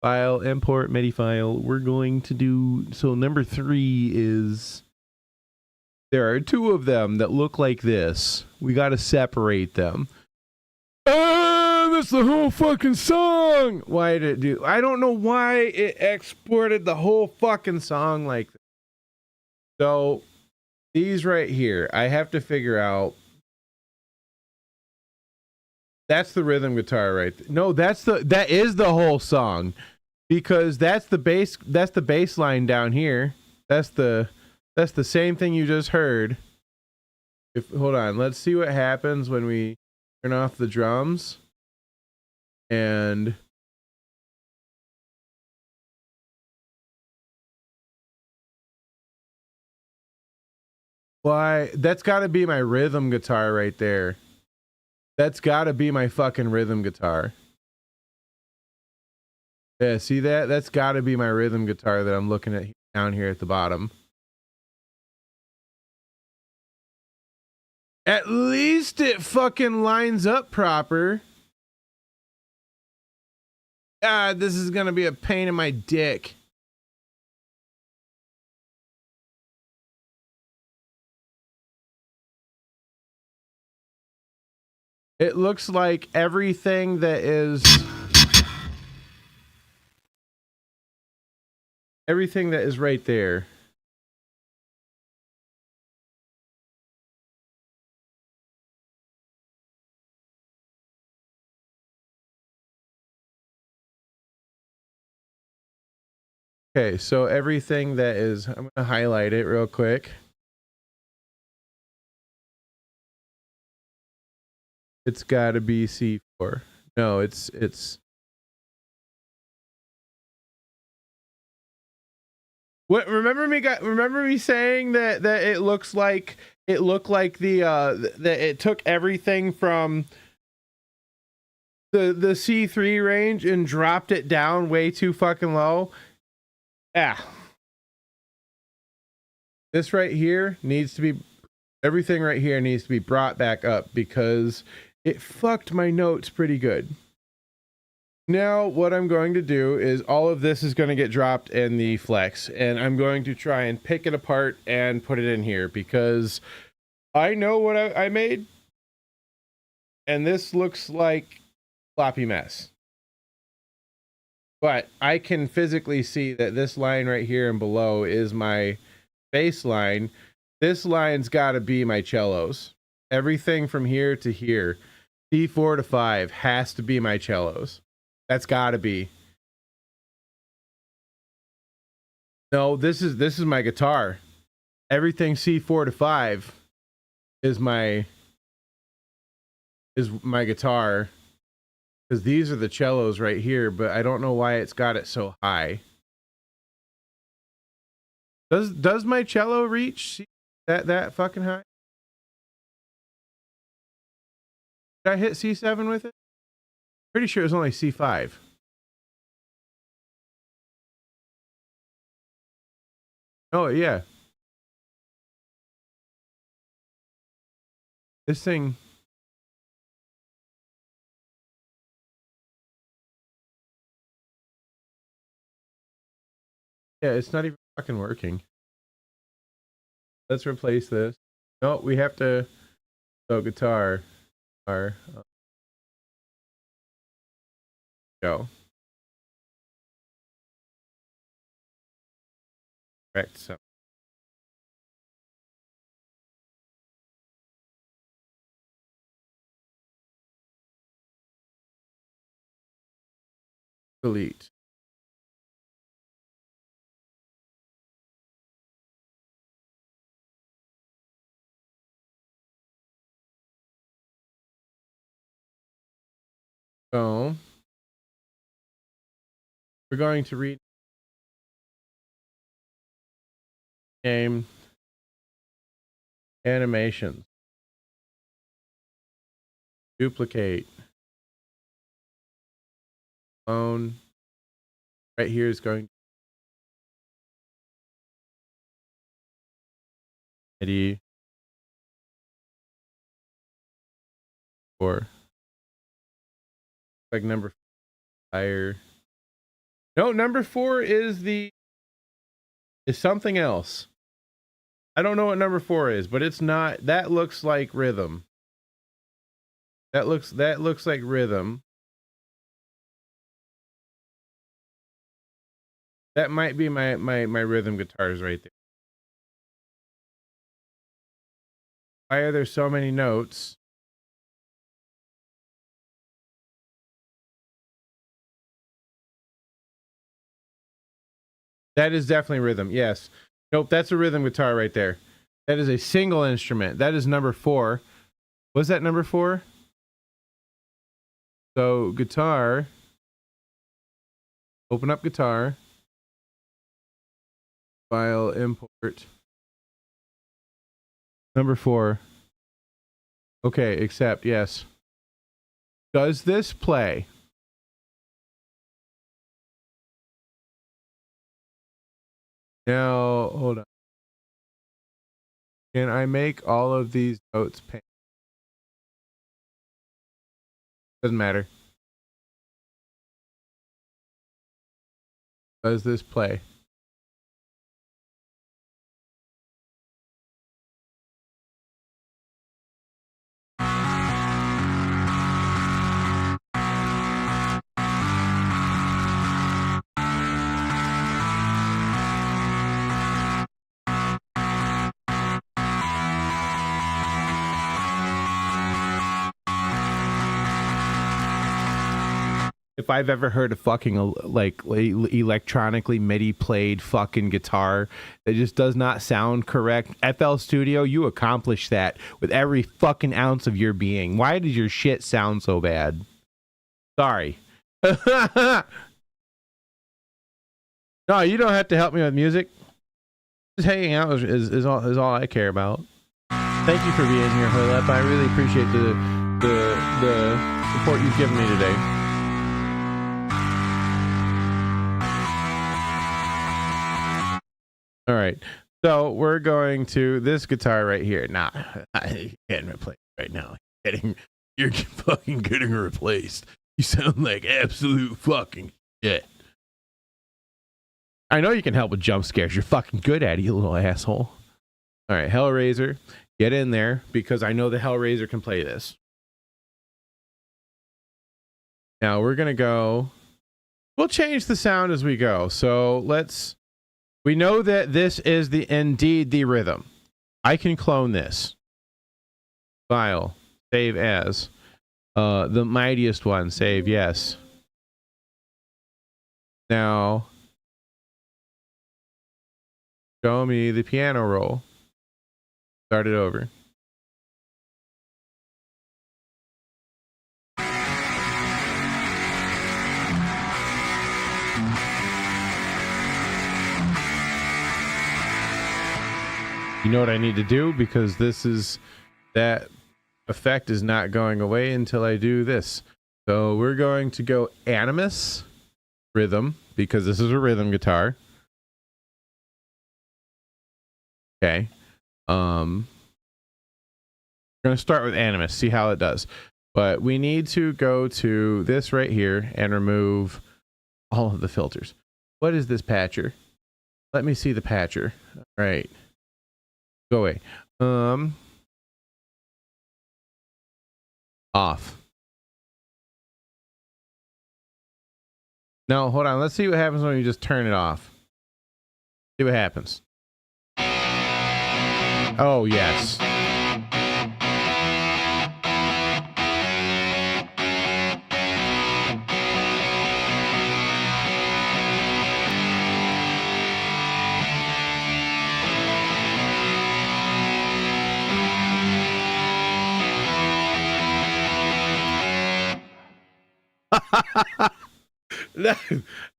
C: File, import MIDI file. We're going to do, so number 3 is, there are 2 of them that look like this. We got to separate them. That's the whole fucking song. Why did it do? I don't know why it exported the whole fucking song like that. So these right here, I have to figure out. That's the rhythm guitar right there. No, that is the whole song, because that's the bass line down here. That's the same thing you just heard. Hold on, let's see what happens when we turn off the drums. And why? That's got to be my rhythm guitar right there. That's got to be my fucking rhythm guitar. Yeah, see that? That's got to be my rhythm guitar that I'm looking at down here at the bottom. At least it fucking lines up proper. God, this is gonna be a pain in my dick. It looks like everything that is right there. Okay, so everything that is, I'm gonna highlight it real quick. It's gotta be C4. No, it's what, remember me saying that it looked like that it took everything from the C3 range and dropped it down way too fucking low. Yeah. This right here needs to be, everything right here needs to be brought back up, because it fucked my notes pretty good. Now what I'm going to do is all of this is going to get dropped in the flex, and I'm going to try and pick it apart and put it in here, because I know what I made, and this looks like sloppy mess. But I can physically see that this line right here and below is my bass line. This line's got to be my cellos. Everything from here to here, C4 to 5 has to be my cellos. That's got to be. No, this is my guitar. Everything C4 to 5 is my guitar, because these are the cellos right here, but I don't know why it's got it so high. Does my cello reach that fucking high? Did I hit C7 with it? Pretty sure it was only C5. Oh yeah. This thing. Yeah, it's not even fucking working. Let's replace this. No, we have to. So guitar. Go. Correct. So. Delete. So we're going to read game animations. Duplicate. Clone. Right here is going to 4. Like number 4. No, number 4 is something else. I don't know what number 4 is, but it's not. That looks like rhythm. That looks like rhythm. That might be my rhythm guitars right there. Why are there so many notes? That is definitely rhythm. Yes. Nope, that's a rhythm guitar right there. That is a single instrument. That is number 4. Was that number 4? So guitar. Open up guitar. File, import. Number 4. Okay, accept. Yes. Does this play? Now, hold on. Can I make all of these notes pink? Doesn't matter. Does this play? If I've ever heard a fucking electronically MIDI played fucking guitar that just does not sound correct, FL Studio, you accomplish that with every fucking ounce of your being. Why does your shit sound so bad? Sorry. No, you don't have to help me with music. Just hanging out is all I care about. Thank you for being here, Hoylep. I really appreciate the support you've given me today. All right, so we're going to this guitar right here. Nah, I can't replace it right now. You're fucking getting replaced. You sound like absolute fucking shit. I know you can help with jump scares. You're fucking good at it, you little asshole. All right, Hellraiser, get in there because I know the Hellraiser can play this. Now we're gonna go. We'll change the sound as we go. So let's We know that this is indeed the rhythm. I can clone this. File. Save as. The mightiest one. Save yes. Now, show me the piano roll. Start it over. You know what I need to do, because that effect is not going away until I do this. So we're going to go Animus rhythm, because this is a rhythm guitar. Okay. We're going to start with Animus, see how it does. But we need to go to this right here and remove all of the filters. What is this patcher? Let me see the patcher. All right. Go away. Off. No, hold on. Let's see what happens when you just turn it off. See what happens. Oh, yes.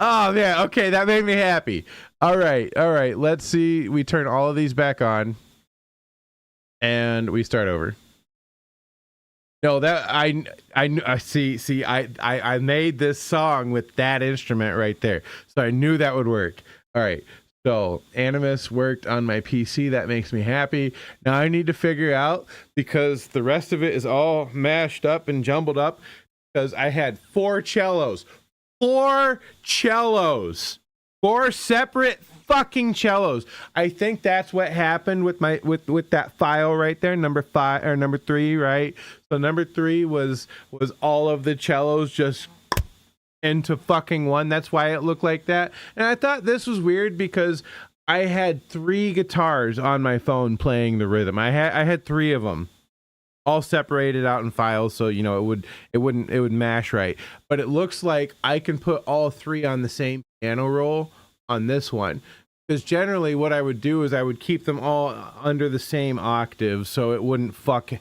C: Oh yeah, okay, that made me happy. All right, let's see. We turn all of these back on and we start over. No, that I see I made this song with that instrument right there, so I knew that would work. All right, so Animus worked on my PC. That makes me happy. Now I need to figure out, because the rest of it is all mashed up and jumbled up, because I had 4 cellos. 4 cellos. 4 separate fucking cellos. I think that's what happened with my with that file right there, number 5 or number 3, right? So number 3 was all of the cellos just into fucking one. That's why it looked like that. And I thought this was weird, because I had 3 guitars on my phone playing the rhythm. I had 3 of them, all separated out in files, so you know it would mash right. But it looks like I can put all 3 on the same piano roll on this one, because generally what I would do is I would keep them all under the same octave so it wouldn't fuck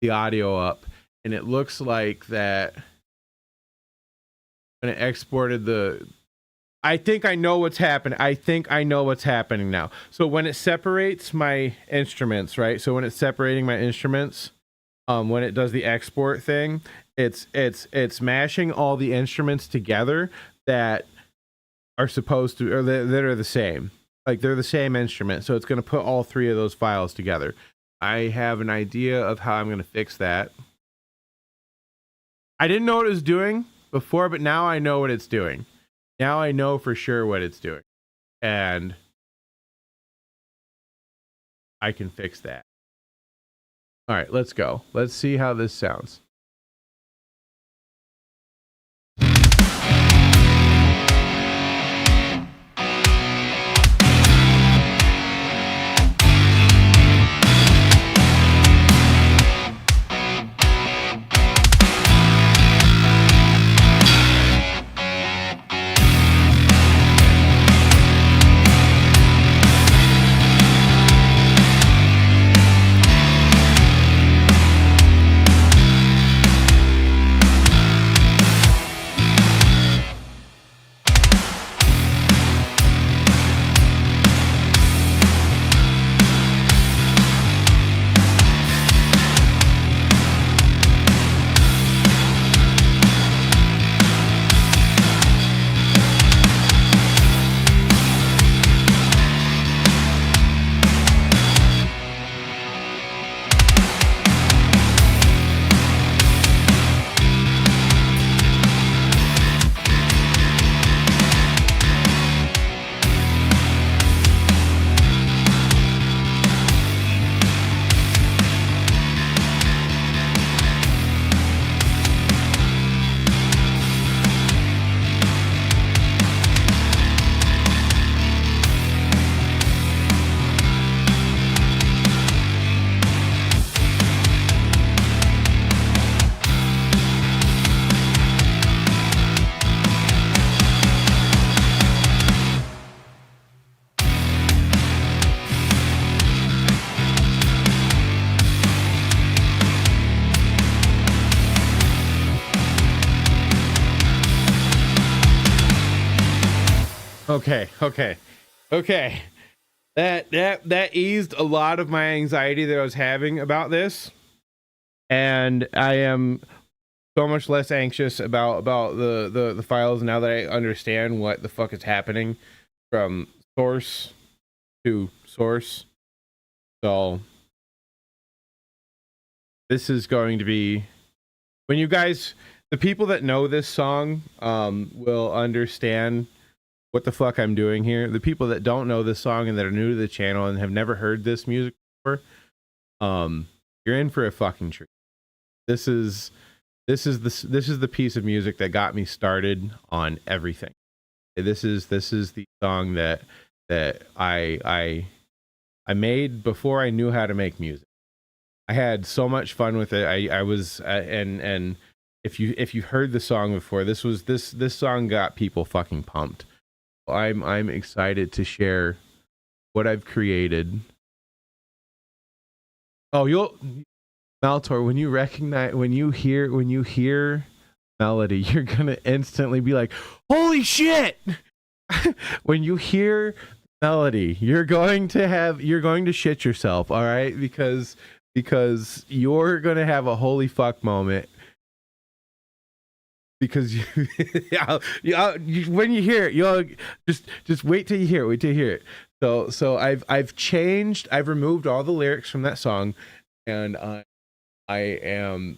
C: the audio up. And it looks like that when it exported I think I know what's happening. I think I know what's happening now. So when it separates my instruments, right? So when it's separating my instruments, when it does the export thing, it's mashing all the instruments together that are supposed to, or that are the same. Like they're the same instrument. So it's going to put all 3 of those files together. I have an idea of how I'm going to fix that. I didn't know what it was doing before, but now I know what it's doing. Now I know for sure what it's doing. And I can fix that. All right, let's go. Let's see how this sounds. Okay. That eased a lot of my anxiety that I was having about this, and I am so much less anxious about the files now that I understand what the fuck is happening from source to source. So this is going to be, when you guys, the people that know this song will understand what the fuck I'm doing here. The people that don't know this song and that are new to the channel and have never heard this music before, you're in for a fucking treat. This is the piece of music that got me started on everything. This is the song that I made before I knew how to make music. I had so much fun with it. I was and if you heard the song before, this song got people fucking pumped. I'm excited to share what I've created. Oh, Maltor, when you hear melody, you're gonna instantly be like, holy shit. When you hear melody, you're going to shit yourself, all right? Because you're gonna have a holy fuck moment. Because when you hear it, you'll just wait till you hear it. So I've removed all the lyrics from that song, and I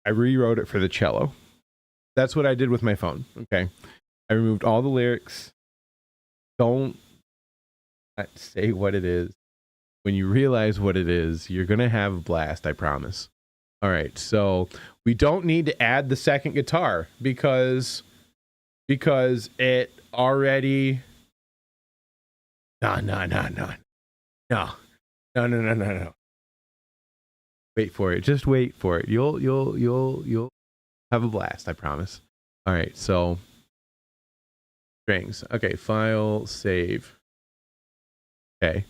C: rewrote it for the cello. That's what I did with my phone. Okay, I removed all the lyrics. Don't say what it is. When you realize what it is, you're gonna have a blast, I promise. All right, so we don't need to add the second guitar because it already no. Wait for it. Just wait for it. You'll have a blast, I promise. All right, so strings. Okay, file, save. Okay.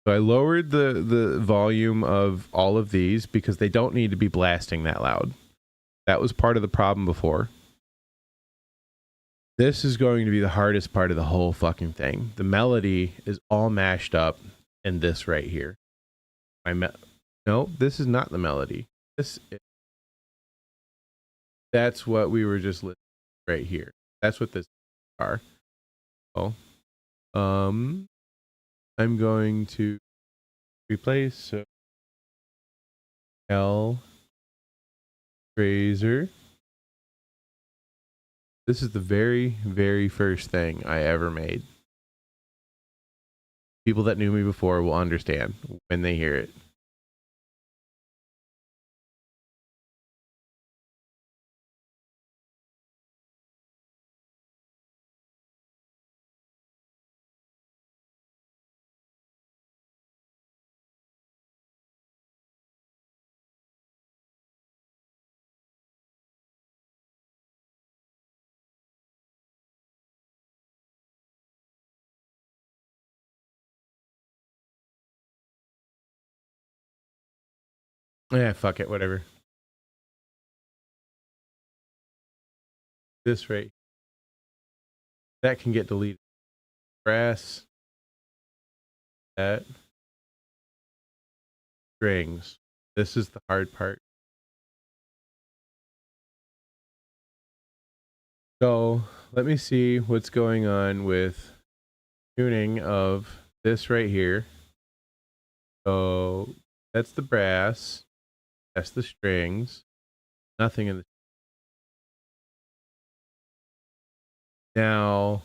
C: So I lowered the volume of all of these because they don't need to be blasting that loud. That was part of the problem before. This is going to be the hardest part of the whole fucking thing. The melody is all mashed up in this right here. No, this is not the melody. That's what we were just listening to right here. That's what this are. Oh, I'm going to replace. So L Razor. This is the very, very first thing I ever made. People that knew me before will understand when they hear it. Yeah, fuck it, whatever. This right, that can get deleted. Brass, that, strings. This is the hard part. So let me see what's going on with tuning of this right here. So that's the brass, that's the strings, nothing in the. Now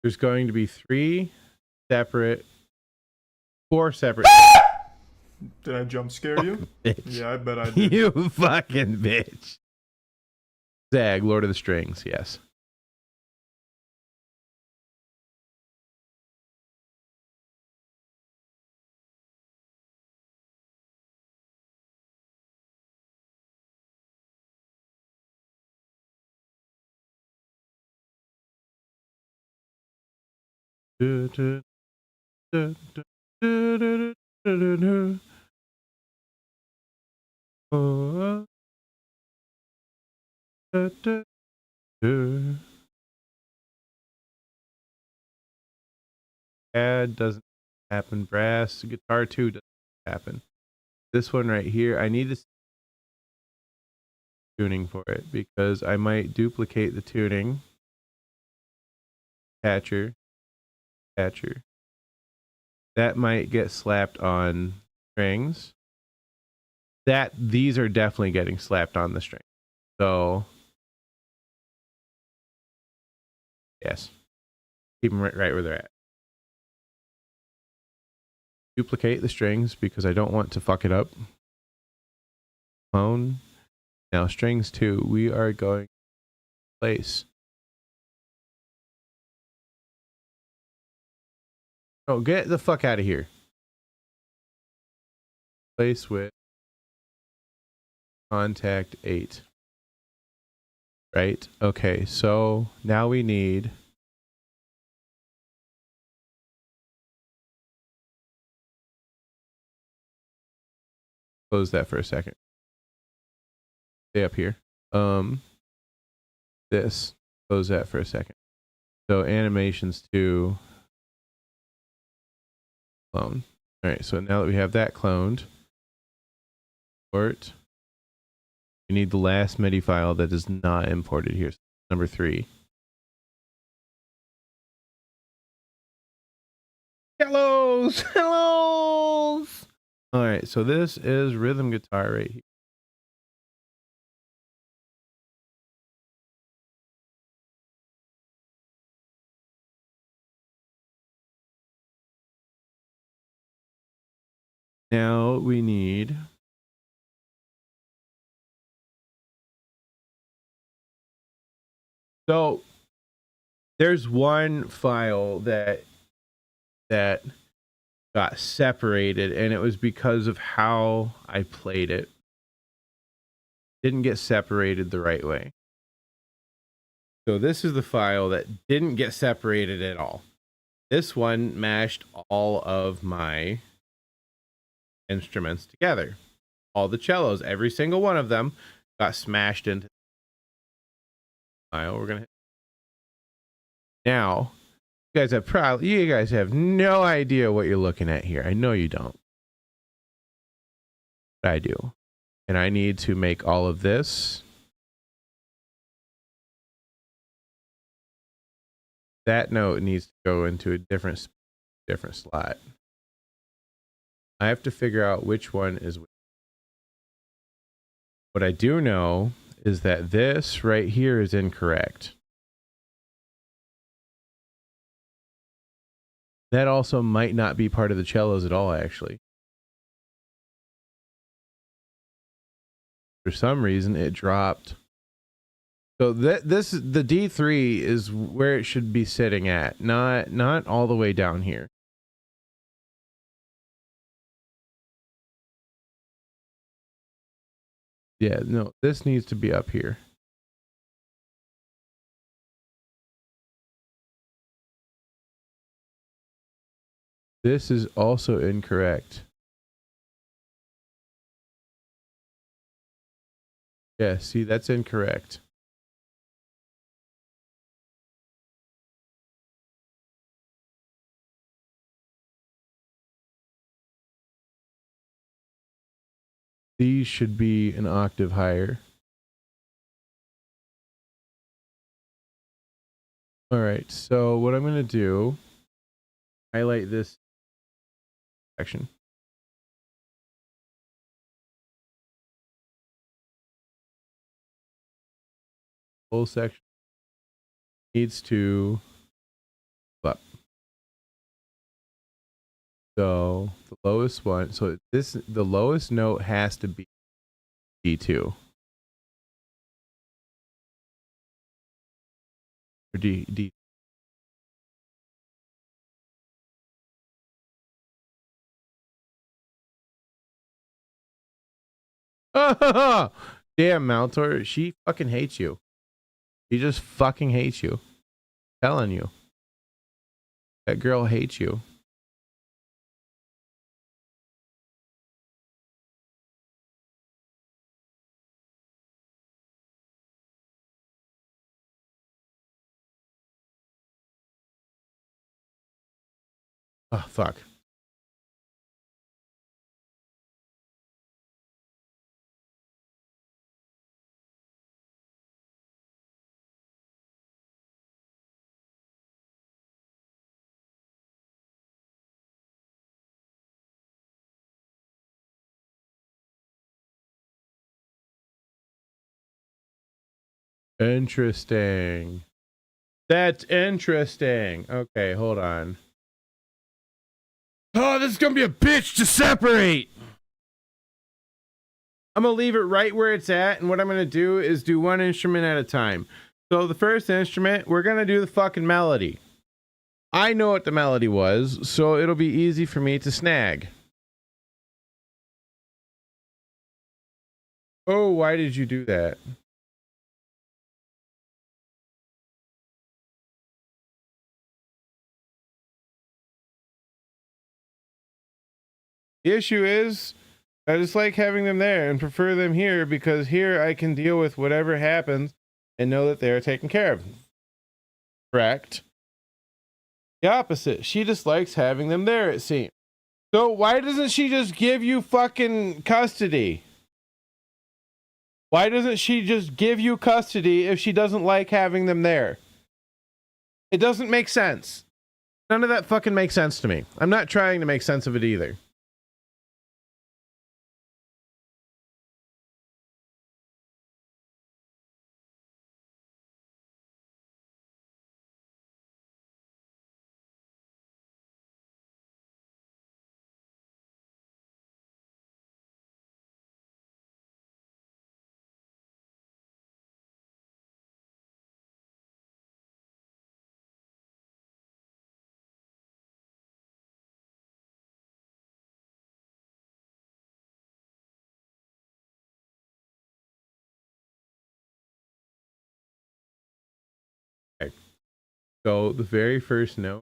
C: there's going to be four separate.
H: Did I jump scare you?
C: Bitch.
H: Yeah, I bet I did.
C: You fucking bitch. Zag, Lord of the Strings, yes. Pad doesn't happen. Brass guitar 2 doesn't happen. This one right here, I need to tuning for it because I might duplicate the tuning. Patcher. That might get slapped on strings. These are definitely getting slapped on the string. So yes, keep them right where they're at. Duplicate the strings because I don't want to fuck it up. Clone. Now strings 2, we are going to place. Oh, get the fuck out of here. Place with contact 8. Right? Okay, so now we need close that for a second. Stay up here. This. Close that for a second. So animations 2 clone. Alright, so now that we have that cloned, import. We need the last MIDI file that is not imported here. Number 3. Hellos! Hellos! Alright, so this is rhythm guitar right here. Now we need so there's one file that got separated and it was because of how I played it. Didn't get separated the right way. So this is the file that didn't get separated at all. This one mashed all of my instruments together. All the cellos, every single one of them got smashed into the file. We're gonna hit. Now, you guys have no idea what you're looking at here. I know you don't. But I do. And I need to make all of this. That note needs to go into a different slot. I have to figure out which one is which. What I do know is that this right here is incorrect. That also might not be part of the cellos at all, actually. For some reason, it dropped. So the D3 is where it should be sitting at, not all the way down here. Yeah, no, this needs to be up here. This is also incorrect. Yeah, see, that's incorrect. These should be an octave higher. All right, so what I'm going to do, highlight this section. Whole section needs to up. So the lowest one, so the lowest note has to be D2. Or D. Oh, damn, Maltor, she fucking hates you. She just fucking hates you. I'm telling you. That girl hates you. Oh, fuck. Interesting. That's interesting. Okay, hold on. Oh, this is gonna be a bitch to separate. I'm gonna leave it right where it's at, and what I'm gonna do is do one instrument at a time. So the first instrument, we're gonna do the fucking melody. I know what the melody was, so it'll be easy for me to snag. Oh, why did you do that? The issue is, I just like having them there and prefer them here because here I can deal with whatever happens and know that they're taken care of. Correct. The opposite. She just likes having them there, it seems. So why doesn't she just give you fucking custody? Why doesn't she just give you custody if she doesn't like having them there? It doesn't make sense. None of that fucking makes sense to me. I'm not trying to make sense of it either. Okay. So the very first note.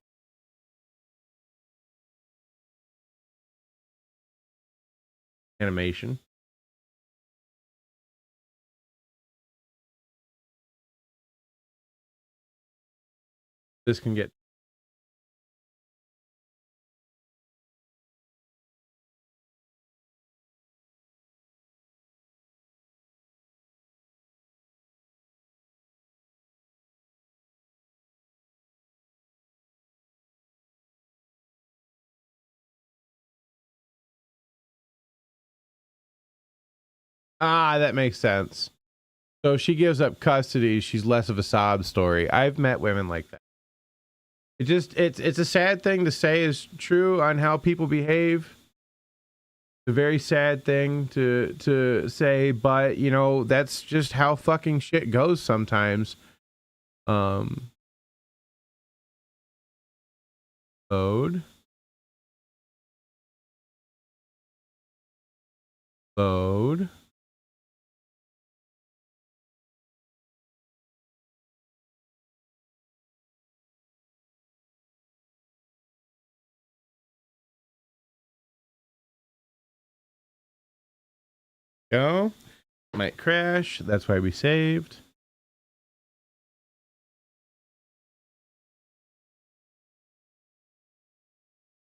C: Animation. This can get that makes sense. So if she gives up custody, she's less of a sob story. I've met women like that. It's a sad thing to say is true on how people behave. It's a very sad thing to say, but you know, that's just how fucking shit goes sometimes. Load. Load. Go. Might crash. That's why we saved.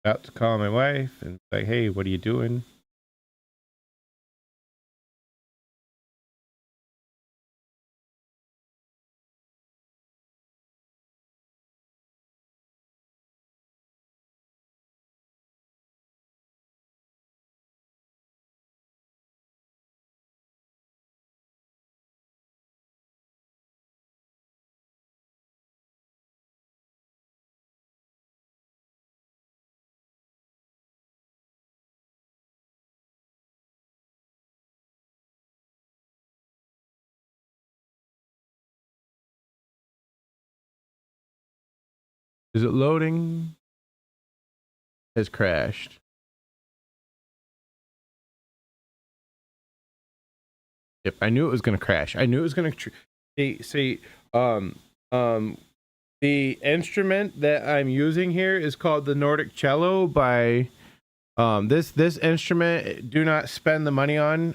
C: About to call my wife and like, hey, what are you doing? Is it loading? Has crashed. Yep, I knew it was gonna crash. I knew it was gonna. See, the instrument that I'm using here is called the Nordic cello by this instrument. Do not spend the money on.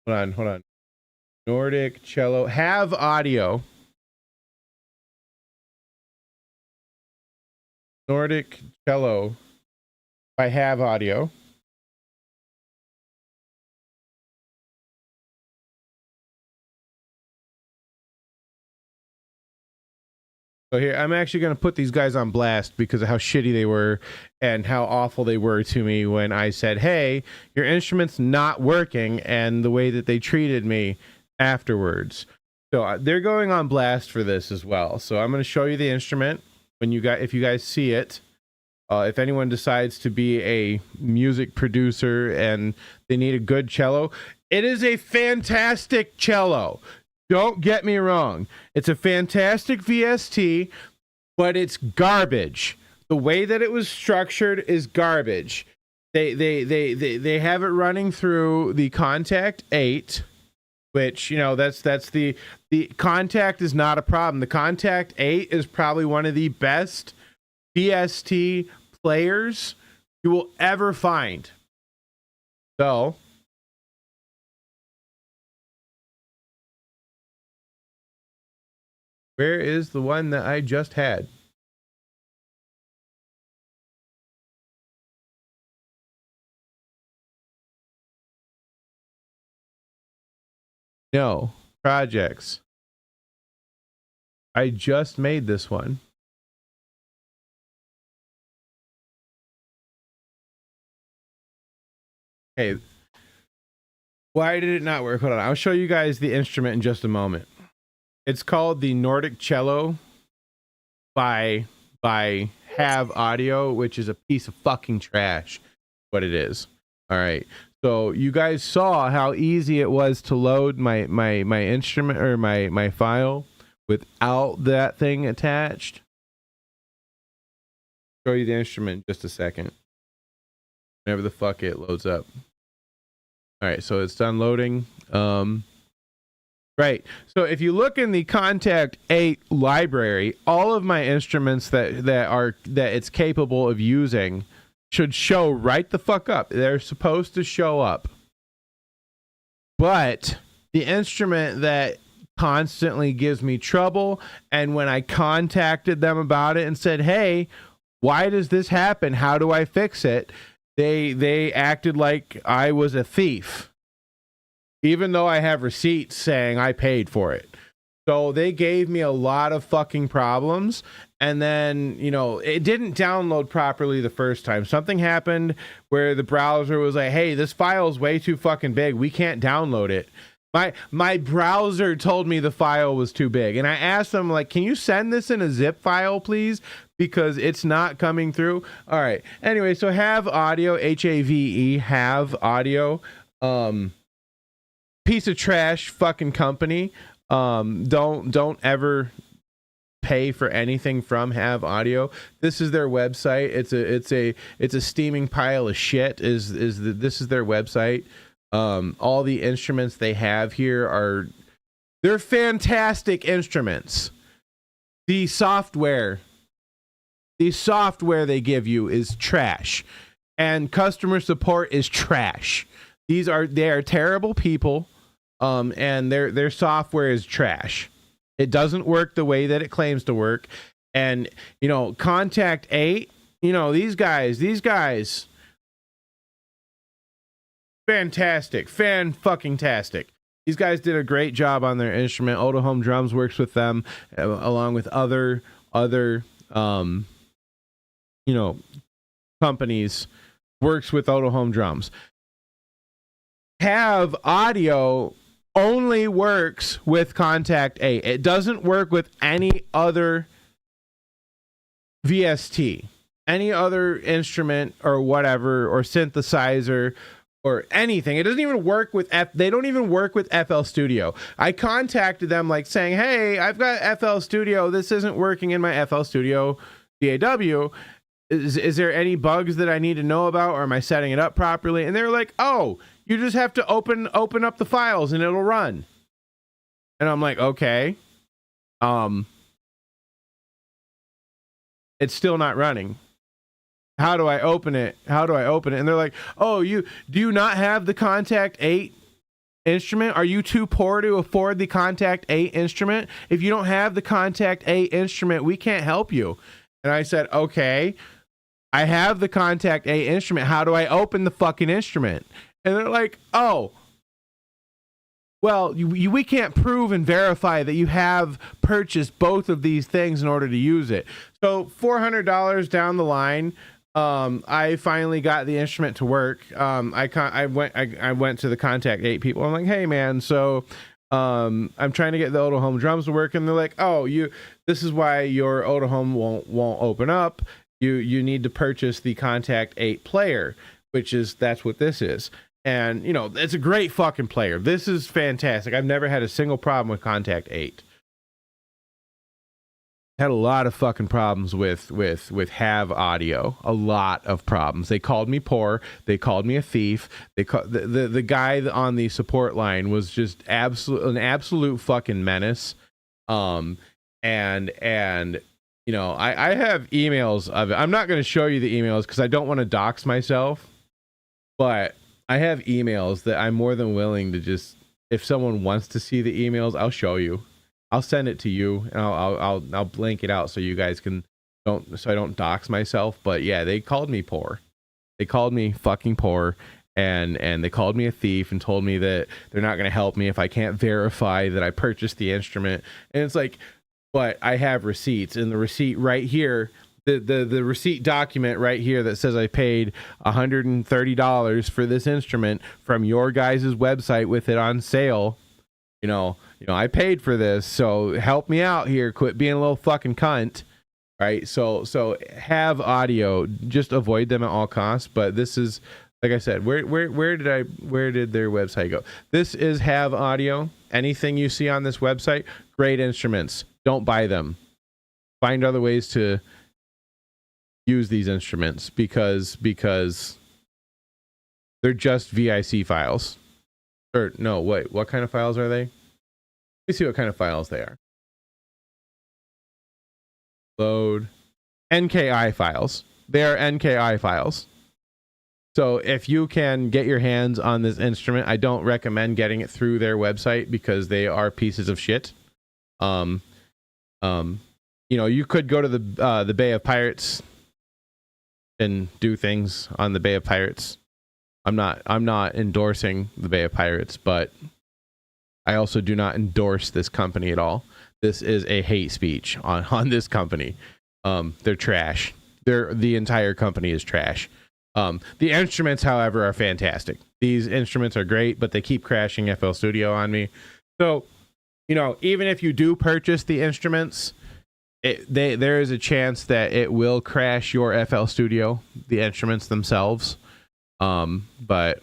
C: Hold on. Nordic cello have audio. Nordic cello by Have Audio. So here, I'm actually going to put these guys on blast because of how shitty they were and how awful they were to me when I said, hey, your instrument's not working, and the way that they treated me afterwards. So they're going on blast for this as well. So I'm going to show you the instrument when you guys, if you guys see it. If anyone decides to be a music producer and they need a good cello, it is a fantastic cello. Don't get me wrong. It's a fantastic VST, but it's garbage. The way that it was structured is garbage. They have it running through the Contact 8, which, you know, that's the Contact is not a problem. The Contact 8 is probably one of the best VST players you will ever find. So where is the one that I just had? No, projects. I just made this one. Hey, why did it not work? Hold on, I'll show you guys the instrument in just a moment. It's called the Nordic Cello by Have Audio, which is a piece of fucking trash. What it is. All right. So you guys saw how easy it was to load my instrument or my file without that thing attached. Show you the instrument in just a second. Whenever the fuck it loads up. All right, so it's done loading. Right. So if you look in the Contact 8 library, all of my instruments that it's capable of using should show right the fuck up. They're supposed to show up. But the instrument that constantly gives me trouble, and when I contacted them about it and said, "Hey, why does this happen? How do I fix it?" They acted like I was a thief. Even though I have receipts saying I paid for it. So they gave me a lot of fucking problems. And then, you know, it didn't download properly the first time. Something happened where the browser was like, hey, this file is way too fucking big. We can't download it. My browser told me the file was too big. And I asked them, like, can you send this in a zip file, please? Because it's not coming through. All right. Anyway, so Have Audio, H-A-V-E, Have Audio. Piece of trash fucking company. Don't ever pay for anything from Have Audio. This is their website. It's a steaming pile of shit. This is their website. All the instruments they have here they're fantastic instruments. The software they give you is trash, and customer support is trash. They are terrible people, and their software is trash. It doesn't work the way that it claims to work. And, you know, Contact 8, you know, these guys, fantastic, fan-fucking-tastic. These guys did a great job on their instrument. Oda Home Drums works with them, along with other you know, companies, works with Oda Home Drums. Have Audio only works with Contact 8. It doesn't work with any other VST, any other instrument or whatever, or synthesizer or anything. It doesn't even work with they don't even work with FL Studio. I contacted them like saying, hey, I've got FL Studio. This isn't working in my FL Studio DAW. Is there any bugs that I need to know about, or am I setting it up properly? And they were like, oh, you just have to open up the files and it'll run. And I'm like, okay. It's still not running. How do I open it? And they're like, oh, do you not have the Contact 8 instrument? Are you too poor to afford the Contact 8 instrument? If you don't have the Contact 8 instrument, we can't help you. And I said, okay. I have the Contact 8 instrument. How do I open the fucking instrument? And they're like, oh, well, we can't prove and verify that you have purchased both of these things in order to use it. So $400 down the line, I finally got the instrument to work. I went to the Contact 8 people. I'm like, hey man, so I'm trying to get the Otohome drums to work, and they're like, oh, this is why your Otohome won't open up. You need to purchase the Contact 8 player, that's what this is. And, you know, it's a great fucking player. This is fantastic. I've never had a single problem with Contact 8. Had a lot of fucking problems with Have Audio. A lot of problems. They called me poor. They called me a thief. The guy on the support line was just an absolute fucking menace. And you know, I have emails of it. I'm not going to show you the emails because I don't want to dox myself, but I have emails that I'm more than willing to just, if someone wants to see the emails, I'll show you. I'll send it to you, and I'll blank it out so you guys so I don't dox myself. But yeah, they called me poor. They called me fucking poor, and they called me a thief and told me that they're not going to help me if I can't verify that I purchased the instrument. And it's like, but I have receipts, and the receipt right here, the receipt document right here that says I paid $130 for this instrument from your guys' website with it on sale. You know, I paid for this, so help me out here. Quit being a little fucking cunt, right? So Have Audio, just avoid them at all costs. But this is, like I said, where did their website go? This is Have Audio. Anything you see on this website, great instruments. Don't buy them. Find other ways to use these instruments because they're just VIC files. Or no, wait, what kind of files are they? Let me see what kind of files they are. Load. NKI files. They are NKI files. So if you can get your hands on this instrument, I don't recommend getting it through their website because they are pieces of shit. You know, you could go to the Bay of Pirates and do things on the Bay of Pirates. I'm not endorsing the Bay of Pirates, but I also do not endorse this company at all. This is a hate speech on this company. They're trash. The entire company is trash. The instruments, however, are fantastic. These instruments are great, but they keep crashing FL Studio on me. So, you know, even if you do purchase the instruments, there is a chance that it will crash your FL Studio, the instruments themselves. But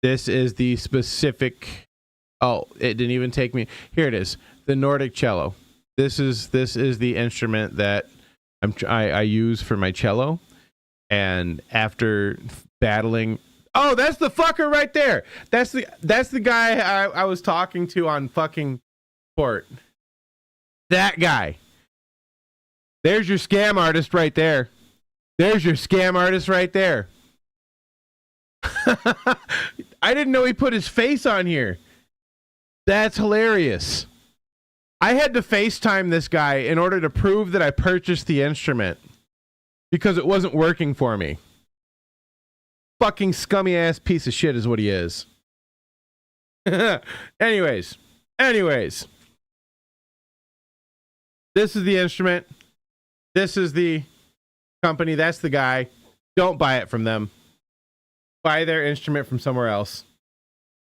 C: this is the specific. Oh, it didn't even take me. Here it is. The Nordic cello. This is the instrument that I use for my cello. And after battling, oh, that's the fucker right there. That's the guy I was talking to on fucking port. That guy. There's your scam artist right there. There's your scam artist right there. I didn't know he put his face on here. That's hilarious. I had to FaceTime this guy in order to prove that I purchased the instrument because it wasn't working for me. Fucking scummy ass piece of shit is what he is. Anyways. This is the instrument. This is the company. That's the guy. Don't buy it from them. Buy their instrument from somewhere else,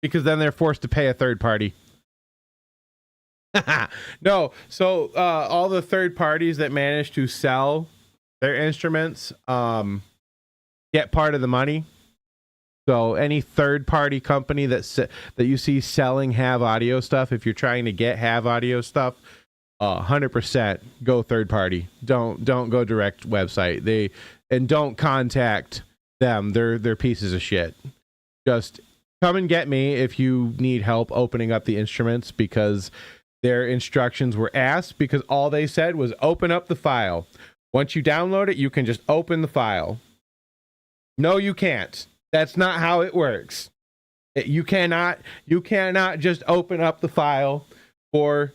C: because then they're forced to pay a third party. No, so all the third parties that manage to sell their instruments get part of the money. So any third party company that you see selling Have Audio stuff, if you're trying to get Have Audio stuff, 100% go third party. Don't go direct website. And don't contact them. They're pieces of shit. Just come and get me if you need help opening up the instruments, because their instructions were asked, because all they said was open up the file. Once you download it, you can just open the file. No, you can't. That's not how it works. You cannot just open up the file for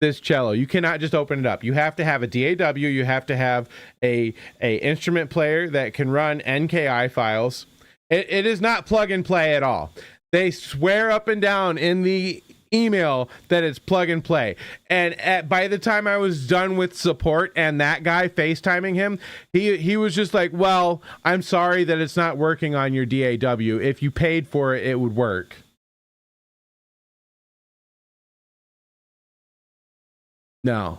C: this cello. You cannot just open it up. You have to have a DAW. You have to have a instrument player that can run NKI files. It is not plug and play at all. They swear up and down in the email that it's plug and play. And by the time I was done with support and that guy FaceTiming him, he was just like, well, I'm sorry that it's not working on your DAW. If you paid for it, it would work. No,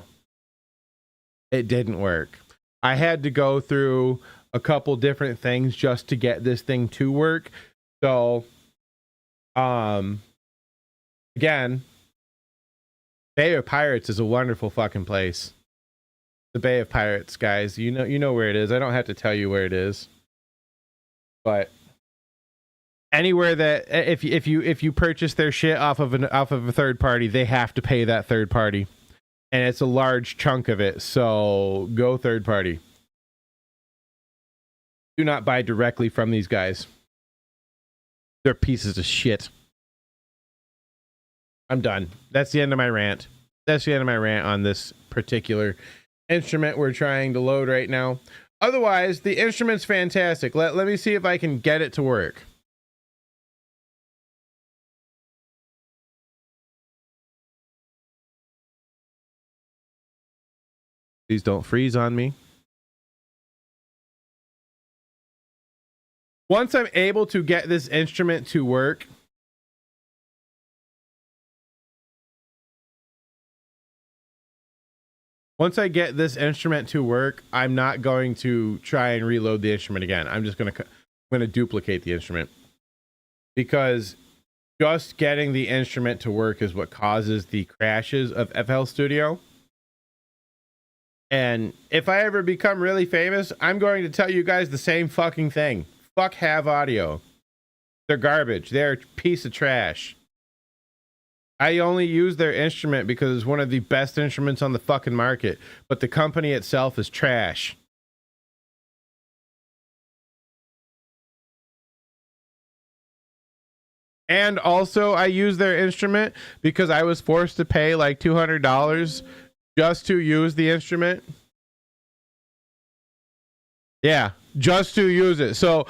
C: it didn't work. I had to go through a couple different things just to get this thing to work. So, again, Bay of Pirates is a wonderful fucking place. The Bay of Pirates, guys. You know where it is. I don't have to tell you where it is. But anywhere that if you purchase their shit off of a third party, they have to pay that third party. And it's a large chunk of it, so go third party. Do not buy directly from these guys. They're pieces of shit. I'm done. That's the end of my rant. That's the end of my rant on this particular instrument we're trying to load right now. Otherwise, the instrument's fantastic. Let me see if I can get it to work. Please don't freeze on me. Once I'm able to get this instrument to work, once I get this instrument to work, I'm not going to try and reload the instrument again. I'm just going to duplicate the instrument, because just getting the instrument to work is what causes the crashes of FL Studio. And if I ever become really famous, I'm going to tell you guys the same fucking thing. Fuck Have Audio. They're garbage. They're a piece of trash. I only use their instrument because it's one of the best instruments on the fucking market, but the company itself is trash. And also, I use their instrument because I was forced to pay like $200 just to use the instrument. Yeah, just to use it. So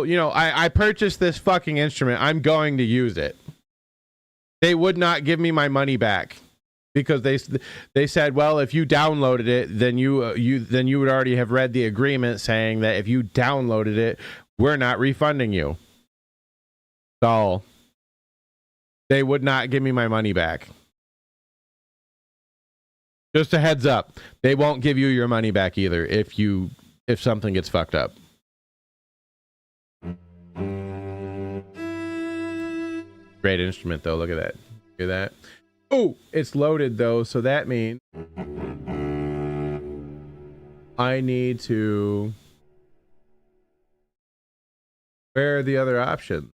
C: you know, I purchased this fucking instrument. I'm going to use it. They would not give me my money back because they said, well, if you downloaded it, then you would already have read the agreement saying that if you downloaded it, we're not refunding you. So they would not give me my money back. Just a heads up, they won't give you your money back either if something gets fucked up. Great instrument though, look at that. Look at that. Oh, it's loaded though, so that means I need to... Where are the other options?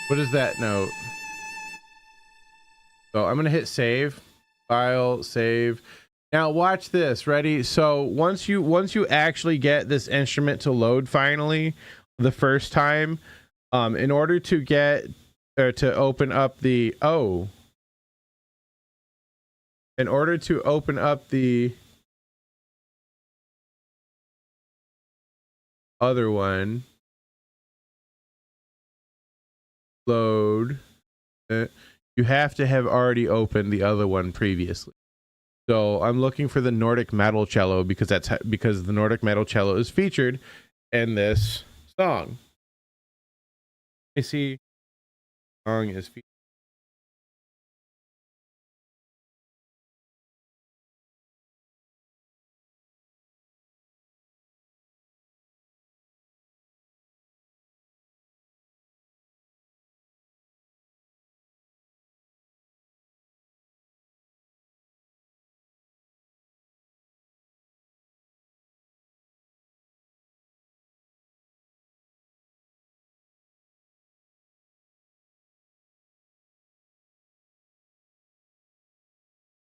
C: What is that note? So I'm gonna hit save, file, save. Now watch this. Ready? So once you actually get this instrument to load finally, the first time, in order to get or to open up the in order to open up the other one. Load, you have to have already opened the other one previously. So I'm looking for the Nordic metal cello because because the Nordic metal cello is featured in this song. I see song is featured.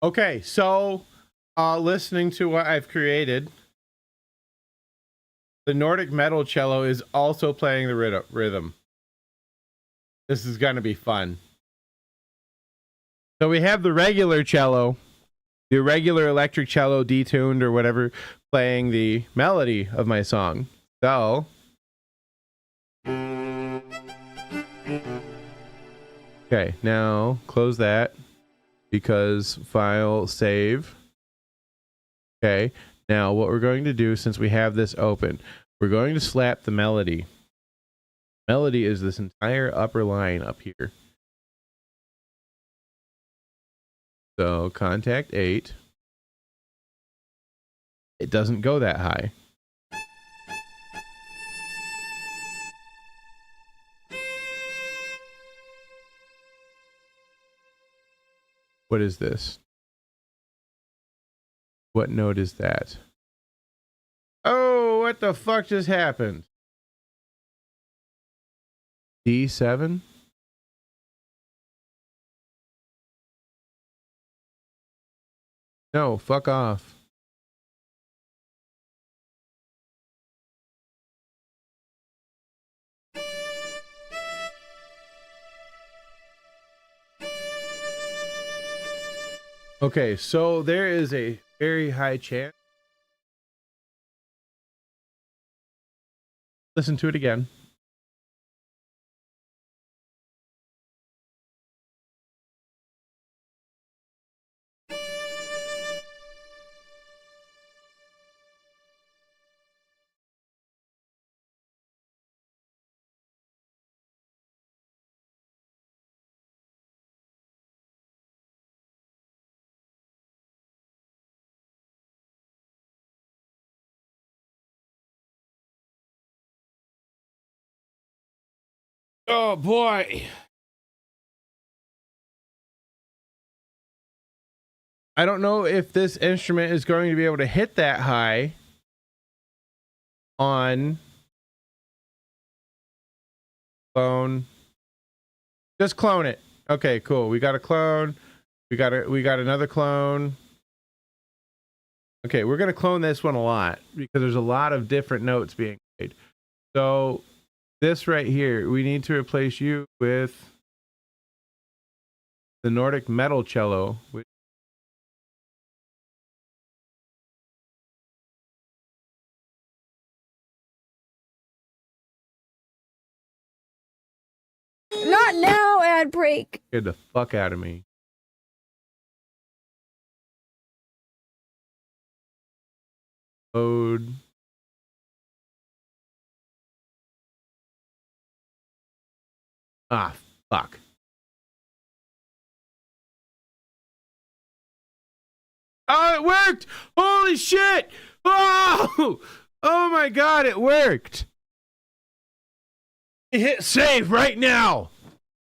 C: Okay, so listening to what I've created, The Nordic metal cello is also playing the rhythm. This is going to be fun. So we have the regular cello, the regular electric cello detuned or whatever, playing the melody of my song. So okay, now close that because file save. Okay, now what we're going to do, since we have this open, we're going to slap the melody. Melody is this entire upper line up here. So contact 8. It doesn't go that high. What is this? What note is that? Oh, what the fuck just happened? D7? No, fuck off. Okay, so there is a very high chance. Listen to it again. Oh boy. I don't know if this instrument is going to be able to hit that high on clone. Just clone it. Okay, cool. We got a clone. We got another clone. Okay, we're going to clone this one a lot because there's a lot of different notes being played. So this right here, we need to replace you with the Nordic metal cello, which
B: Not now, ad break.
C: scared the fuck out of me. Load. Ah, fuck. Oh, it worked! Holy shit! Oh! Oh my god, it worked! Hit save right now!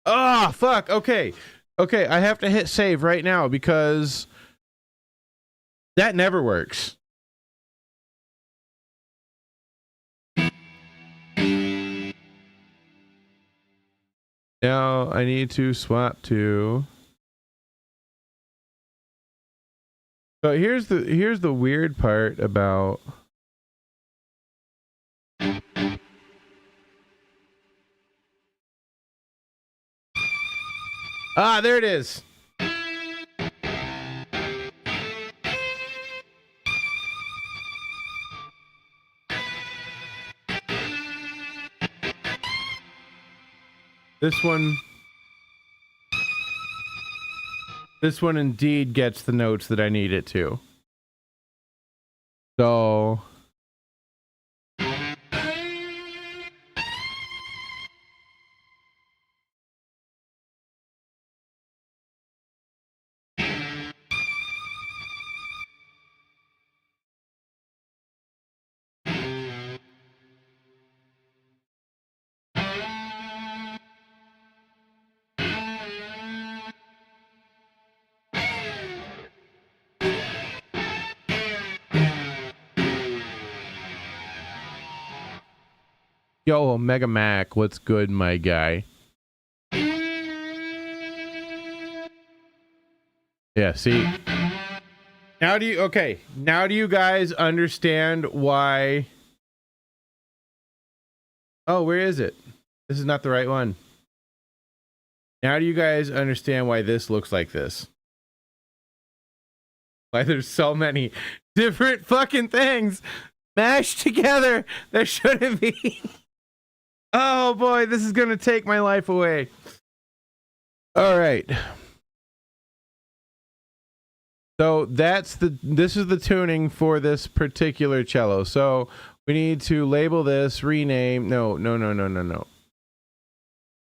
C: Ah, fuck. Okay. Okay, I have to hit save right now because that never works. Now I need to swap to. So here's the weird part about. Ah, there it is. This one indeed gets the notes that I need it to. So yo, Omega Mac, what's good, my guy? Yeah, see? Now do you guys understand why Oh, where is it? This is not the right one. Now do you guys understand why this looks like this? Why there's so many different fucking things mashed together that shouldn't be. Oh boy, this is gonna take my life away. All right. So this is the tuning for this particular cello. So we need to label this, rename. No.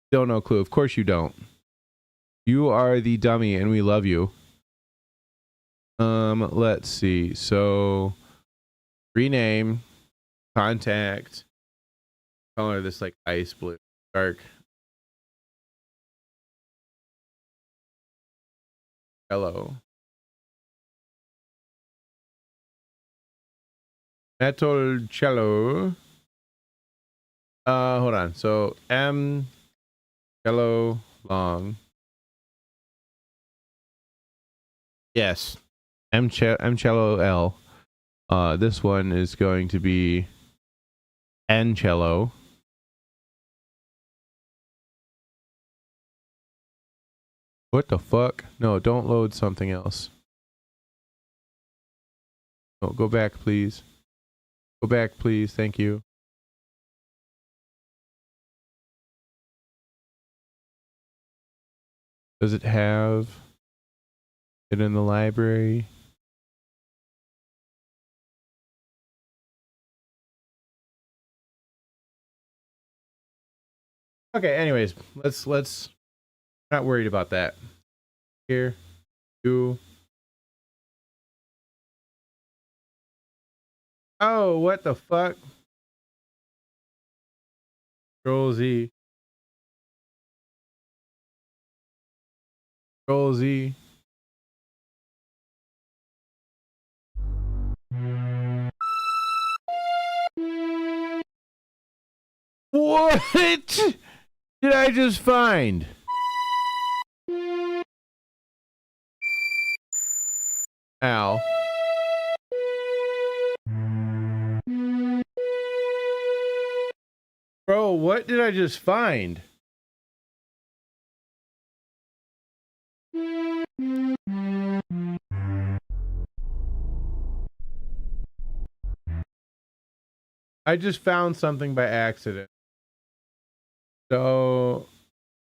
C: Still no clue. Of course you don't. You are the dummy and we love you. Let's see. So rename, contact, color this like ice blue, dark. Hello. Metal cello. Hold on. So M cello long. Yes. M cello L. This one is going to be N cello. What the fuck? No, don't load something else. No, go back, please. Go back, please. Thank you. Does it have it in the library? Okay, anyways, let's not worried about that. Here, you. Oh, what the fuck? Control Z. Control Z. What did I just find? Ow. Bro, what did I just find? I just found something by accident. So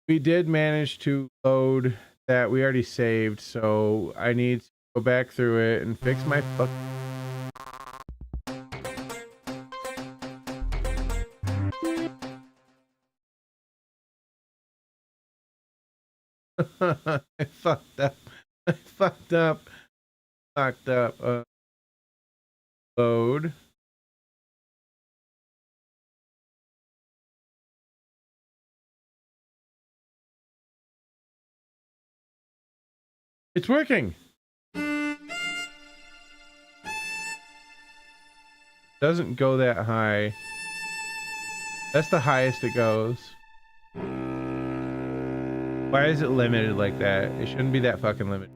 C: we did manage to load that we already saved, so I need to go back through it and fix my fuck. I fucked up. I fucked up. Fucked up. Load. It's working. Doesn't go that high. That's the highest it goes. Why is it limited like that? It shouldn't be that fucking limited.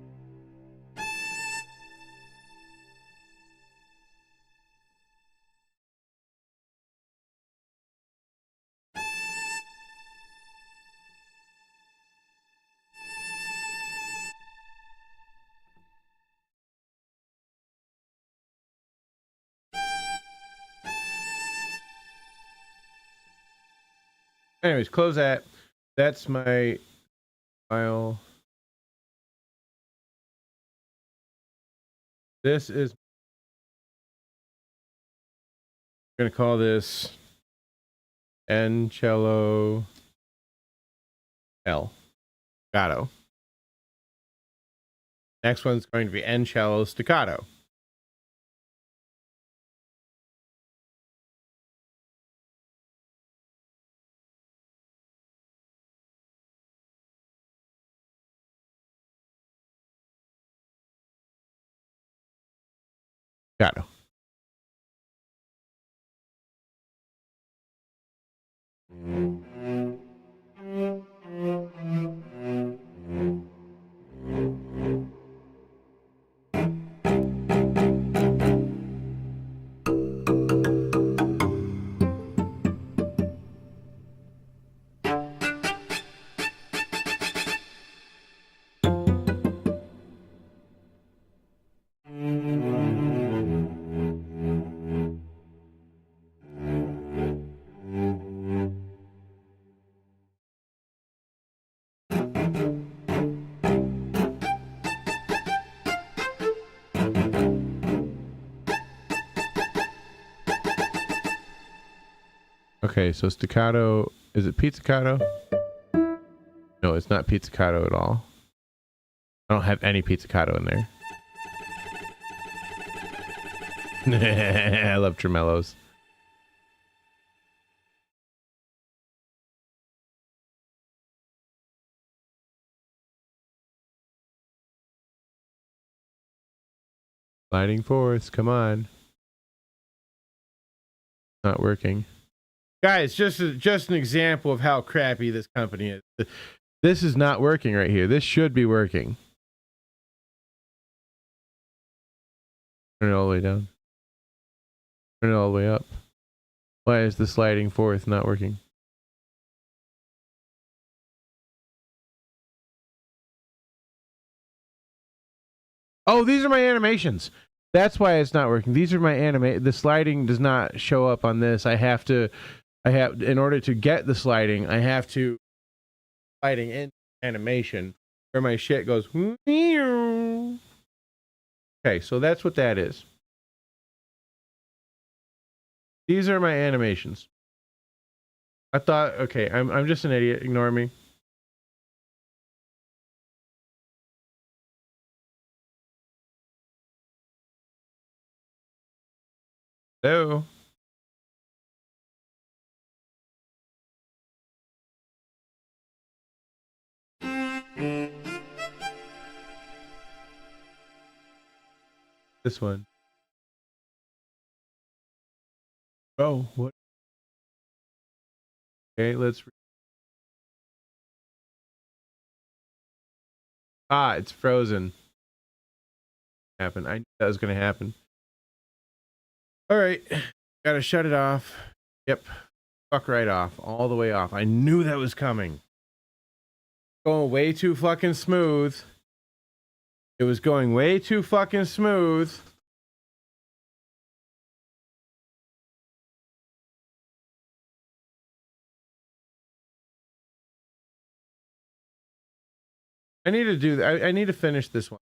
C: Anyways, close that. That's my file. This is I'm gonna call this N cello L staccato. Next one's going to be N cello staccato. Staccato. Okay, so staccato. Is it pizzicato? No, it's not pizzicato at all. I don't have any pizzicato in there. I love tremellos. Sliding fourths, come on. Not working. Guys, just an example of how crappy this company is. This is not working right here. This should be working. Turn it all the way down. Turn it all the way up. Why is the sliding fourth not working? Oh, these are my animations. That's why it's not working. These are my the sliding does not show up on this. I have in order to get the sliding, I have to sliding in animation where my shit goes. Okay, so that's what that is. These are my animations. I thought, okay, I'm just an idiot. Ignore me. Hello. This one. Oh, what? Okay, let's. It's frozen. Happen. I knew that was gonna happen. All right, gotta shut it off. Yep, fuck right off, all the way off. I knew that was coming. Going way too fucking smooth. It was going way too fucking smooth. I need to do that. I need to finish this one.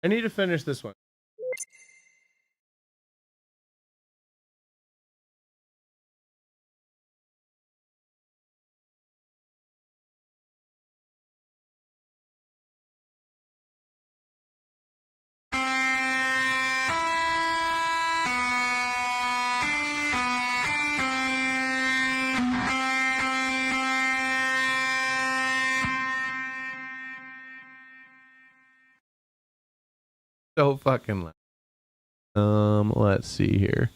C: I need to finish this one. So fucking loud. Let's see here.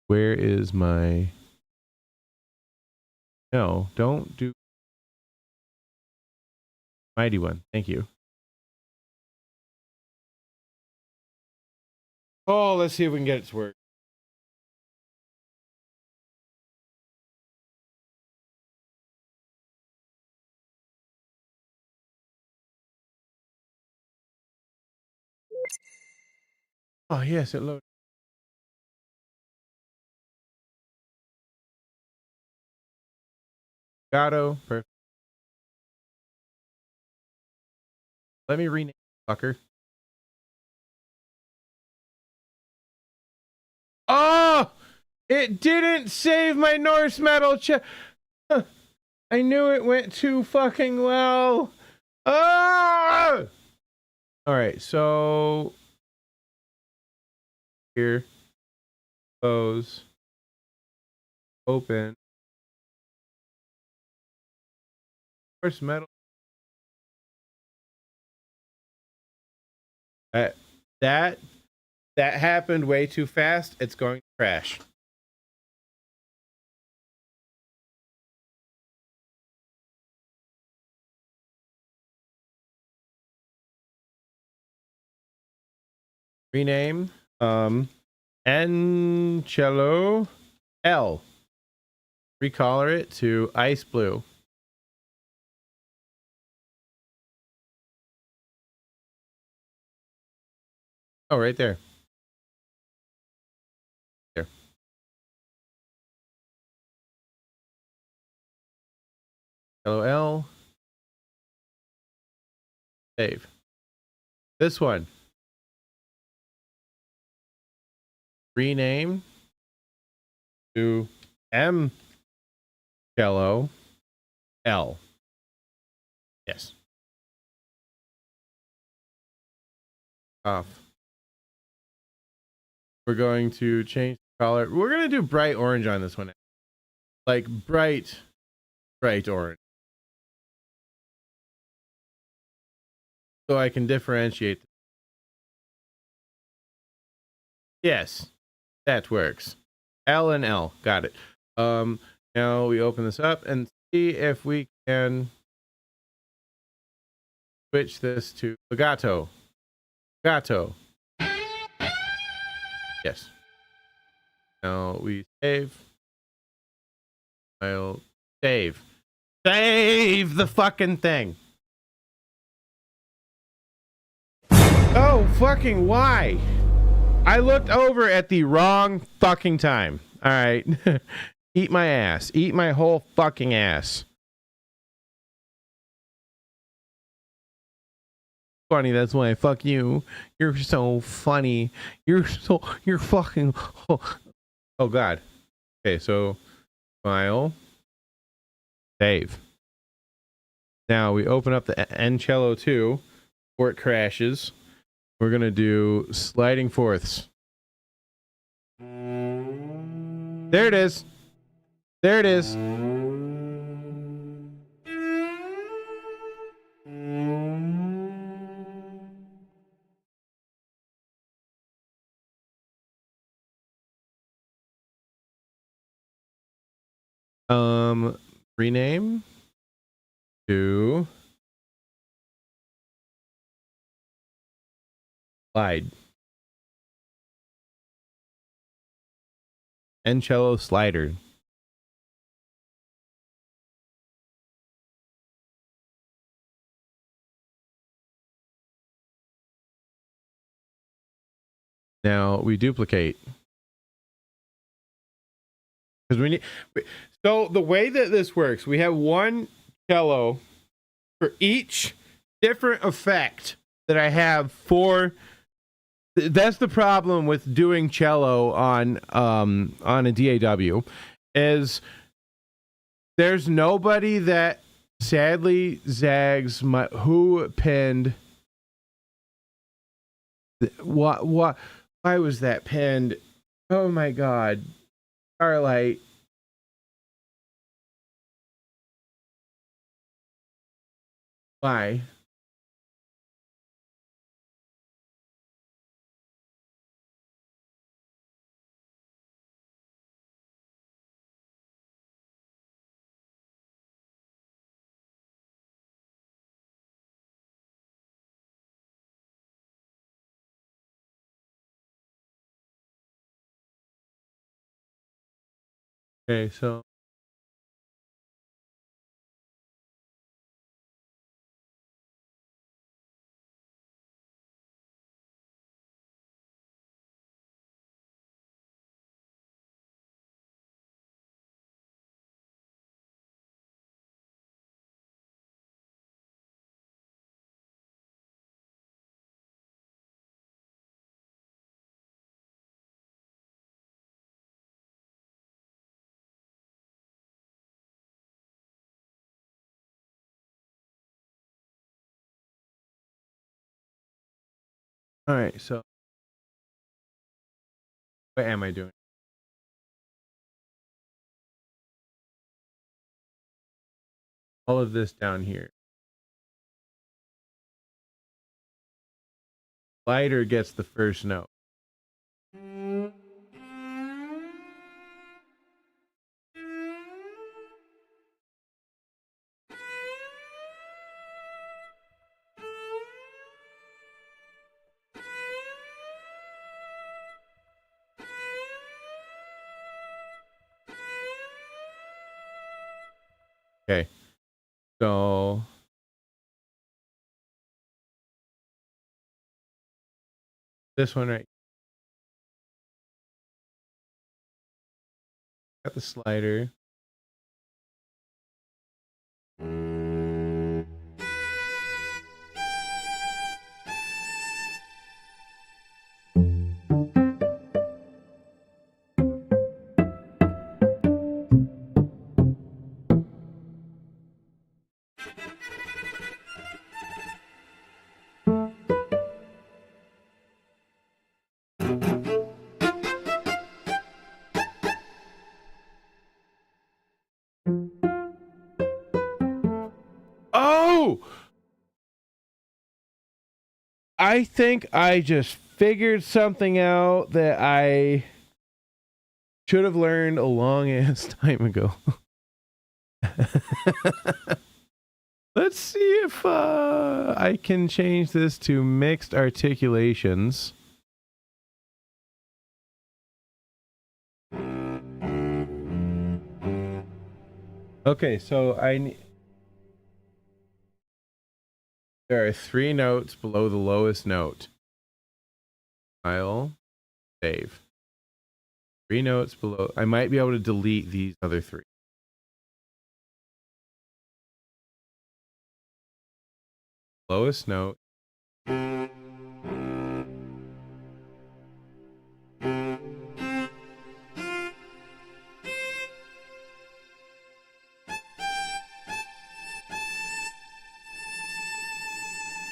C: Where is my... No, don't do mighty one. Thank you. Oh, let's see if we can get it to work. Oh, yes, it loaded. Gato, perfect. Let me rename fucker. Oh! It didn't save my Norse metal I knew it went too fucking well. Oh! Alright, so... Here. Close. Open. Norse metal. That happened way too fast. It's going to crash. Rename Ancello L. Recolor it to ice blue. Oh, right there. There. LOL. Save. This one. Rename to M Cello L. Yes. Off. We're going to change the color. We're going to do bright orange on this one. Like bright orange. So I can differentiate. Yes, that works. L and L. Got it. Now we open this up and see if we can switch this to legato. Legato. Yes. Now we save. I'll save. Save the fucking thing. Oh, fucking why? I looked over at the wrong fucking time. All right. Eat my ass. Eat my whole fucking ass. Funny, that's why. Fuck you. You're so funny. You're fucking. Oh, God. Okay, so file. Save. Now we open up the Ncello 2 before it crashes. We're going to do sliding fourths. There it is. There it is. Rename to slide. Ncello slider. Now we duplicate. Because we need. So the way that this works, we have one cello for each different effect that I have for. That's the problem with doing cello on a DAW, is there's nobody that sadly zags who pinned. What? Why was that pinned? Oh my God, Starlight. Why? Okay, so all right, so what am I doing? All of this down here. Slider gets the first note. Okay, so this one right. Got the slider. Ooh! I think I just figured something out that I should have learned a long ass time ago. Let's see if I can change this to mixed articulations. Okay, so there are 3 notes below the lowest note. File, save. 3 notes below. I might be able to delete these other 3. Lowest note.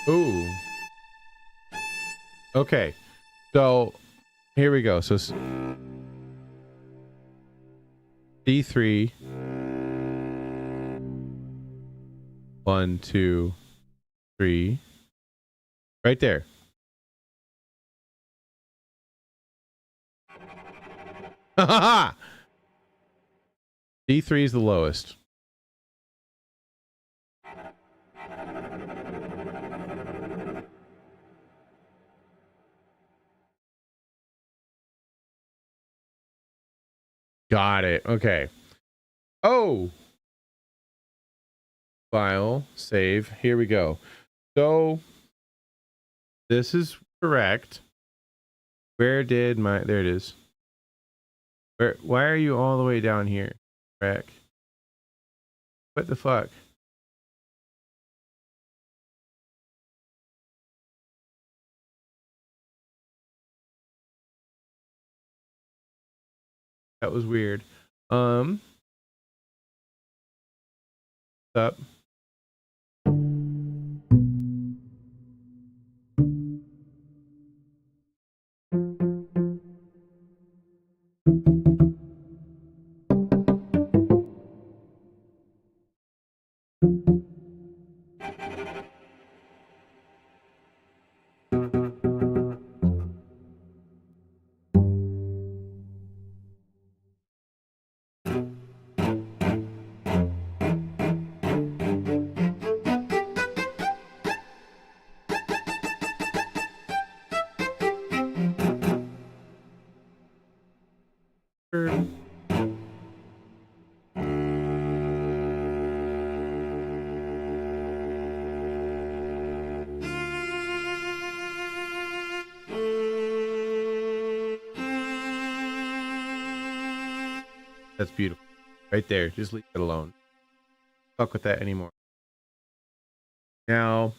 C: Ooh. Okay. So here we go. So D3. 1, 2, 3. Right there. D3 is the lowest. Got it. Okay. Oh. File, save. Here we go. So this is correct. Where did my, there it is. Why are you all the way down here? Rack. What the fuck? That was weird. What's up? That's beautiful. Right there. Just leave it alone. Fuck with that anymore. Now,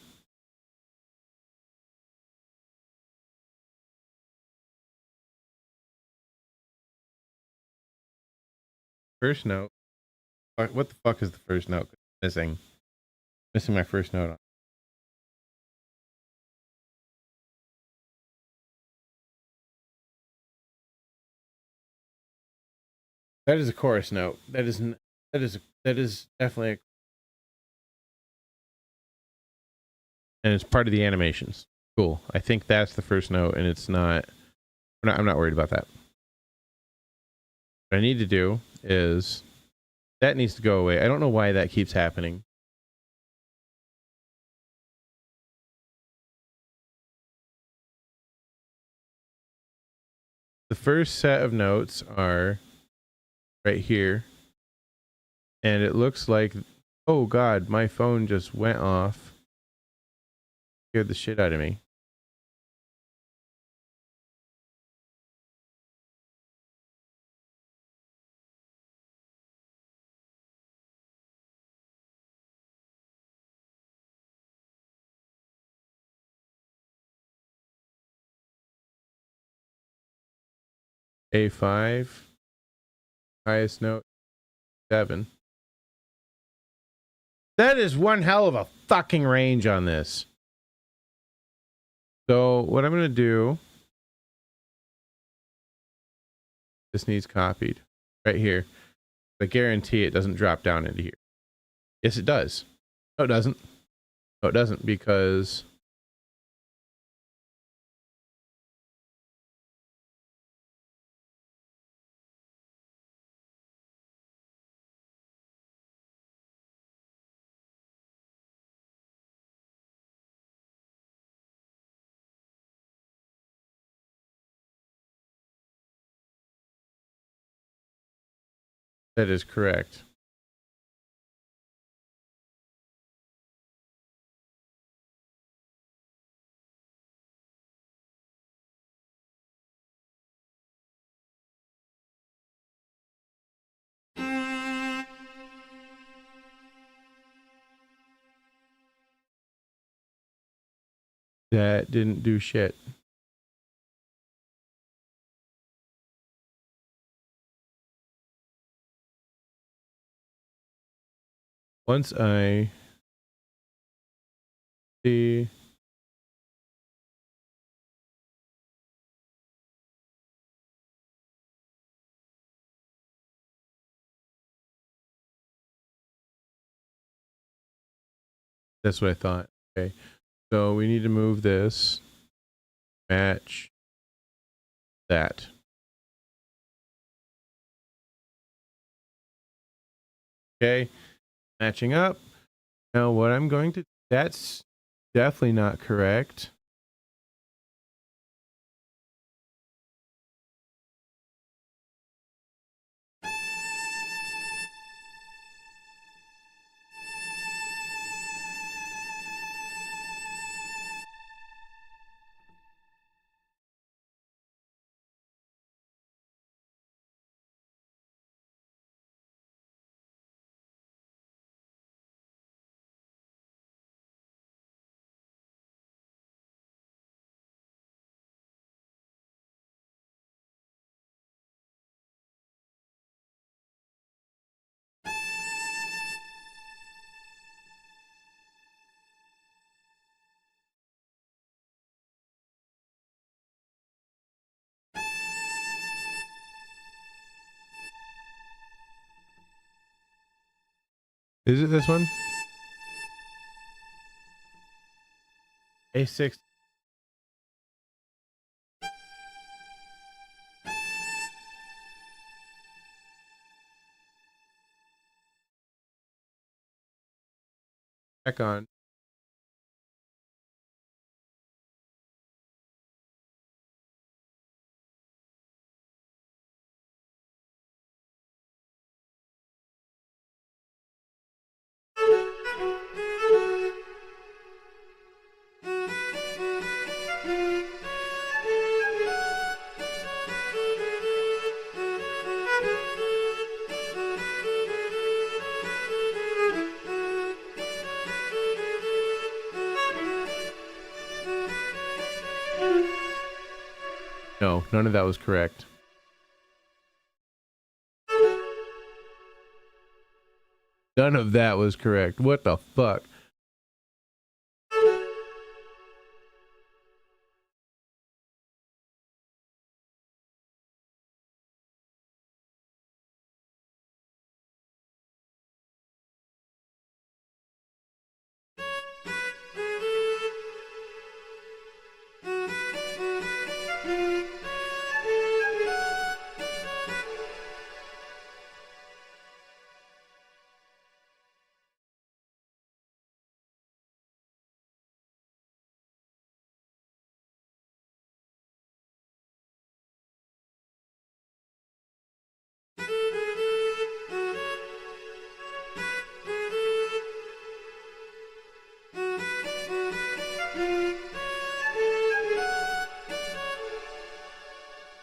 C: first note. What the fuck is the first note? Missing my first note on. That is a chorus note. That is definitely and it's part of the animations. Cool. I think that's the first note, and it's not. I'm not worried about that. What I need to do is that needs to go away. I don't know why that keeps happening. The first set of notes are right here, and it looks like, oh god, my phone just went off. Scared the shit out of me. A5, highest note 7. That is one hell of a fucking range on this. So what I'm gonna do, this needs copied right here. I guarantee it doesn't drop down into here. Yes, it does. No, it doesn't. No, it doesn't, because that is correct. That didn't do shit. Once I see that's what I thought. Okay. So we need to move this, match that. Okay. Matching up. Now what I'm going to, that's definitely not correct. Is it this one? A6. Back on. No, none of that was correct. None of that was correct. What the fuck?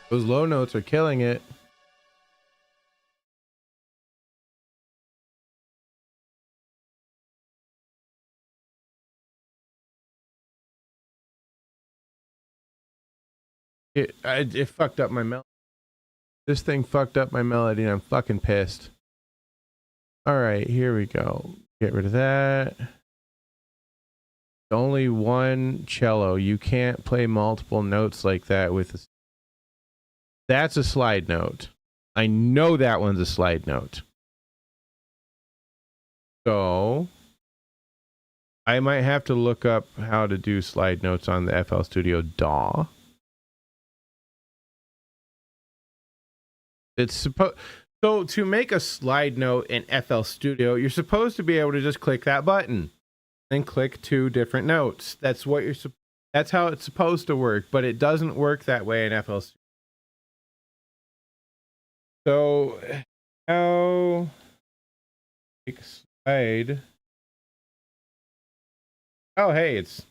C: Those low notes are killing it. It fucked up my melody. This thing fucked up my melody and I'm fucking pissed. All right, here we go. Get rid of that. Only one cello. You can't play multiple notes like that with a... That's a slide note. I know that one's a slide note. So I might have to look up how to do slide notes on the FL Studio DAW. It's supposed. So to make a slide note in FL Studio, you're supposed to be able to just click that button and click 2 different notes. That's what that's how it's supposed to work, but it doesn't work that way in FL Studio. So how make slide? Oh, hey, it's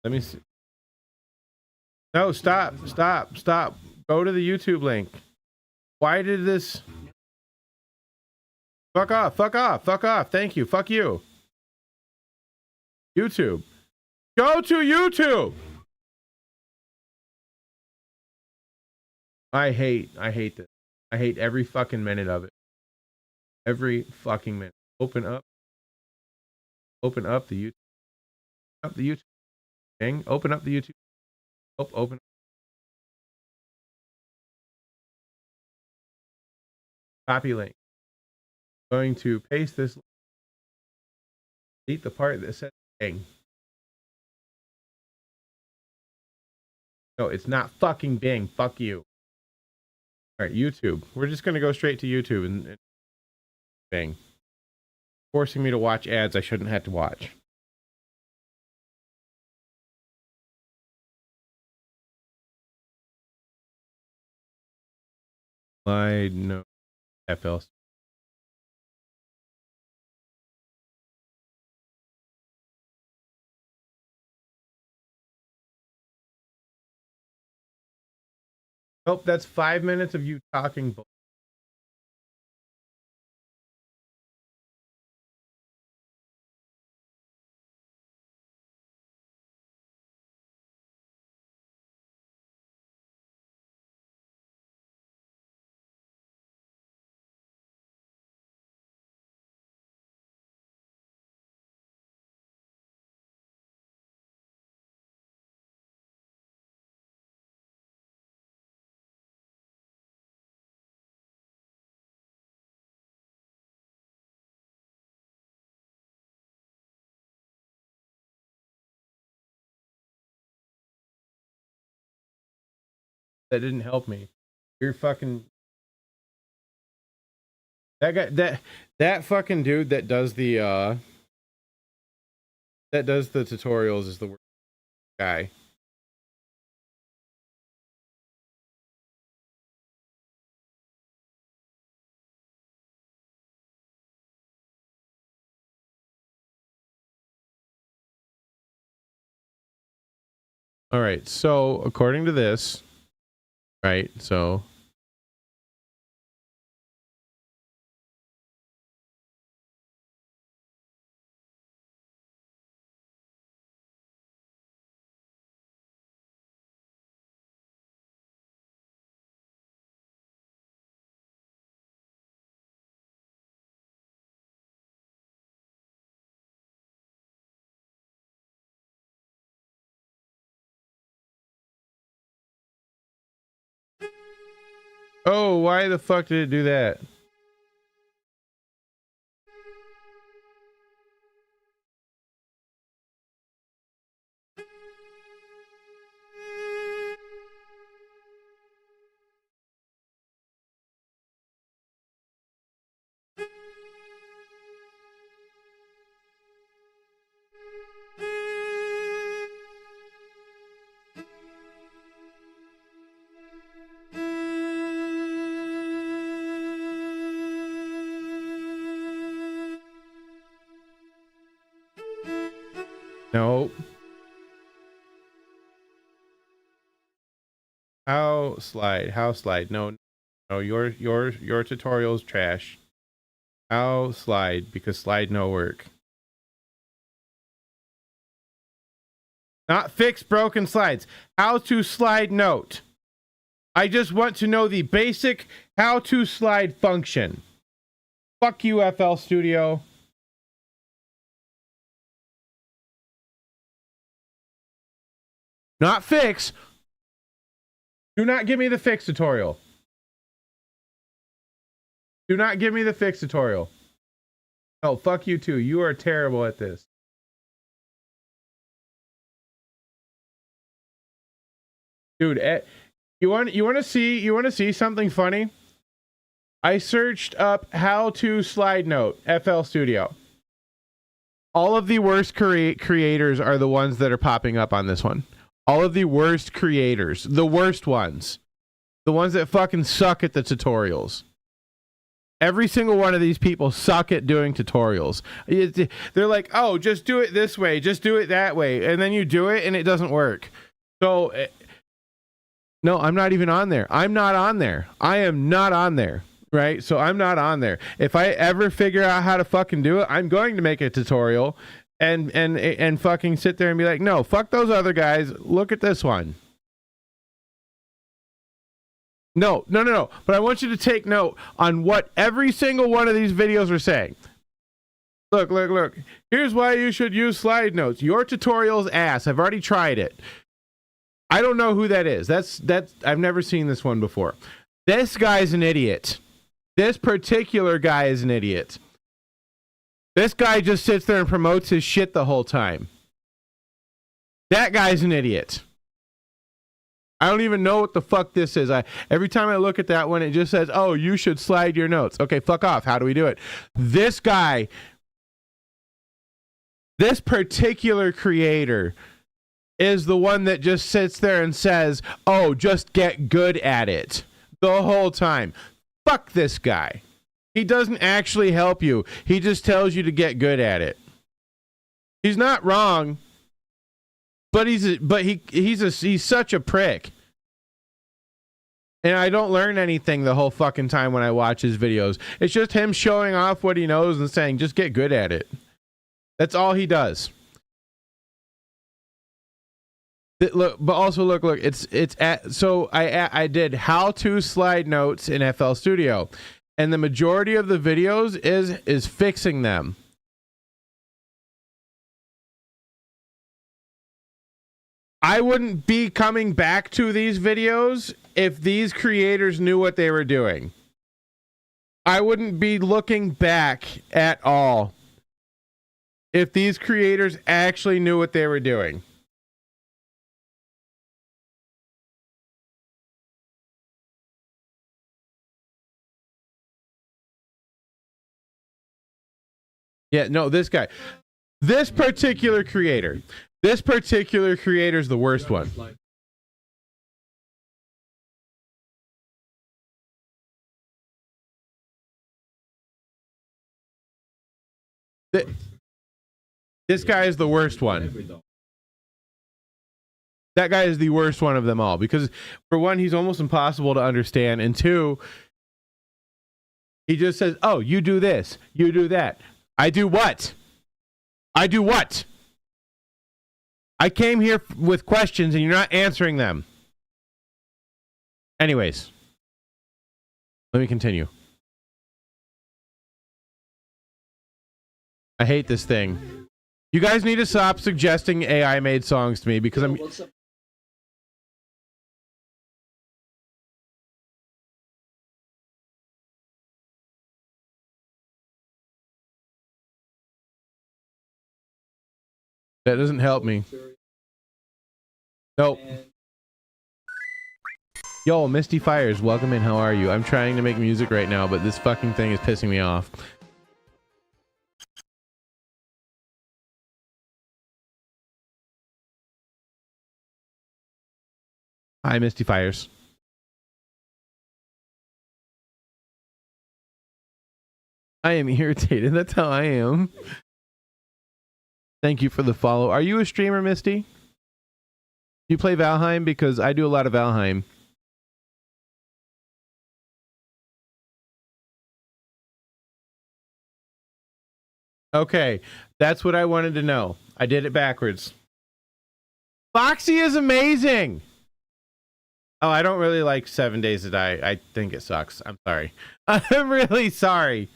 C: let me see. No, stop. Go to the YouTube link. Why did this? Fuck off. Thank you. Fuck you. YouTube. Go to YouTube. I hate this. I hate every fucking minute of it. Every fucking minute. Open up the YouTube. Up the YouTube thing. Open up the YouTube. Open. Copy link. Going to paste this. Delete the part that says Bing. No, it's not fucking Bing. Fuck you. All right, YouTube. We're just gonna go straight to YouTube and Bing. Forcing me to watch ads I shouldn't have to watch. Slide note FL. Nope, that's 5 minutes of you talking. That didn't help me. You're fucking that guy that fucking dude that does the tutorials is the worst guy. All right, so according to this, right, so oh, why the fuck did it do that? No. How slide? No, your tutorial's trash. How slide, because slide no work. Not fix broken slides. How to slide note. I just want to know the basic how to slide function. Fuck you, FL Studio. Not fix. Do not give me the fix tutorial. Do not give me the fix tutorial. Oh, fuck you too. You are terrible at this. Dude, you want to see something funny? I searched up how to slide note FL Studio. All of the worst creators are the ones that are popping up on this one. All of the worst creators, the worst ones. The ones that fucking suck at the tutorials. Every single one of these people suck at doing tutorials. They're like, oh, just do it this way, just do it that way. And then you do it and it doesn't work. So, no, I'm not even on there. I'm not on there. I am not on there. Right? So I'm not on there. If I ever figure out how to fucking do it, I'm going to make a tutorial and fucking sit there and be like, no, fuck those other guys. Look at this one. No. But I want you to take note on what every single one of these videos are saying. Look. Here's why you should use slide notes. Your tutorial's ass. I've already tried it. I don't know who that is. That's I've never seen this one before. This guy's an idiot. This particular guy is an idiot. This guy just sits there and promotes his shit the whole time. That guy's an idiot. I don't even know what the fuck this is. Every time I look at that one, it just says, oh, you should slide your notes. Okay, fuck off. How do we do it? This guy, this particular creator is the one that just sits there and says, oh, just get good at it the whole time. Fuck this guy. He doesn't actually help you. He just tells you to get good at it. He's not wrong. But he's such a prick. And I don't learn anything the whole fucking time when I watch his videos. It's just him showing off what he knows and saying, just get good at it. That's all he does. Look, but also look, I did how to slide notes in FL Studio. And the majority of the videos is fixing them. I wouldn't be coming back to these videos if these creators knew what they were doing. I wouldn't be looking back at all if these creators actually knew what they were doing. Yeah, no, this guy. This particular creator is the worst one. This guy is the worst one. That guy is the worst one of them all because, for one, he's almost impossible to understand, and two, he just says, oh, you do this, you do that. I do what? I do what? I came here with questions and you're not answering them. Anyways, let me continue. I hate this thing. You guys need to stop suggesting AI made songs to me because I'm... That doesn't help me. Nope. Yo, Misty Fires, welcome in. How are you? I'm trying to make music right now, but this fucking thing is pissing me off. Hi, Misty Fires. I am irritated. That's how I am. Thank you for the follow. Are you a streamer, Misty? Do you play Valheim? Because I do a lot of Valheim. Okay, that's what I wanted to know. I did it backwards. Foxy is amazing. Oh, I don't really like 7 Days to Die. I think it sucks. I'm sorry. I'm really sorry.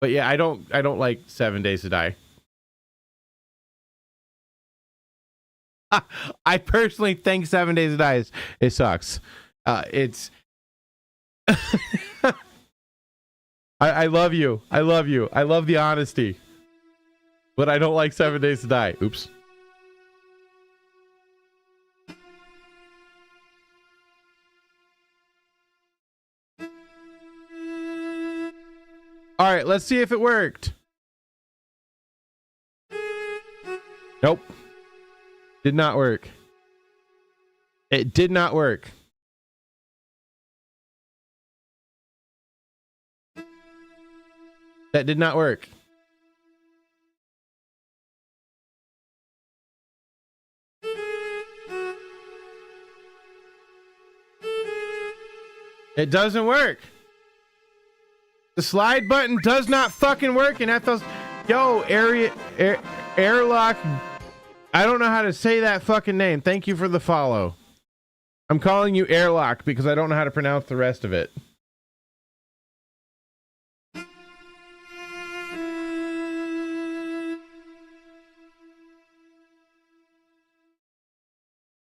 C: But yeah, I don't like 7 Days to Die. I personally think 7 Days to Die it sucks. It's I love you. I love you. I love the honesty. But I don't like 7 Days to Die. Oops. All right, let's see if it worked. Nope. Did not work. It did not work. That did not work. It doesn't work. The slide button does not fucking work in FL. Yo, airlock. I don't know how to say that fucking name. Thank you for the follow. I'm calling you airlock because I don't know how to pronounce the rest of it.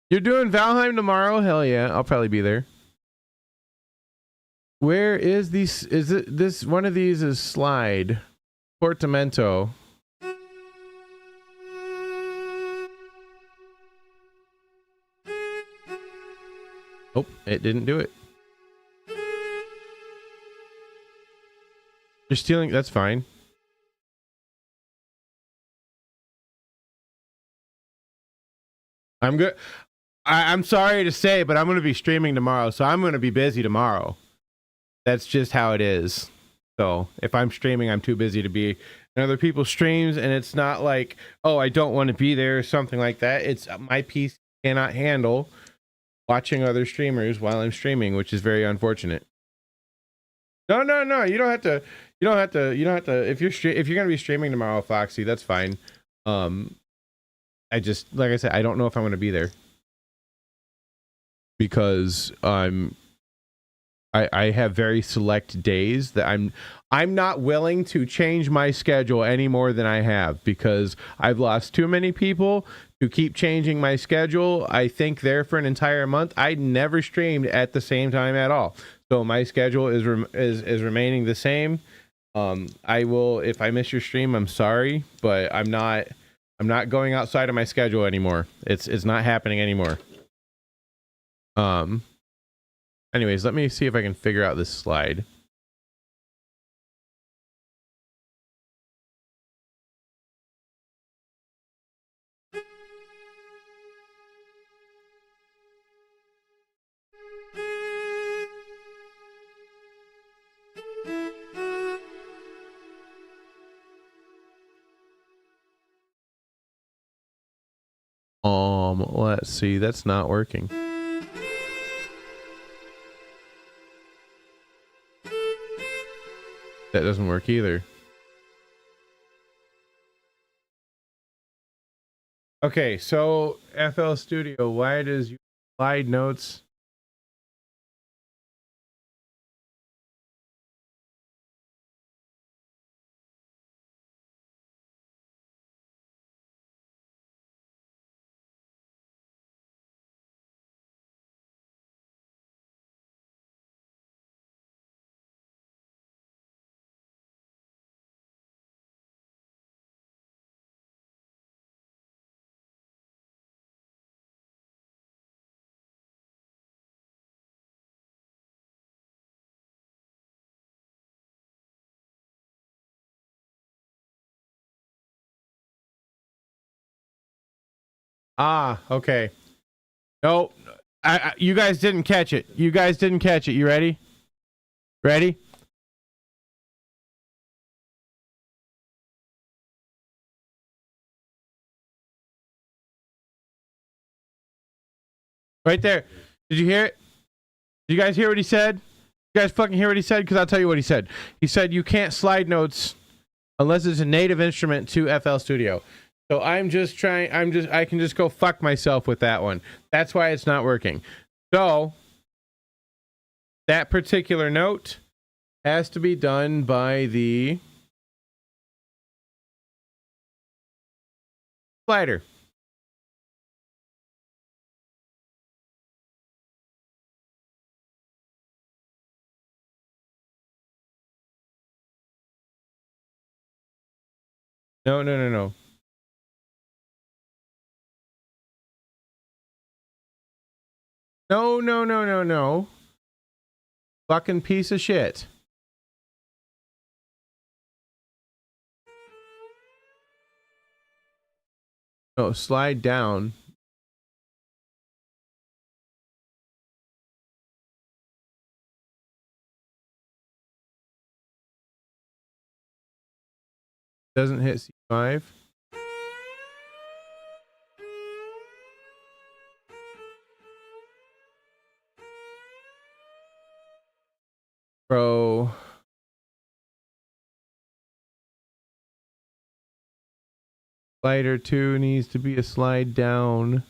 C: You're doing Valheim tomorrow? Hell yeah, I'll probably be there. Where is these? Is it this one of these is slide? Portamento. Oh, it didn't do it. You're stealing. That's fine. I'm good. I'm sorry to say, but I'm going to be streaming tomorrow, so I'm going to be busy tomorrow. That's just how it is. So if I'm streaming, I'm too busy to be in other people's streams, and it's not like, oh, I don't want to be there or something like that. It's my PC cannot handle watching other streamers while I'm streaming, which is very unfortunate. No. You don't have to. You don't have to. If you're gonna be streaming tomorrow, Foxy, that's fine. I just, like I said, I don't know if I'm gonna be there because I have very select days that I'm not willing to change my schedule any more than I have because I've lost too many people to keep changing my schedule. I think there for an entire month I never streamed at the same time at all. So my schedule is remaining the same. I will, if I miss your stream, I'm sorry, but I'm not going outside of my schedule anymore. It's not happening anymore. Anyways, let me see if I can figure out this slide. Let's see. That's not working. That doesn't work either. Okay, so FL Studio, why does your slide notes? Ah, okay. No, you guys didn't catch it. You guys didn't catch it. You ready? Ready? Right there. Did you hear it? Did you guys hear what he said? You guys fucking hear what he said? Because I'll tell you what he said. He said you can't slide notes unless it's a native instrument to FL Studio. So I can just go fuck myself with that one. That's why it's not working. So that particular note has to be done by the slider. No, no, no, no. No, no, no, no, no. Fucking piece of shit. No, slide down. Doesn't hit C5. Bro. Slider 2 needs to be a slide down.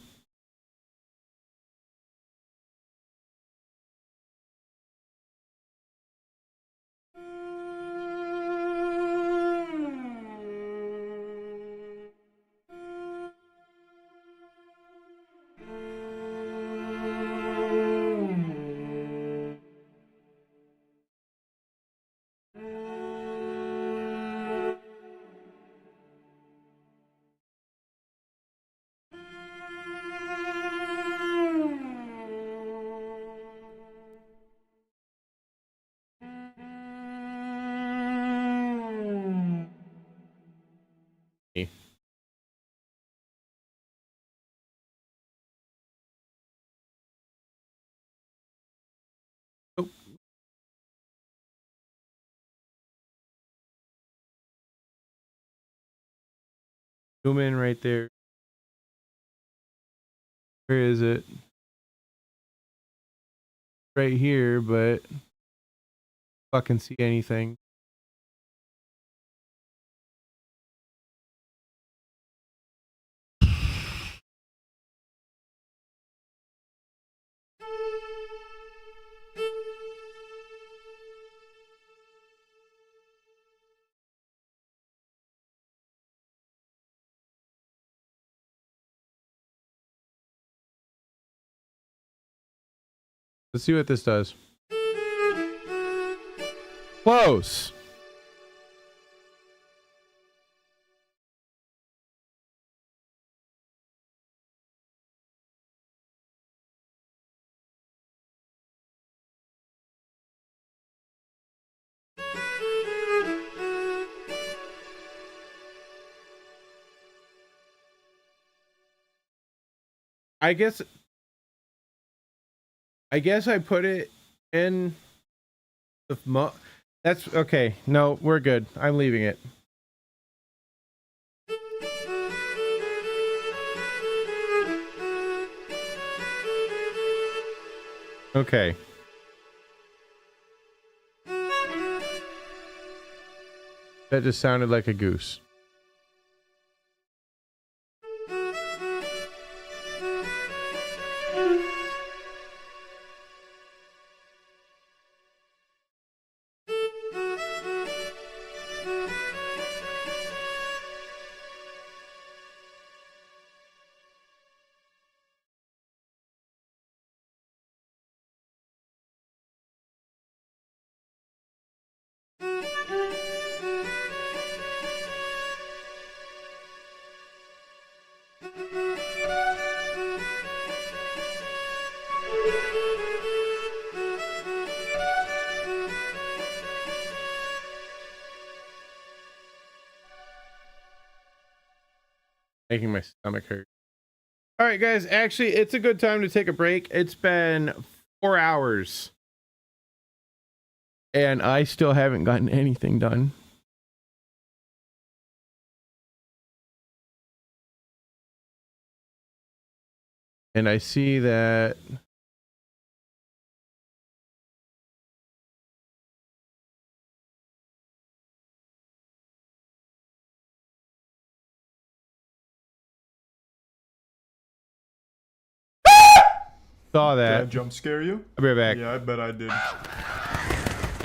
C: Oh. Zoom in right there. Where is it? Right here, but fucking see anything. Let's see what this does. Close. I guess I put it in the that's okay. No, we're good. I'm leaving it. Okay. That just sounded like a goose. Making my stomach hurt. All right, guys. Actually, it's a good time to take a break. It's been 4 hours. And I still haven't gotten anything done. And I see that saw
H: Did I
C: that.
H: jump scare you?
C: I'll be right back.
H: Yeah, I bet I did.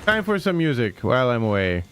C: Time for some music while I'm away.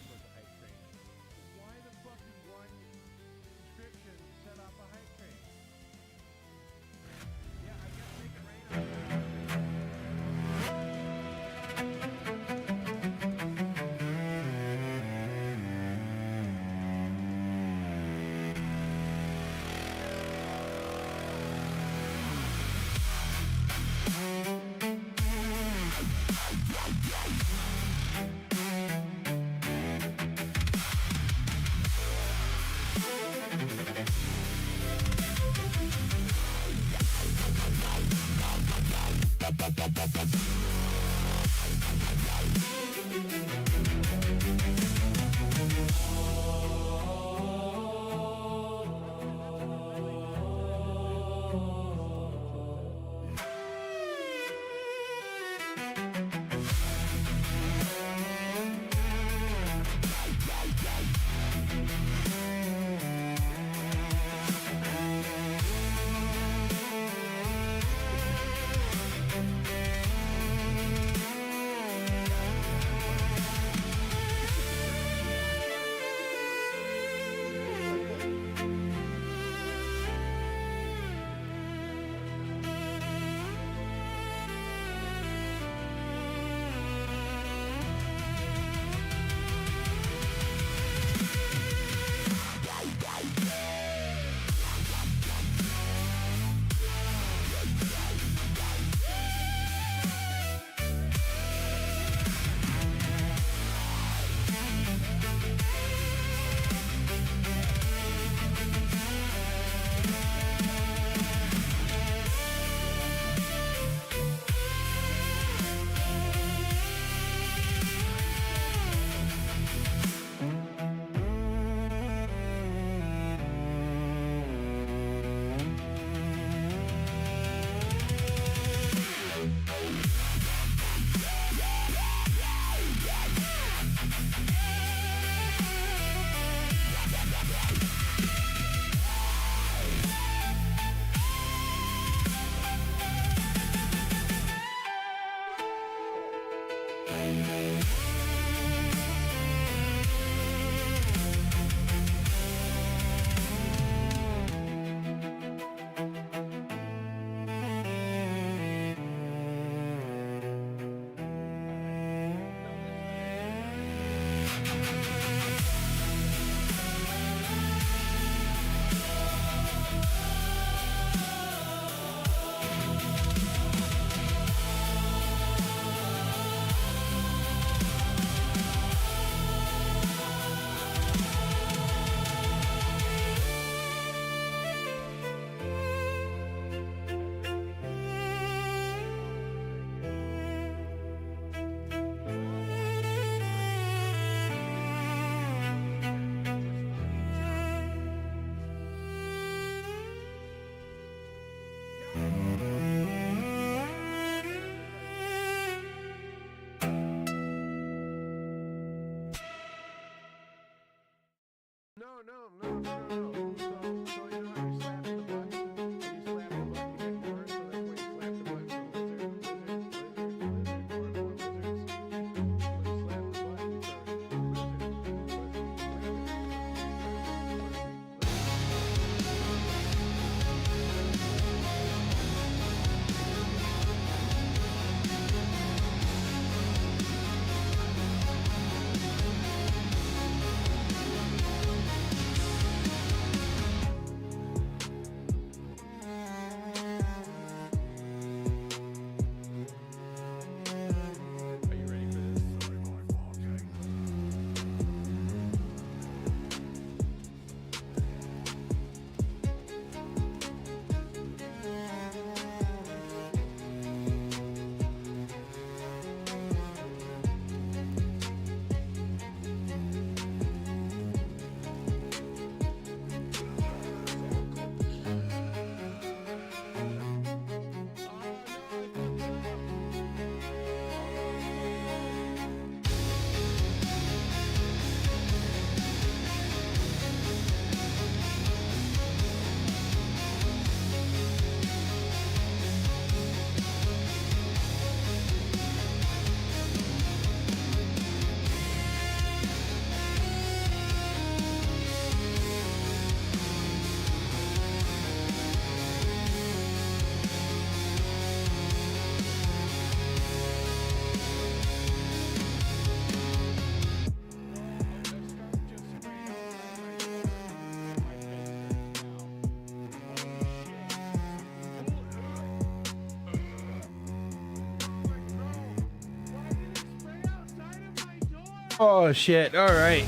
C: Oh shit! All right.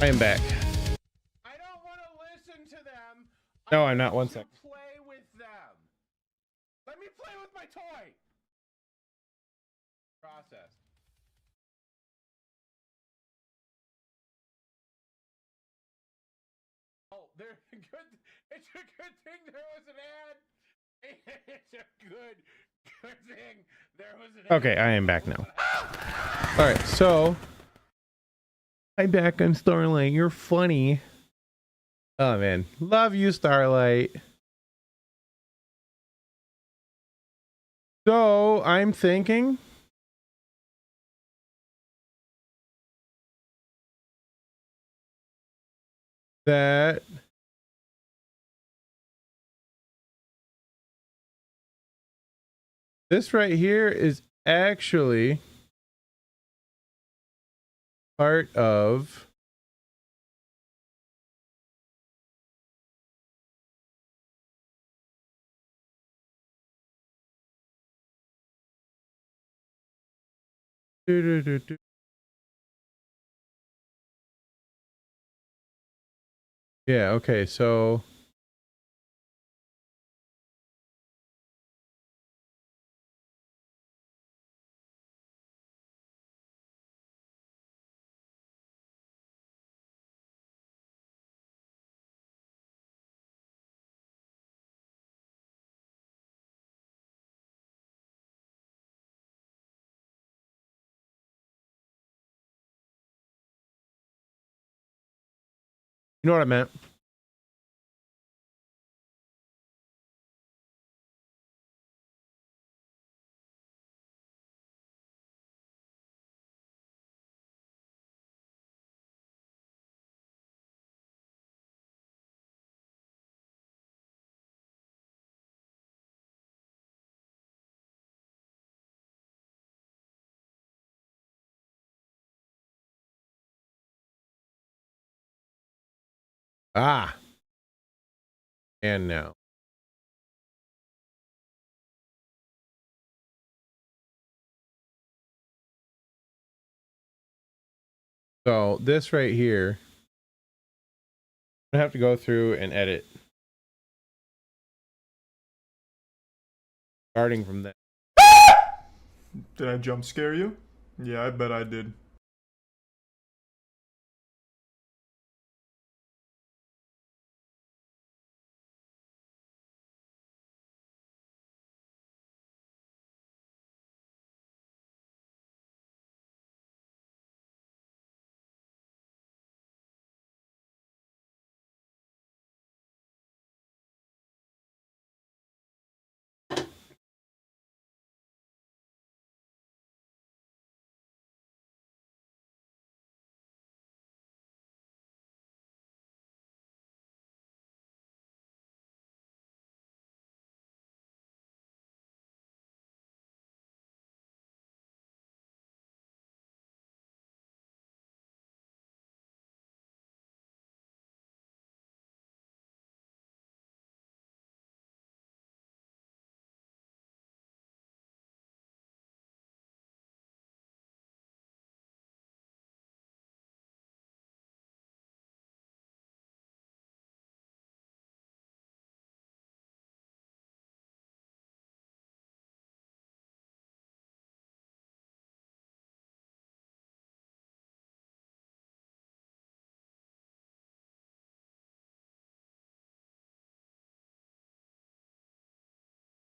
C: I am back.
A: I don't want to listen to them.
C: No, I'm not. 1 second.
A: Play with them. Let me play with my toy. Process. Oh, they're good. It's a good thing there was an ad. It's a good thing there was an ad.
C: Okay, I am back now. All right, so I'm back on Starlight. You're funny. Oh man, love you, Starlight. So I'm thinking that this right here is actually part of yeah, okay, so you know what I meant? Ah, and now. So this right here, I have to go through and edit. Starting from that.
H: Did I jump scare you? Yeah, I bet I did.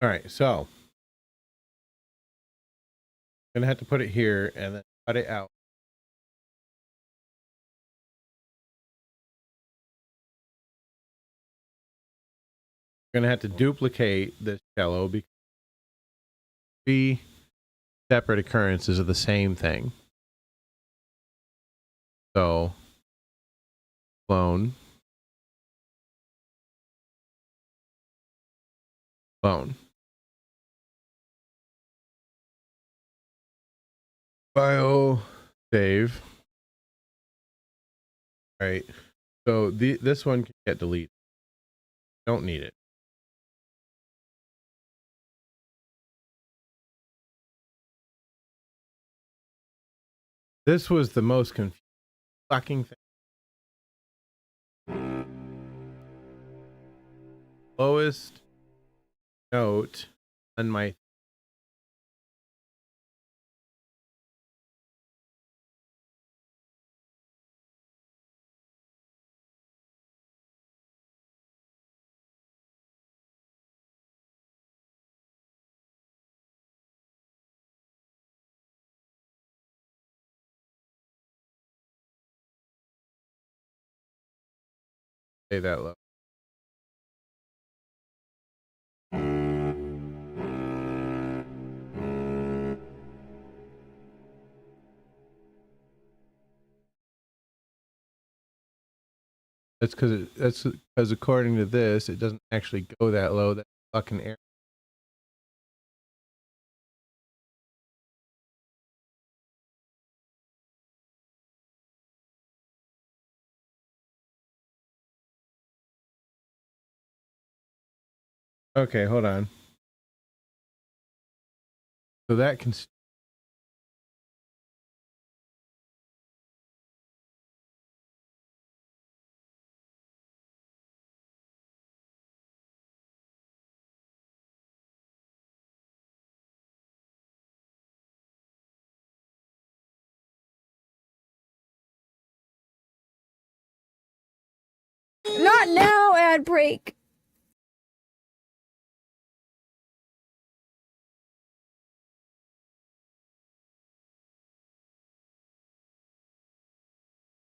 C: All right, so I'm gonna have to put it here and then cut it out. I'm gonna have to duplicate this cello because 3 separate occurrences of the same thing. So clone, clone. File, save. All right. So this one can get deleted. Don't need it. This was the most confusing fucking thing. Lowest note on my say that low. That's because according to this, it doesn't actually go that low. That fucking air. Okay, hold on. So that can.
B: Not now, ad break.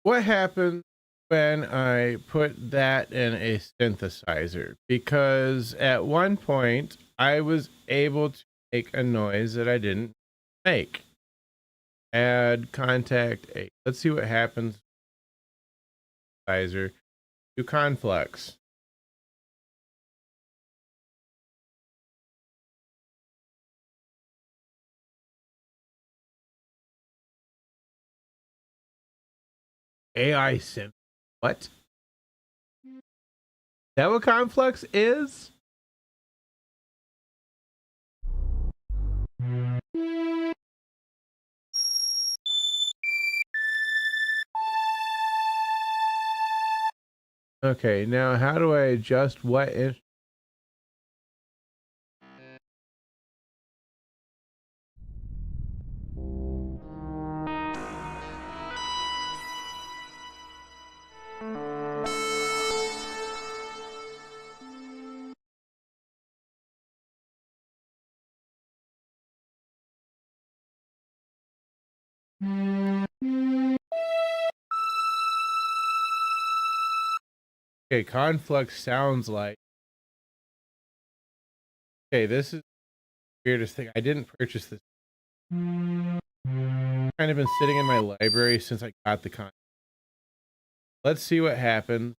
C: What happened when I put that in a synthesizer? Because at one point I was able to make a noise that I didn't make. Add contact 8. Let's see what happens. Synthesizer. Do conflux. AI synth. What? That what conflux is? Okay, now how do I adjust what in? Okay, conflux sounds like. Okay, this is the weirdest thing. I didn't purchase this. Kind of been sitting in my library since I got the con. Let's see what happens.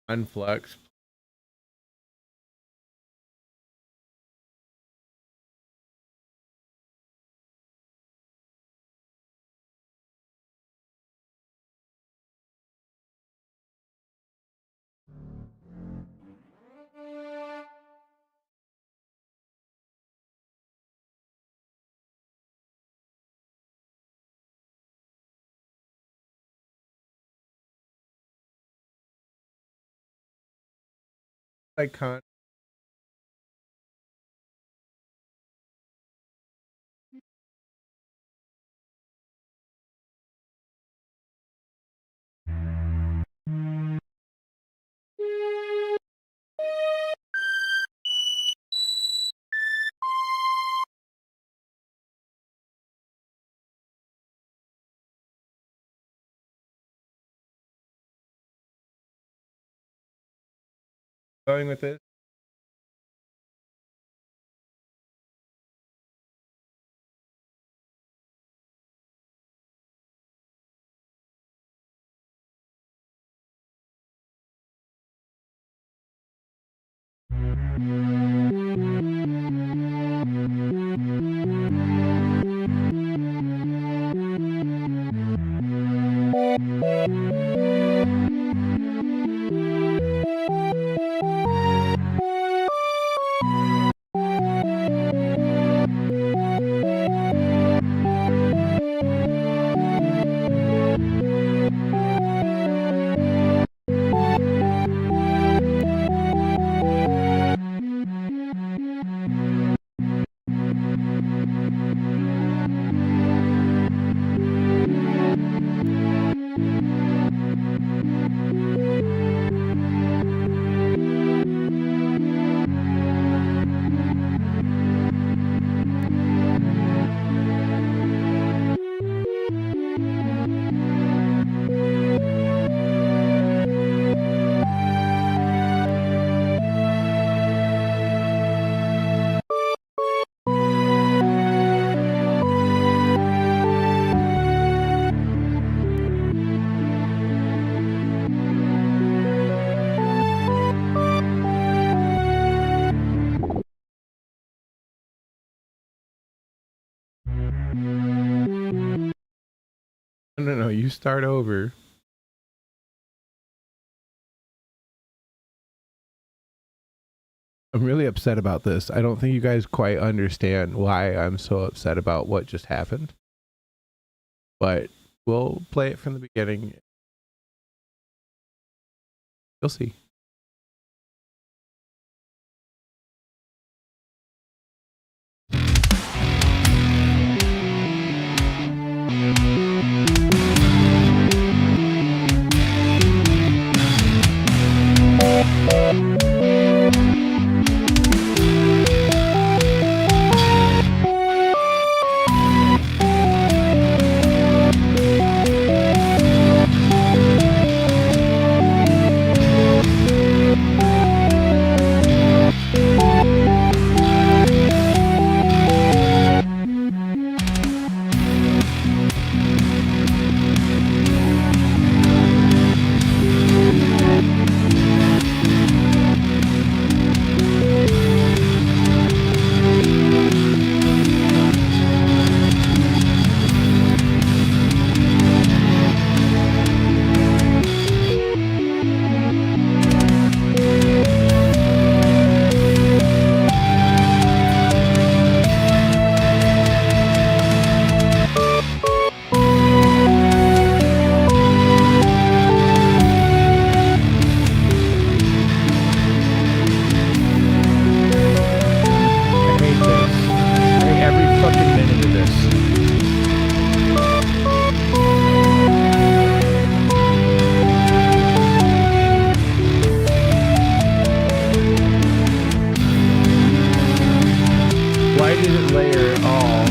C: Conflux. Like con. Going with this. No, you start over. I'm really upset about this. I don't think you guys quite understand why I'm so upset about what just happened. But we'll play it from the beginning. You'll see. I hate this. I hate every fucking minute of this. Why did it layer at all?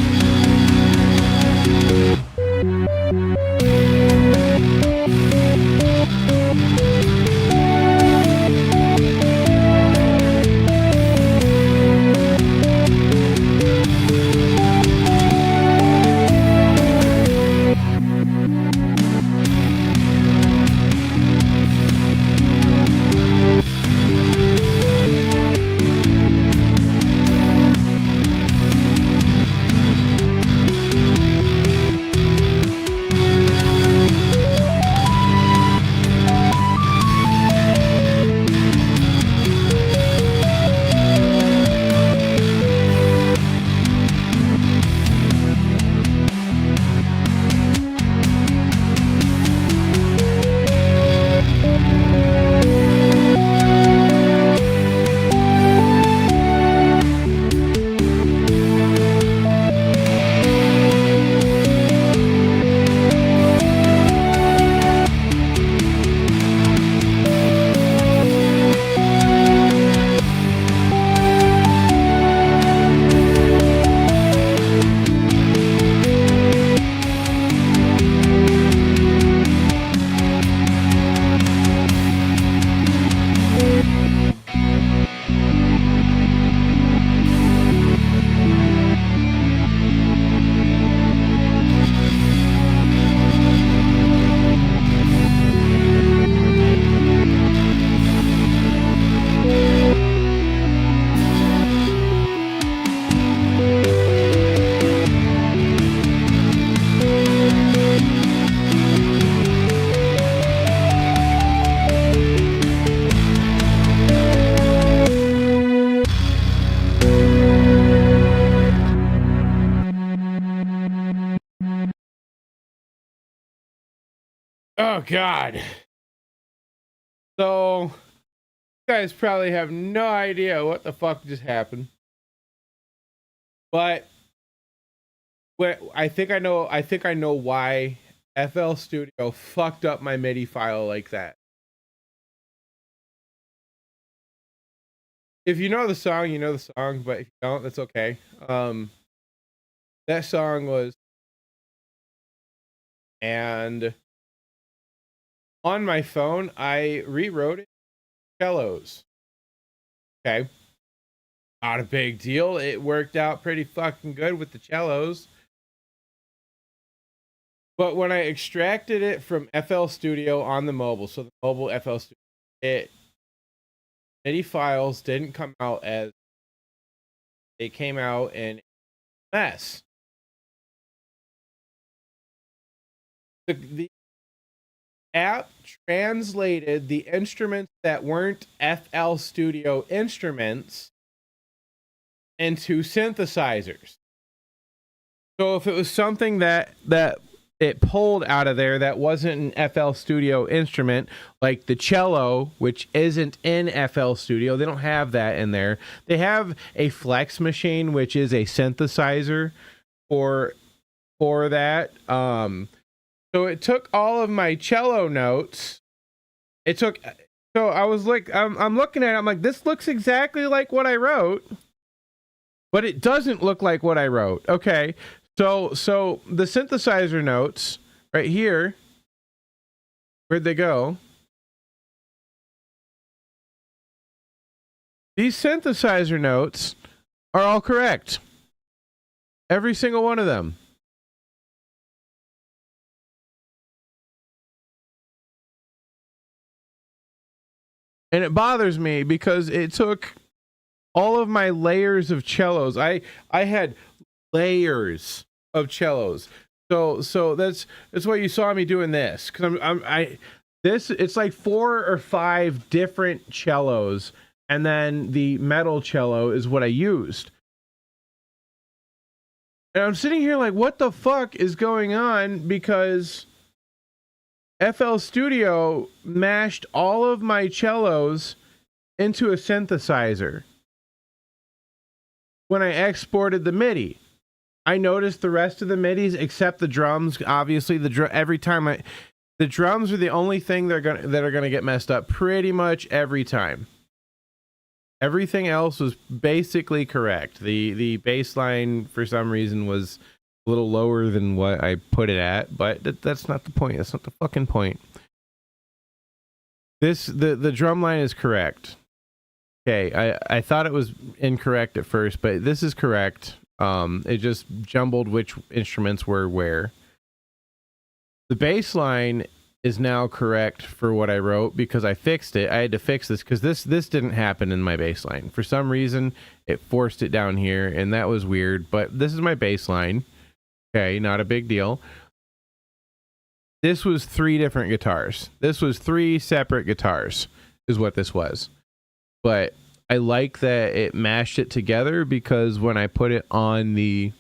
C: Oh God. So you guys probably have no idea what the fuck just happened. But I think I know why FL Studio fucked up my MIDI file like that. If you know the song, you know the song, but if you don't, that's okay. That song was, and on my phone, I rewrote it cellos. Okay. Not a big deal. It worked out pretty fucking good with the cellos. But when I extracted it from FL Studio on the mobile, so the mobile FL Studio, MIDI files didn't come out as they came out in a mess. the app translated the instruments that weren't FL Studio instruments into synthesizers. So if it was something that it pulled out of there that wasn't an FL Studio instrument, like the cello, which isn't in FL Studio, they don't have that in there. They have a Flex machine, which is a synthesizer for that. So it took all of my cello notes. So I was like, I'm looking at it, I'm like, this looks exactly like what I wrote, but it doesn't look like what I wrote. Okay. So the synthesizer notes right here, where'd they go? These synthesizer notes are all correct. Every single one of them. And it bothers me because it took all of my layers of cellos. I had layers of cellos. So that's why you saw me doing this, because it's like 4 or 5 different cellos, and then the metal cello is what I used. And I'm sitting here like, what the fuck is going on? Because FL Studio mashed all of my cellos into a synthesizer when I exported the MIDI. I noticed the rest of the MIDIs, except the drums. Obviously, every time the drums are the only thing that are gonna get messed up pretty much every time. Everything else was basically correct. The bass line for some reason was a little lower than what I put it at, but that's not the point. That's not the fucking point. The drum line is correct. Okay, I thought it was incorrect at first, but this is correct. It just jumbled which instruments were where. The bass line is now correct for what I wrote because I fixed it. I had to fix this because this didn't happen in my bass line. For some reason, it forced it down here, and that was weird, but this is my bass line. Okay, not a big deal. This was 3 different guitars. This was 3 separate guitars is what this was. But I like that it mashed it together, because when I put it on the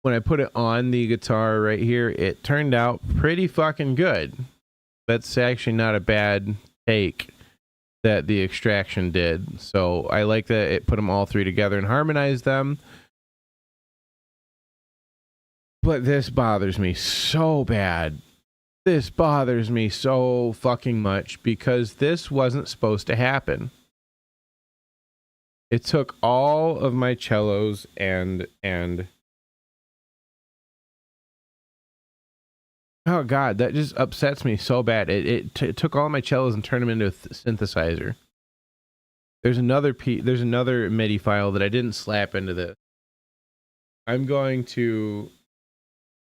C: guitar right here, it turned out pretty fucking good. That's actually not a bad take that the extraction did. So I like that it put them all 3 together and harmonized them. But this bothers me so bad. This bothers me so fucking much, because this wasn't supposed to happen. It took all of my cellos and oh god, that just upsets me so bad. It took all my cellos and turned them into a synthesizer. There's another MIDI file that I didn't slap into this. I'm going to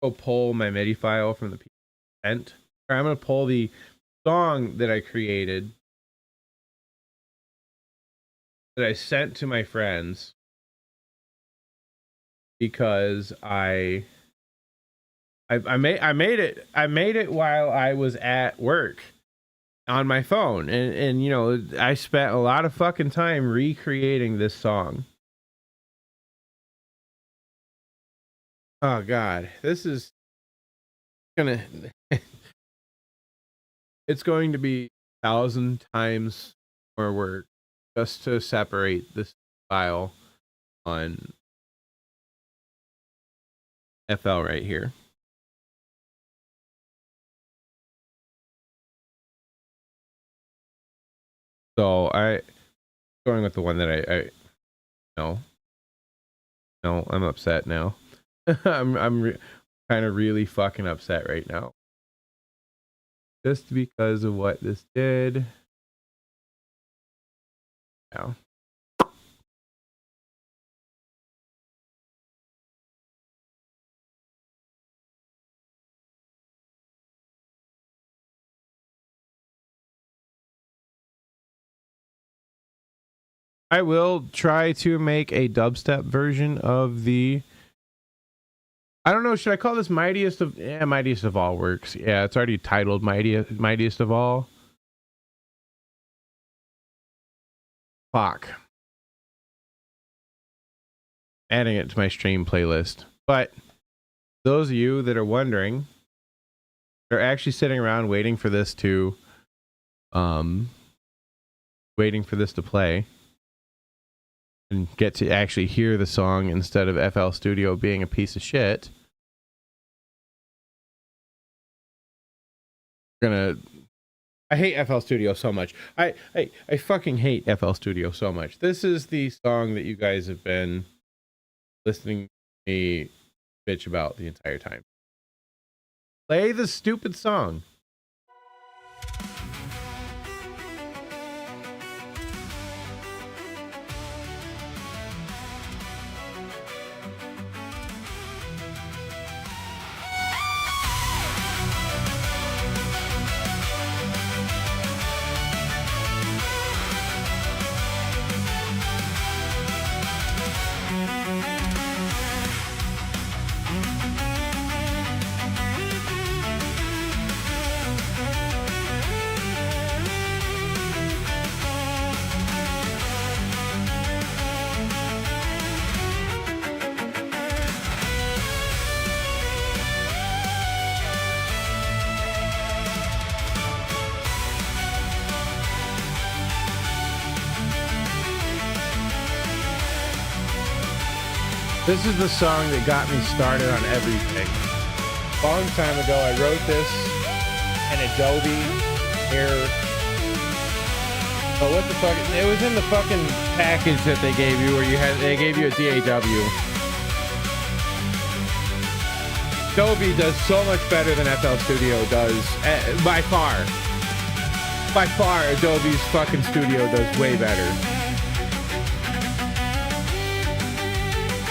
C: go pull my MIDI file from the event. Or I'm going to pull the song that I created that I sent to my friends, because I made it while I was at work on my phone, and you know, I spent a lot of fucking time recreating this song. Oh god, this is gonna it's going to be 1,000 times more work just to separate this file on FL right here. So going with the one that I no, I'm upset now. I'm kind of really fucking upset right now, just because of what this did. Yeah. I will try to make a dubstep version of the. I don't know. Should I call this mightiest of? Yeah, mightiest of all works. Yeah, it's already titled mightiest of all. Fuck. Adding it to my stream playlist. But those of you that are wondering, they're actually sitting around waiting for this to play and get to actually hear the song instead of FL Studio being a piece of shit. I hate FL Studio so much. I fucking hate FL Studio so much. This is the song that you guys have been listening to me bitch about the entire time. Play the stupid song. This is the song that got me started on everything. A long time ago, I wrote this in Adobe Air. Oh, what the fuck? It was in the fucking package that they gave you, where they gave you a DAW. Adobe does so much better than FL Studio does, by far. By far, Adobe's fucking Studio does way better.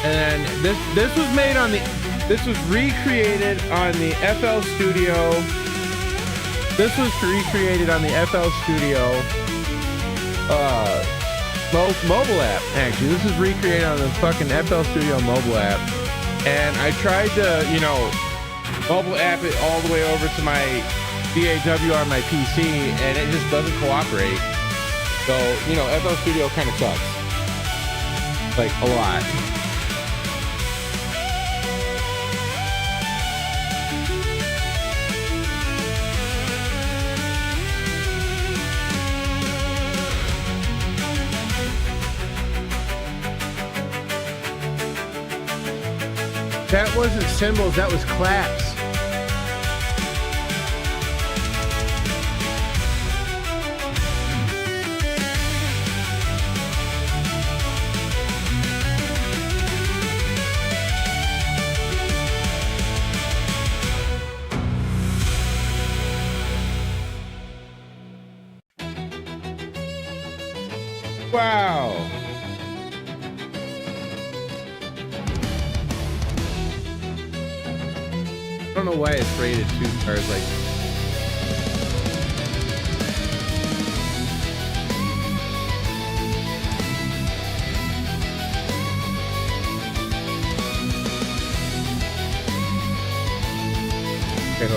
C: And this was made on this was recreated on the FL Studio. This was recreated on the FL Studio mobile app. Actually, this is recreated on the fucking FL Studio mobile app. And I tried to, mobile app it all the way over to my DAW on my PC, and it just doesn't cooperate. So, FL Studio kind of sucks. Like, a lot. That wasn't cymbals, that was claps. Wow. I don't know why it's rated 2 stars like. Okay,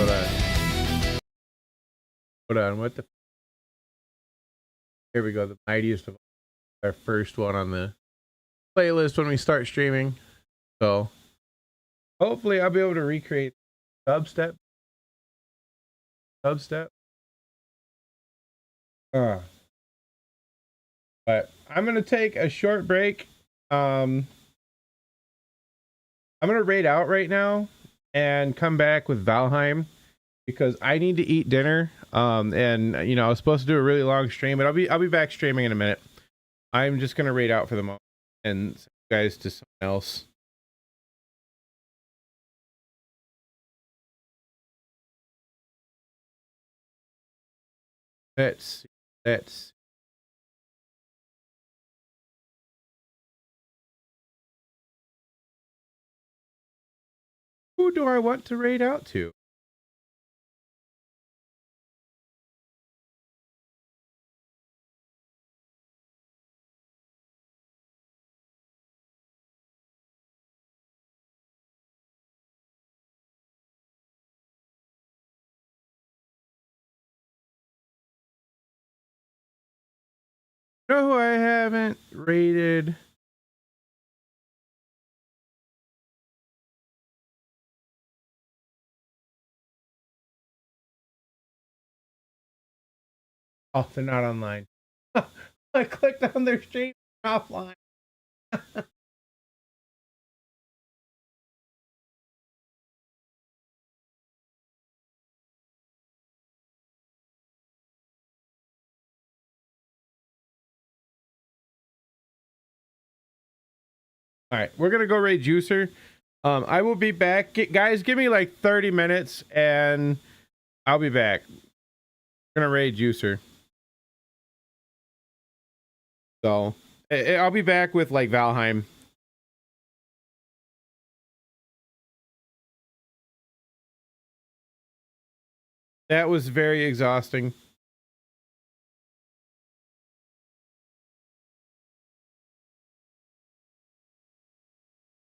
C: hold on, what the? Here we go, the mightiest of all, our first one on the playlist when we start streaming. So hopefully I'll be able to recreate dubstep. But I'm gonna take a short break. I'm gonna raid out right now and come back with Valheim because I need to eat dinner. And I was supposed to do a really long stream, but I'll be back streaming in a minute. I'm just gonna raid out for the moment and send you guys to someone else. Let's see. Who do I want to raid out to? You know who I haven't rated? Oh, they're not online. I clicked on their stream offline. All right, we're gonna go raid Juicer. I will be back. Guys, give me like 30 minutes and I'll be back. We're gonna raid Juicer. So I'll be back with like Valheim. That was very exhausting.